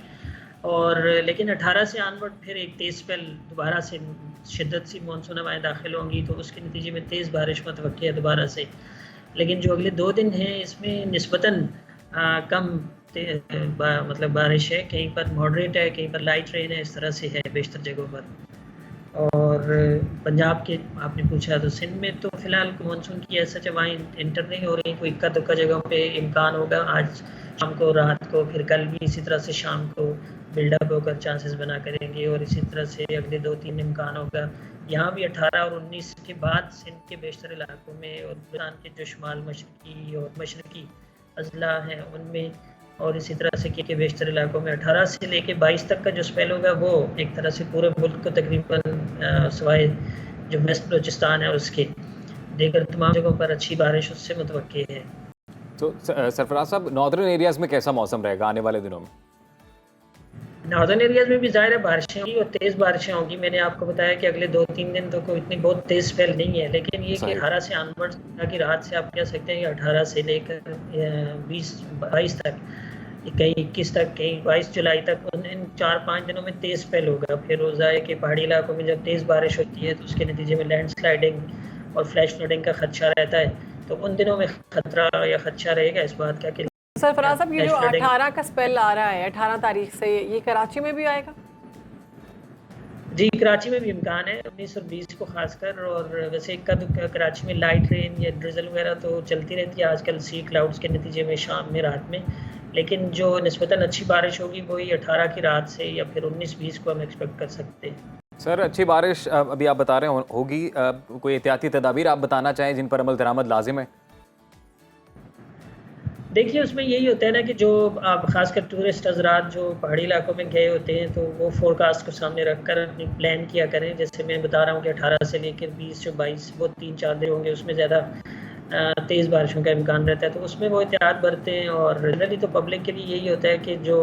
और लेकिन 18 से ऑनवर्ड फिर एक तेज़ स्पेल दोबारा से शिद्दत सी मानसून हवाएं दाखिल होंगी, तो उसके नतीजे में तेज़ बारिश मुतवक्किल है दोबारा से। लेकिन जो अगले 2 दिन हैं इसमें निस्बतन कम मतलब बारिश है, कहीं पर मॉडरेट है, कहीं पर लाइट रेन है, इस तरह से है बेशतर जगहों पर। और पंजाब के आपने पूछा तो सिंध में तो फ़िलहाल मानसून की ऐसा हवाएं इंटर नहीं हो रही, कोई इक्का दुक्का जगहों पे इम्कान होगा आज शाम को, रात को, फिर कल भी इसी तरह से शाम को बिल्डअप होकर चांसेस बना करेंगे, और इसी तरह से अगले 2-3 इम्कान होगा। यहाँ भी 18 और 19 के बाद सिंध के बेशतर इलाकों में और बलूचिस्तान के जो शुमाल मशरकी और मशरकी अजला हैं उनमें, और इसी तरह से के बेशतर इलाकों में 18 से लेके 22 तक का जो स्पेल होगा वो एक तरह से पूरे मुल्क को तकरीबन सवाए जो वेस्ट बलूचिस्तान है उसके देकर तमाम जगहों पर अच्छी बारिश उससे मुतवक्किल है। तो सरफराज साहब, नॉर्दर्न एरियाज़ में कैसा मौसम रहेगा आने वाले दिनों में? नॉर्दर्न एरियाज़ में भी ज़ाहिर है बारिशें होंगी और तेज़ बारिशें होंगी। मैंने आपको बताया कि अगले 2-3 दिन तो कोई इतनी बहुत तेज़ स्पेल नहीं है, लेकिन ये कि 18 से ऑनवर्ड की रात से आप कह सकते हैं कि 18 से लेकर 20-22 तक, कहीं 21 तक, कहीं 22 जुलाई तक, इन 4-5 दिनों में तेज़ स्पेल होगा। फिर रोज़ा है कि पहाड़ी इलाकों में जब तेज़ बारिश होती है तो उसके नतीजे में लैंडस्लाइडिंग और फ्लैश फ्लडिंग का खदशा रहता है, तो उन दिनों में खतरा या खदशा रहेगा इस बात का कि सरफराज साहब, ये जो 18 का स्पेल आ रहा है 18 तारीख से, ये कराची में भी आएगा? जी, कराची में भी इम्कान है 19 और 20 को खासकर, और वैसे कराची में लाइट रेन या ड्रिजल वगैरह तो चलती रहती है आजकल सी क्लाउड्स के नतीजे में शाम में, रात में, लेकिन जो निस्बतन अच्छी बारिश होगी वही 18 की रात से या फिर 19-20 को हम एक्सपेक्ट कर सकते हैं। सर, अच्छी बारिश अभी आप बता रहे होगी, कोई एहतियाती तदाबीर आप बताना चाहें जिन पर अमल दरामद लाजिम है? देखिए, उसमें यही होता है ना कि जो आप खासकर टूरिस्ट हजरात जो पहाड़ी इलाकों में गए होते हैं तो वो फोरकास्ट को सामने रखकर अपनी प्लान किया करें। जैसे मैं बता रहा हूँ कि 18 से लेकर 20 से 22 वो 3-4 दिन होंगे, उसमें ज़्यादा तेज़ बारिशों का इम्कान रहता है, तो उसमें वो एहतियात बरतें। और जनरली तो पब्लिक के लिए यही होता है कि जो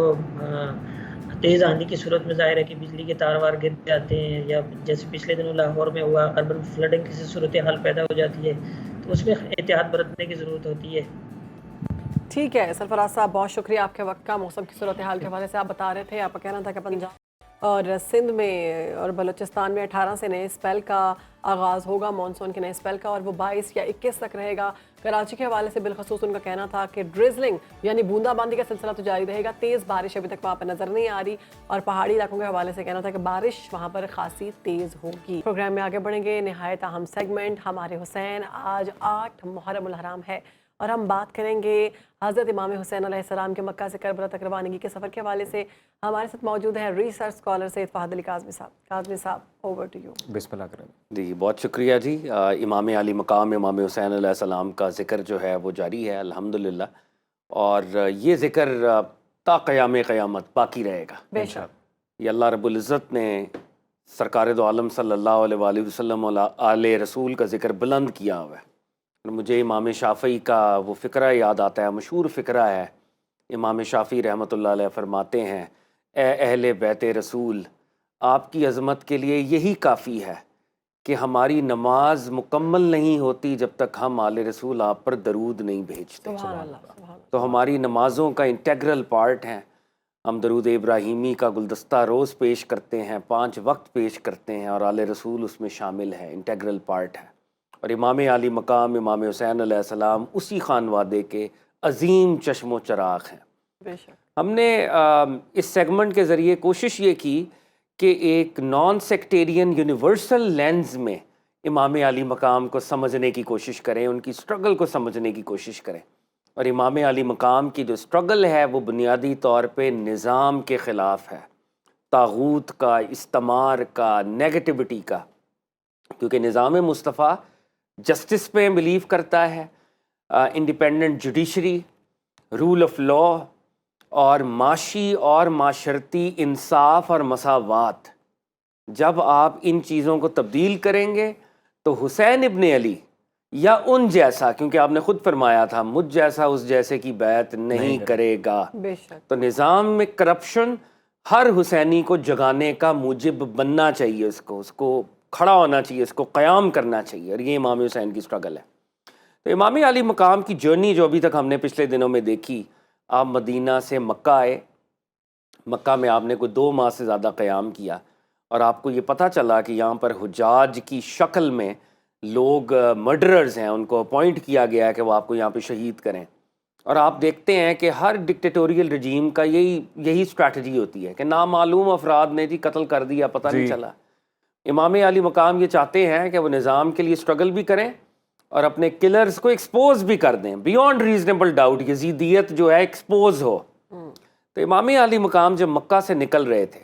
तेज़ आंधी की सूरत में ज़ाहिर है कि बिजली के तार वार गिर जाते हैं, या जैसे पिछले दिनों लाहौर में हुआ अर्बन फ्लडिंग की सूरत हाल पैदा हो जाती है, तो उसमें एहतियात बरतने की ज़रूरत होती है। ठीक है सरफराज साहब, बहुत शुक्रिया आपके वक्त का। मौसम की सूरत हाल के हवाले से आप बता रहे थे, आपका कहना था कि पंजाब और सिंध में और बलूचिस्तान में 18 से नए स्पेल का आगाज़ होगा, मानसून के नए स्पेल का, और वो 22 या 21 तक रहेगा। कराची के हवाले से बिलखसूस उनका कहना था कि ड्रिजलिंग यानी बूंदाबांदी का सिलसिला तो जारी रहेगा, तेज़ बारिश अभी तक वहाँ पर नज़र नहीं आ रही, और पहाड़ी इलाकों के हवाले से कहना था कि बारिश वहाँ पर खासी तेज़ होगी। प्रोग्राम में आगे बढ़ेंगे, नहायत अहम सेगमेंट हमारे हुसैन। आज 8 मुहर्रम उल हराम है और हम बात करेंगे हज़रत इमाम हुसैन अलैहिस्सलाम के मक्का से करबला तक रवानगी के सफ़र के हवाले से। हमारे साथ मौजूद है रिसर्च स्कॉलर सैयद फ़हद अली काज़मी साहब। काज़मी साहब, ओवर टू यू। बिस्मिल्लाह करें। जी, बहुत शुक्रिया जी। इमाम अली मकाम इमाम हुसैन अलैहिस्सलाम का ज़िक्र जो है वो जारी है अल्हम्दुलिल्लाह, और ये ज़िक्र ता क़याम क़यामत बाकी रहेगा बेशक। ये अल्लाह रब्बुल इज़्ज़त ने सरकार दो आलम सल्लल्लाहु अलैहि वसल्लम आले रसूल का ज़िक्र बुलंद किया हुआ है। मुझे इमाम शाफ़ी का वो फ़िक्रा याद आता है, मशहूर फ़िक्रा है। इमाम शाफ़ी रहमतुल्लाह अलैह फरमाते हैं, ए अहले बैत रसूल, आपकी अज़मत के लिए यही काफ़ी है कि हमारी नमाज मुकम्मल नहीं होती जब तक हम आले रसूल आप पर दरूद नहीं भेजते। तो हमारी नमाज़ों का इंटेग्रल पार्ट है। हम दरूद इब्राहीमी का गुलदस्ता रोज़ पेश करते हैं, 5 वक्त पेश करते हैं, और आले रसूल उसमें शामिल है, इंटेग्रल पार्ट है। और इमाम अली मकाम इमाम हुसैन अलैहिस्सलाम उसी खानवादे के अजीम चश्मो चराग हैं। हमने इस सेगमेंट के ज़रिए कोशिश ये की कि एक नॉन सेक्टेरियन यूनिवर्सल लेंस में इमाम अली मकाम को समझने की कोशिश करें, उनकी स्ट्रगल को समझने की कोशिश करें। और इमाम अली मकाम की जो स्ट्रगल है वो बुनियादी तौर पे निज़ाम के ख़िलाफ़ है, तागूत का, इस्तेमार का, नेगेटिविटी का, क्योंकि निज़ाम मुस्तफ़ा जस्टिस पे बिलीव करता है, independent judiciary, rule of law, और माशी और माशरती इंसाफ और मसावात। जब आप इन चीज़ों को तब्दील करेंगे तो हुसैन इब्न अली या उन जैसा, क्योंकि आपने खुद फरमाया था मुझ जैसा उस जैसे की बैत नहीं करेगा। तो निज़ाम में करप्शन हर हुसैनी को जगाने का मूजिब बनना चाहिए, उसको खड़ा होना चाहिए, इसको क़याम करना चाहिए, और ये इमाम हुसैन की स्ट्रगल है। तो इमाम अली मकाम की जर्नी जो अभी तक हमने पिछले दिनों में देखी, आप मदीना से मक्का आए, मक्का में आपने कोई 2 माह से ज़्यादा क़याम किया, और आपको ये पता चला कि यहाँ पर हुजाज की शक्ल में लोग मर्डरर्स हैं, उनको अपॉइंट किया गया है कि वो आपको यहाँ पे शहीद करें। और आप देखते हैं कि हर डिक्टेटोरियल रजीम का यही स्ट्रैटेजी होती है कि नामालूम अफराद ने जी कत्ल कर दिया, पता नहीं चला। इमाम अली मकाम ये चाहते हैं कि वो निज़ाम के लिए स्ट्रगल भी करें और अपने किलर्स को एक्सपोज भी कर दें, बियॉन्ड रीजनेबल डाउट यजीदियत जो है एक्सपोज हो। तो इमाम अली मकाम जब मक्का से निकल रहे थे,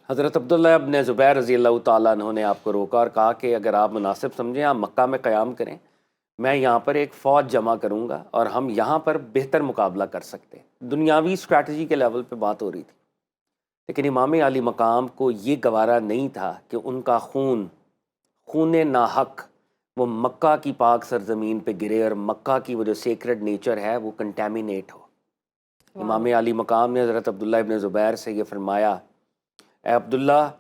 हज़रत अब्दुल्लाह इब्न ज़ुबैर रज़ी अल्लाह ताला अन्हु ने आपको रोका और कहा कि अगर आप मुनासिब समझें आप मक्का में क़याम करें, मैं यहाँ पर एक फ़ौज जमा करूँगा और हम यहाँ पर बेहतर मुकाबला कर सकते हैं। दुनियावी स्ट्रैटेजी के लेवल पे बात हो रही थी, लेकिन इमाम अली मकाम को ये गवारा नहीं था कि उनका खून नाहक वो मक्का की पाक सरजमीन पे गिरे और मक्का की वो जो सेक्रेड नेचर है वो कंटेमिनेट हो। इमाम अली मकाम ने हज़रत अब्दुल्लाह इब्न ज़ुबैर से ये फरमाया, ए अब्दुल्ला,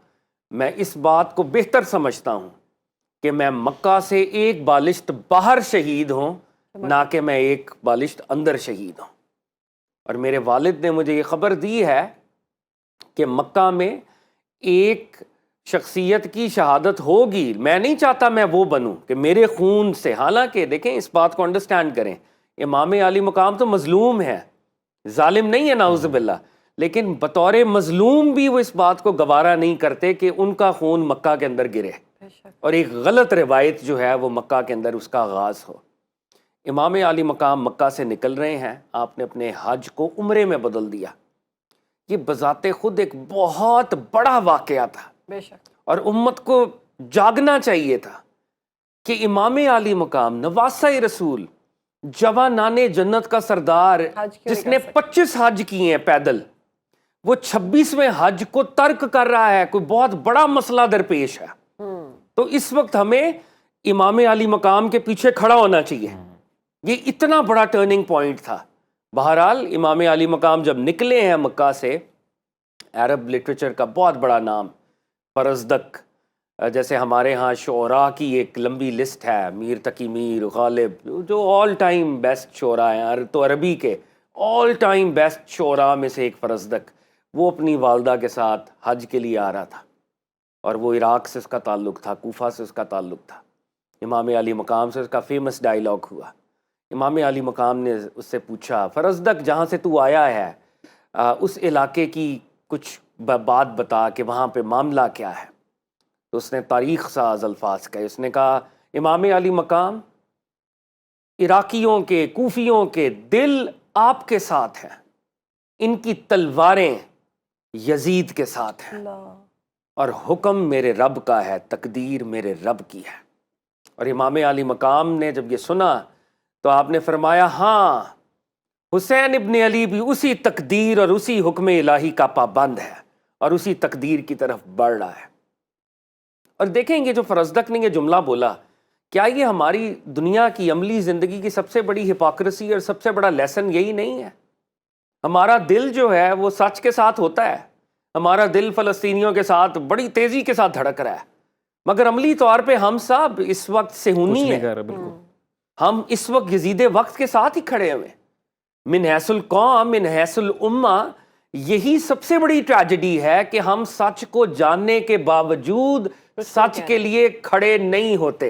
मैं इस बात को बेहतर समझता हूँ कि मैं मक्का से एक बालिश्त बाहर शहीद हूँ, ना कि मैं एक बालिश्त अंदर शहीद हूँ। और मेरे वालिद ने मुझे ये ख़बर दी है कि मक्का में एक शख्सियत की शहादत होगी। मैं नहीं चाहता मैं वो बनूं कि मेरे खून से, हालांकि देखें इस बात को अंडरस्टैंड करें, इमाम अली मकाम तो मजलूम है, जालिम नहीं है नाउज़ुबिल्लाह, लेकिन बतौर मजलूम भी वो इस बात को गवारा नहीं करते कि उनका खून मक्का के अंदर गिरे और एक गलत रिवायत जो है वो मक्का के अंदर उसका आगाज़ हो। इमाम अली मकाम मक्का से निकल रहे हैं, आपने अपने हज को उम्रे में बदल दिया। ये बजाते खुद एक बहुत बड़ा वाक़या था और उम्मत को जागना चाहिए था कि इमाम अली मकाम नवासा रसूल, जवानाने जन्नत का सरदार, जिसने 25 हज किए हैं पैदल, वो 26वें हज को तर्क कर रहा है। कोई बहुत बड़ा मसला दरपेश है, तो इस वक्त हमें इमाम अली मकाम के पीछे खड़ा होना चाहिए। ये इतना बड़ा टर्निंग पॉइंट था। बहरहाल इमाम अली मकाम जब निकले हैं मक्का से, अरब लिटरेचर का बहुत बड़ा नाम फरजदक, जैसे हमारे यहाँ शोरा की एक लंबी लिस्ट है, मीर तकी मीर, गालिब, जो ऑल टाइम बेस्ट शोरा हैं, तो अरबी के ऑल टाइम बेस्ट शोरा में से एक फरजदक, वो अपनी वालदा के साथ हज के लिए आ रहा था और वो इराक़ से उसका ताल्लुक़ था, कूफा से उसका ताल्लुक़ था। इमाम अली मकाम से उसका फेमस डायलॉग हुआ। इमाम अली मकाम ने उससे पूछा, फ़रज़दक जहाँ से तू आया है उस इलाके की कुछ बात बता कि वहाँ पे मामला क्या है। तो उसने तारीख़ साज़ अल्फाज कहे। उसने कहा, इमाम अली मकाम, इराकियों के, कूफियों के दिल आपके साथ हैं, इनकी तलवारें यजीद के साथ हैं और हुक्म मेरे रब का है, तकदीर मेरे रब की है। और इमाम अली मकाम ने जब ये सुना तो आपने फरमाया, हाँ, हुसैन इब्न अली भी उसी तकदीर और उसी हुक्म इलाही का पाबंद है और उसी तकदीर की तरफ बढ़ रहा है। और देखेंगे जो फ़रज़दक ने ये जुमला बोला, क्या ये हमारी दुनिया की अमली ज़िंदगी की सबसे बड़ी हिपोक्रेसी और सबसे बड़ा लेसन यही नहीं है? हमारा दिल जो है वो सच के साथ होता है, हमारा दिल फ़लस्तीनियों के साथ बड़ी तेज़ी के साथ धड़क रहा है, मगर अमली तौर पे हम सब इस वक्त सेहूनी है। हम इस वक्त यजीद वक्त के साथ ही खड़े हुए। मिन हैसुल कौम मिन हैसुल उम्मा, यही सबसे बड़ी ट्रेजेडी है कि हम सच को जानने के बावजूद सच के लिए खड़े नहीं होते।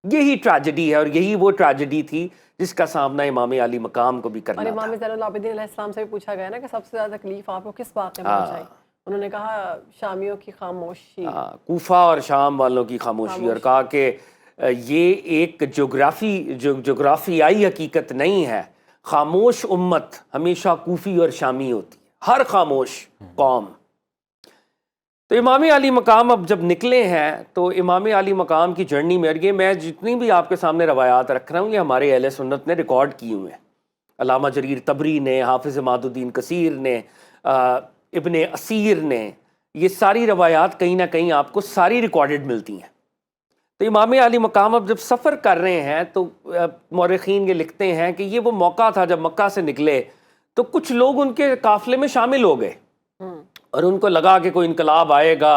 यही ट्रेजेडी है और यही वो ट्रेजेडी थी जिसका सामना इमाम अली मकाम को भी करना था। इमाम ज़ैनुल आबिदीन अलैहिस्सलाम से भी पूछा गया ना कि सबसे ज़्यादा तकलीफ आपको किस बात में पहुंचाई? उन्होंने कहा शामियों की खामोशी, कूफा और शाम वालों की खामोशी, और कहा कि ये एक जोग्राफियाई हकीकत नहीं है। खामोश उम्मत हमेशा कूफी और शामी होती है, हर खामोश कौम। तो इमाम अली मकाम अब जब निकले हैं तो इमाम अली मकाम की जर्नी में, ये मैं जितनी भी आपके सामने रवायात रख रहा हूँ ये हमारे अहले सुन्नत ने रिकॉर्ड किए हुए हैं। अल्लामा जरीर तबरी ने, हाफिज़ इमादुद्दीन कसीर ने, इब्ने असीर ने, ये सारी रवायात कहीं ना कहीं आपको सारी रिकॉर्डेड मिलती हैं। तो इमाम अली मकाम अब जब सफ़र कर रहे हैं तो मौरख़ीन ये लिखते हैं कि ये वो मौका था जब मक्का से निकले तो कुछ लोग उनके काफ़िले में शामिल हो गए और उनको लगा कि कोई इनकलाब आएगा,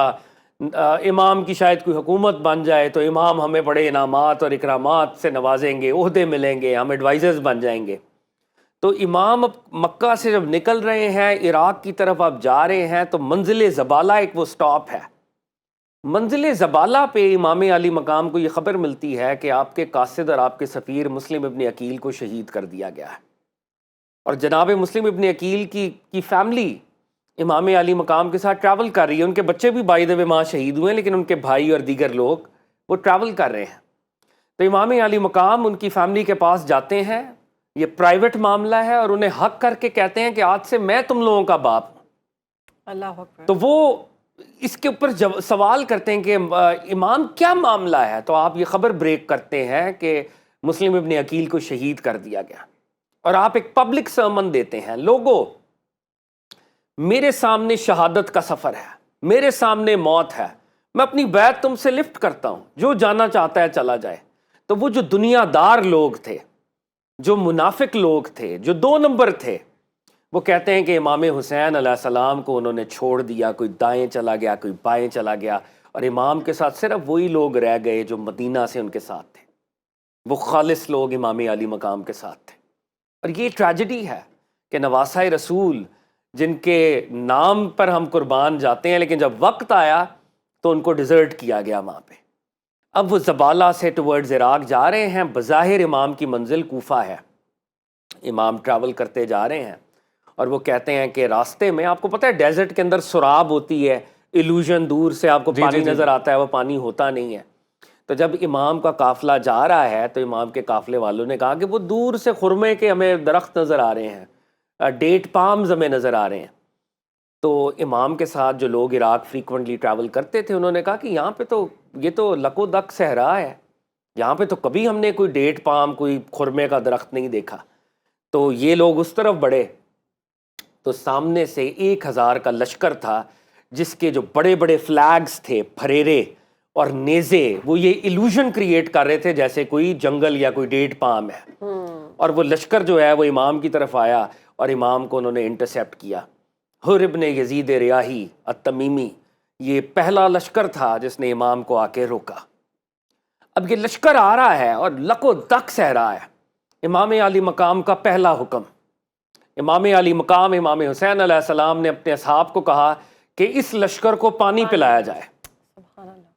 इमाम की शायद कोई हुकूमत बन जाए तो इमाम हमें बड़े इनामात और इकरामात से नवाजेंगे, ओहदे मिलेंगे, हम एडवाइज़र्स बन जाएंगे। तो इमाम अब मक्का से जब निकल रहे हैं, इराक़ की तरफ आप जा रहे हैं, तो मंजिल ज़बाला एक वो स्टॉप है। मंजिल ज़बाला पे इमाम अली मकाम को ये ख़बर मिलती है कि आपके कासिद और आपके सफ़ीर मुस्लिम इब्न अकील को शहीद कर दिया गया है। और जनाब मुस्लिम इब्न अकील की फ़ैमिली इमाम अली मकाम के साथ ट्रैवल कर रही है। उनके बच्चे भी बाय द वे वहाँ शहीद हुए हैं, लेकिन उनके भाई और दीगर लोग वो ट्रैवल कर रहे हैं। तो इमाम अली मकाम उनकी फ़ैमिली के पास जाते हैं, ये प्राइवेट मामला है, और उन्हें हक करके कहते हैं कि आज से मैं तुम लोगों का बाप हूँ। अल्लाह अकबर। तो वो इसके ऊपर सवाल करते हैं कि इमाम क्या मामला है? तो आप ये ख़बर ब्रेक करते हैं कि मुस्लिम इब्न अकील को शहीद कर दिया गया, और आप एक पब्लिक सर्मन देते हैं, लोगों मेरे सामने शहादत का सफ़र है, मेरे सामने मौत है, मैं अपनी बैत तुमसे लिफ्ट करता हूँ, जो जाना चाहता है चला जाए। तो वो जो दुनियादार लोग थे, जो मुनाफिक लोग थे, जो 2 नंबर थे, वो कहते हैं कि इमाम हुसैन अलैहिस्सलाम को उन्होंने छोड़ दिया, कोई दाएं चला गया, कोई बाएं चला गया, और इमाम के साथ सिर्फ वही लोग रह गए जो मदीना से उनके साथ थे। वो खालिस लोग इमाम अली मकाम के साथ थे। और ये ट्रेजेडी है कि नवासा रसूल जिनके नाम पर हम कुर्बान जाते हैं, लेकिन जब वक्त आया तो उनको डिज़र्ट किया गया वहाँ पे। अब वो ज़बाला से टुवर्ड्स इराक़ जा रहे हैं। बज़ाहिर इमाम की मंजिल कूफा है। इमाम ट्रैवल करते जा रहे हैं और वो कहते हैं कि रास्ते में, आपको पता है डेजर्ट के अंदर सुराब होती है, इल्यूजन, दूर से आपको पानी नज़र आता है, वो पानी होता नहीं है। तो जब इमाम का काफ़िला जा रहा है तो इमाम के काफ़िले वालों ने कहा कि वो दूर से खुरमे के हमें दरख्त नज़र आ रहे हैं, डेट पाम्स हमें नज़र आ रहे हैं। तो इमाम के साथ जो लोग इराक़ फ्रीक्वेंटली ट्रैवल करते थे उन्होंने कहा कि यहाँ पे तो ये तो लको दक सहरा है, यहाँ पे तो कभी हमने कोई डेट पाम, कोई खुरमे का दरख्त नहीं देखा। तो ये लोग उस तरफ बढ़े तो सामने से 1000 का लश्कर था, जिसके जो बड़े बड़े फ्लैग्स थे, फरेरे और नेज़े, वो ये इल्यूजन क्रिएट कर रहे थे जैसे कोई जंगल या कोई डेट पाम है। और वो लश्कर जो है वो इमाम की तरफ आया और इमाम को उन्होंने इंटरसेप्ट किया। हुर इब्न यजीद रियाही अत-तमीमी ये पहला लश्कर था जिसने इमाम को आके रोका। अब ये लश्कर आ रहा है और लको दक सह रहा है। इमाम अली मकाम का पहला हुक्म, इमाम अली मकाम इमाम हुसैन अलैहिस्सलाम ने अपने असहाब को कहा कि इस लश्कर को पानी पिलाया जाए।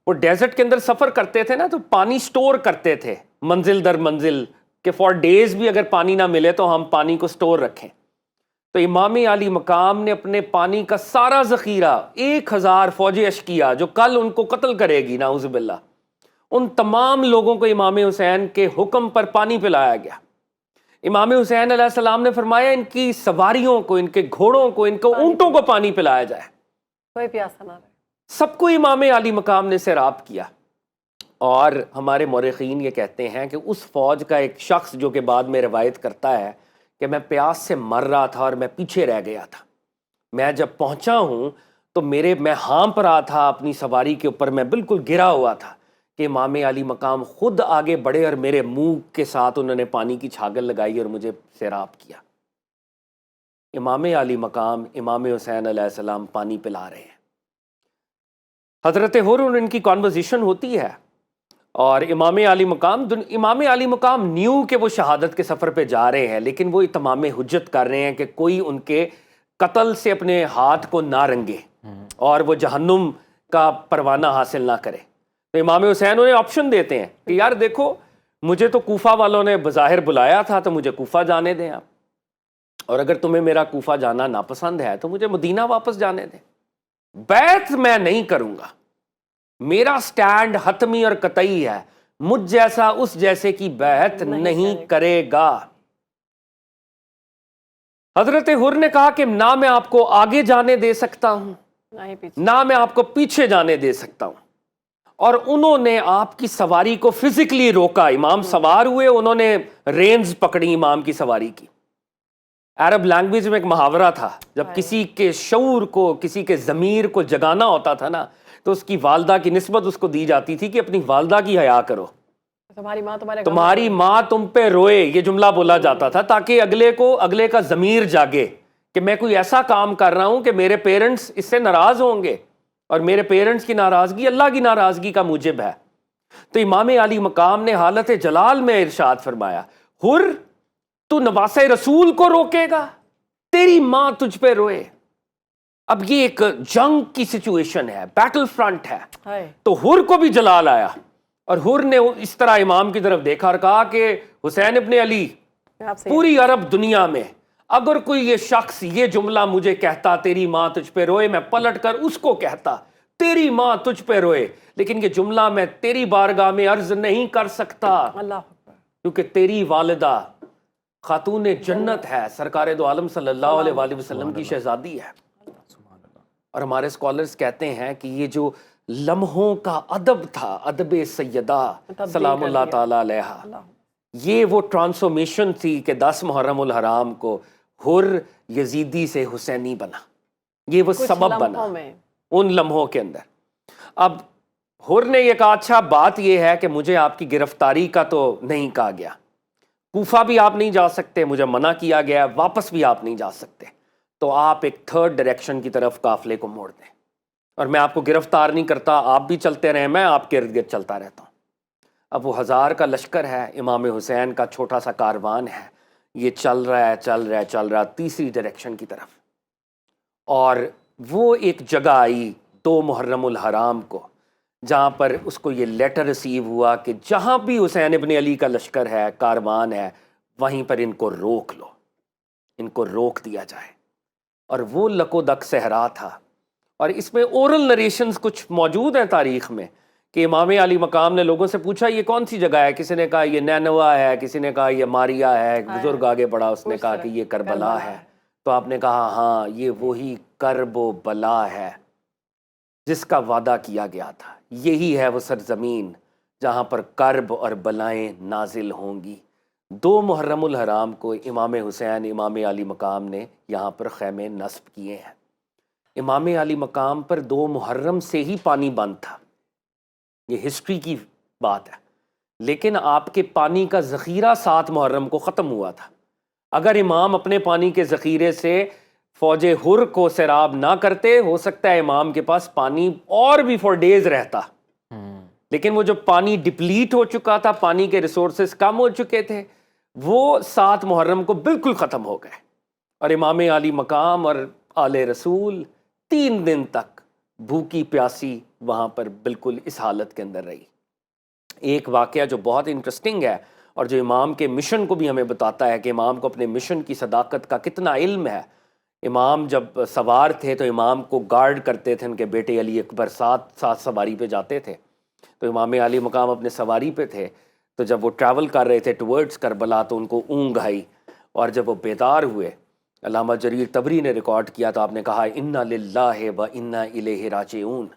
वो डेजर्ट के अंदर सफ़र करते थे ना, तो पानी स्टोर करते थे मंजिल दर मंजिल, कि फॉर डेज भी अगर पानी ना मिले तो हम पानी को स्टोर रखें। तो इमाम अली मकाम ने अपने पानी का सारा ज़ख़ीरा 1000 फ़ौज अशकिया जो कल उनको कत्ल करेगी नाउज़ुबिल्लाह, उन तमाम लोगों को इमाम हुसैन के हुक्म पर पानी पिलाया गया। इमाम हुसैन अलैहिस्सलाम ने फरमाया इनकी सवारियों को, इनके घोड़ों को, इनको ऊँटों को पानी पिलाया जाए, कोई प्यासा ना रहे। सबको इमाम अली मकाम ने सैराब किया। और हमारे मौरख़ीन ये कहते हैं कि उस फ़ौज का एक शख्स जो कि बाद में रवायत करता है कि मैं प्यास से मर रहा था और मैं पीछे रह गया था, मैं जब पहुंचा हूं तो मैं हाँप रहा था अपनी सवारी के ऊपर, मैं बिल्कुल गिरा हुआ था कि इमाम अली मकाम खुद आगे बढ़े और मेरे मुंह के साथ उन्होंने पानी की छागल लगाई और मुझे सैराब किया। इमाम अली मकाम इमाम हुसैन अलैहिस्सलाम पानी पिला रहे हैं, हज़रत हुर और इनकी कॉन्वर्सेशन होती है और इमाम अली मकाम न्यू कि वो शहादत के सफ़र पे जा रहे हैं, लेकिन वो इत्माम हुज्जत कर रहे हैं कि कोई उनके कत्ल से अपने हाथ को ना रंगे और वो जहन्नुम का परवाना हासिल ना करे। तो इमाम हुसैन उन्हें ऑप्शन देते हैं कि यार देखो, मुझे तो कूफा वालों ने बज़ाहिर बुलाया था तो मुझे कूफा जाने दें आप, और अगर तुम्हें मेरा कूफा जाना नापसंद है तो मुझे मदीना वापस जाने दें। बैत मैं नहीं करूँगा, मेरा स्टैंड हतमी और कतई है, मुझ जैसा उस जैसे की बैत नहीं करेगा। हजरत हुर ने कहा कि ना मैं आपको आगे जाने दे सकता हूं, ना मैं आपको पीछे जाने दे सकता हूं। और उन्होंने आपकी सवारी को फिजिकली रोका। इमाम सवार हुए, उन्होंने रेंज पकड़ी इमाम की सवारी की। अरब लैंग्वेज में एक मुहावरा था, जब किसी के शऊर को, किसी के ज़मीर को जगाना होता था ना, तो उसकी वालदा की निस्बत उसको दी जाती थी कि अपनी वालदा की हया करो, तुम्हारी माँ तुम पे रोए, ये जुमला बोला जाता था ताकि अगले का ज़मीर जागे कि मैं कोई ऐसा काम कर रहा हूं कि मेरे पेरेंट्स इससे नाराज़ होंगे और मेरे पेरेंट्स की नाराज़गी अल्लाह की नाराज़गी का मूजिब है। तो इमाम अली मकाम ने हालत जलाल में इरशाद फरमाया, हुर तू नवासे रसूल को रोकेगा, तेरी माँ तुझ पे रोए। अब ये एक जंग की सिचुएशन है, बैटल फ्रंट है। तो हुर को भी जलाल आया और हुर ने इस तरह इमाम की तरफ देखा और कहा कि हुसैन इब्ने अली, पूरी अरब दुनिया में अगर कोई ये शख्स ये जुमला मुझे कहता, तेरी माँ तुझ पे रोए, मैं पलट कर उसको कहता तेरी माँ तुझ पे रोए, लेकिन ये जुमला मैं तेरी बारगाह में अर्ज नहीं कर सकता क्योंकि तेरी वालिदा खातून जन्नत है, सरकार दो आलम सल्लल्लाहु अलैहि वसल्लम की शहजादी है। और हमारे स्कॉलर्स कहते हैं कि ये जो लम्हों का अदब था, अदब सैयदा सलामुल्लाह ताला अलैहा, ये वो ट्रांसफॉर्मेशन थी कि 10 मुहर्रमुल हराम को हुर यजीदी से हुसैनी बना। ये वो सबब बना उन लम्हों के अंदर। अब हुर ने यह कहा, अच्छा बात यह है कि मुझे आपकी गिरफ्तारी का तो नहीं कहा गया, कूफा भी आप नहीं जा सकते, मुझे मना किया गया, वापस भी आप नहीं जा सकते, तो आप एक थर्ड डायरेक्शन की तरफ काफिले को मोड़ दें और मैं आपको गिरफ्तार नहीं करता, आप भी चलते रहें, मैं आपके इर्द गिर्द चलता रहता हूँ। अब वो 1000 का लश्कर है, इमाम हुसैन का छोटा सा कारवान है, ये चल रहा तीसरी डायरेक्शन की तरफ। और वो एक जगह आई 2 मुहर्रमुल हराम को, जहाँ पर उसको ये लेटर रिसीव हुआ कि जहाँ भी हुसैन इब्ने अली का लश्कर है, कारवान है, वहीं पर इनको रोक लो, इनको रोक दिया जाए। और वो लकोदक सहरा था। और इसमें ओरल नरेशंस कुछ मौजूद हैं तारीख़ में कि इमाम अली मकाम ने लोगों से पूछा ये कौन सी जगह है, किसी ने कहा ये नैनवा है, किसी ने कहा ये मारिया है, एक बुजुर्ग आगे बढ़ा, उसने कहा कि ये करबला है। तो आपने कहा हाँ, ये वही करबो बला है जिसका वादा किया गया था, यही है वो सरजमीन जहाँ पर कर्ब और बलाएँ नाजिल होंगी। 2 मुहर्रमुल हराम को इमाम हुसैन इमाम अली मकाम ने यहाँ पर खैमे नस्ब किए हैं। इमाम अली मकाम पर 2 मुहर्रम से ही पानी बंद था, ये हिस्ट्री की बात है, लेकिन आपके पानी का ज़ख़ीरा 7 मुहर्रम को ख़त्म हुआ था। अगर इमाम अपने पानी के ज़ख़ीरे से फ़ौज हुर को सैराब ना करते, हो सकता है इमाम के पास पानी और भी फॉर डेज रहता, लेकिन वो जो पानी डिप्लीट हो चुका था, पानी के रिसोर्सेज कम हो चुके थे, वो 7 मुहर्रम को बिल्कुल ख़त्म हो गए और इमाम आली मकाम और आले रसूल 3 दिन तक भूखी प्यासी वहाँ पर बिल्कुल इस हालत के अंदर रही। एक वाक़या जो बहुत इंटरेस्टिंग है और जो इमाम के मिशन को भी हमें बताता है कि इमाम को अपने मिशन की सदाकत का कितना इल्म है। इमाम जब सवार थे तो इमाम को गार्ड करते थे उनके बेटे अली अकबर, साथ सवारी पे जाते थे। तो इमाम आली मकाम अपने सवारी पे थे, तो जब वो ट्रैवल कर रहे थे टुवर्ड्स करबला तो उनको ऊँघ आई, और जब वो बेदार हुए, अल्लामा जरीर तबरी ने रिकॉर्ड किया तो आपने कहा इन्ना लिल्लाहि व इन्ना इलैहि राजिऊन।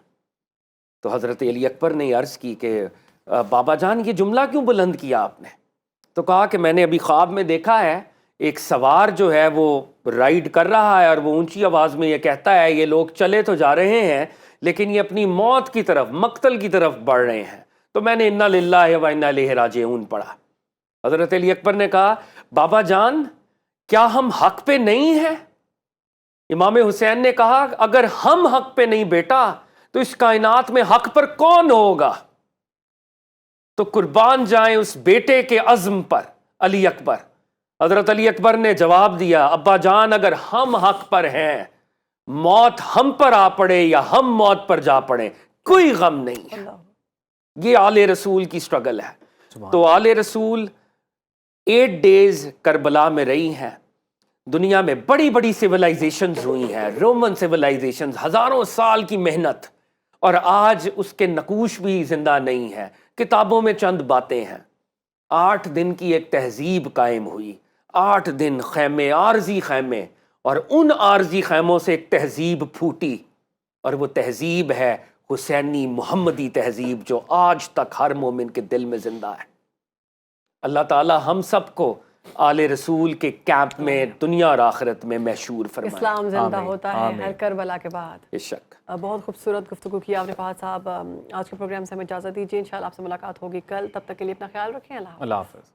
तो हज़रत अली अकबर ने अर्ज़ की कि बाबा जान ये जुमला क्यों बुलंद किया आपने? तो कहा कि मैंने अभी ख्वाब में देखा है एक सवार जो है वो राइड कर रहा है और वो ऊंची आवाज़ में ये कहता है ये लोग चले तो जा रहे हैं लेकिन ये अपनी मौत की तरफ, मक्तल की तरफ बढ़ रहे हैं। तो मैंने इन्ना लिल्लाहि व इन्ना इलैहि राजिऊन पढ़ा। हज़रत अली अकबर ने कहा बाबा जान क्या हम हक पे नहीं हैं? इमाम हुसैन ने कहा अगर हम हक पे नहीं बेटा तो इस कायनात में हक पर कौन होगा? तो कुर्बान जाएं उस बेटे के अज़्म पर अली अकबर। हज़रत अली अकबर ने जवाब दिया अब्बा जान अगर हम हक पर हैं, मौत हम पर आ पड़े या हम मौत पर जा पड़े कोई गम नहीं है। ये आले रसूल की स्ट्रगल है। तो आले रसूल 8 डेज करबला में रही हैं। दुनिया में बड़ी बड़ी सिविलाइजेशंस हुई हैं, रोमन सिविलाइजेशंस, हज़ारों साल की मेहनत, और आज उसके नकूश भी जिंदा नहीं है, किताबों में चंद बातें हैं। 8 दिन की एक तहजीब कायम हुई, 8 दिन खैमे, आरजी खैमे, और उन आरजी खैमों से एक तहजीब फूटी, और वो तहजीब है हुसैनी मोहम्मदी तहजीब जो आज तक हर मोमिन के दिल में जिंदा है। अल्लाह ताला हम सबको आले रसूल के कैंप में दुनिया और आखिरत में मशहूर फरमाए। इस्लाम जिंदा होता है हर करबला के बाद। बेशक। बहुत खूबसूरत गुफ्तगू की आपने फहद साहब। आज के प्रोग्राम से हमें इजाज़त दीजिए, इंशाल्लाह आपसे मुलाकात होगी कल। तब तक के लिए अपना ख्याल रखें। अल्लाह हाफ़िज़।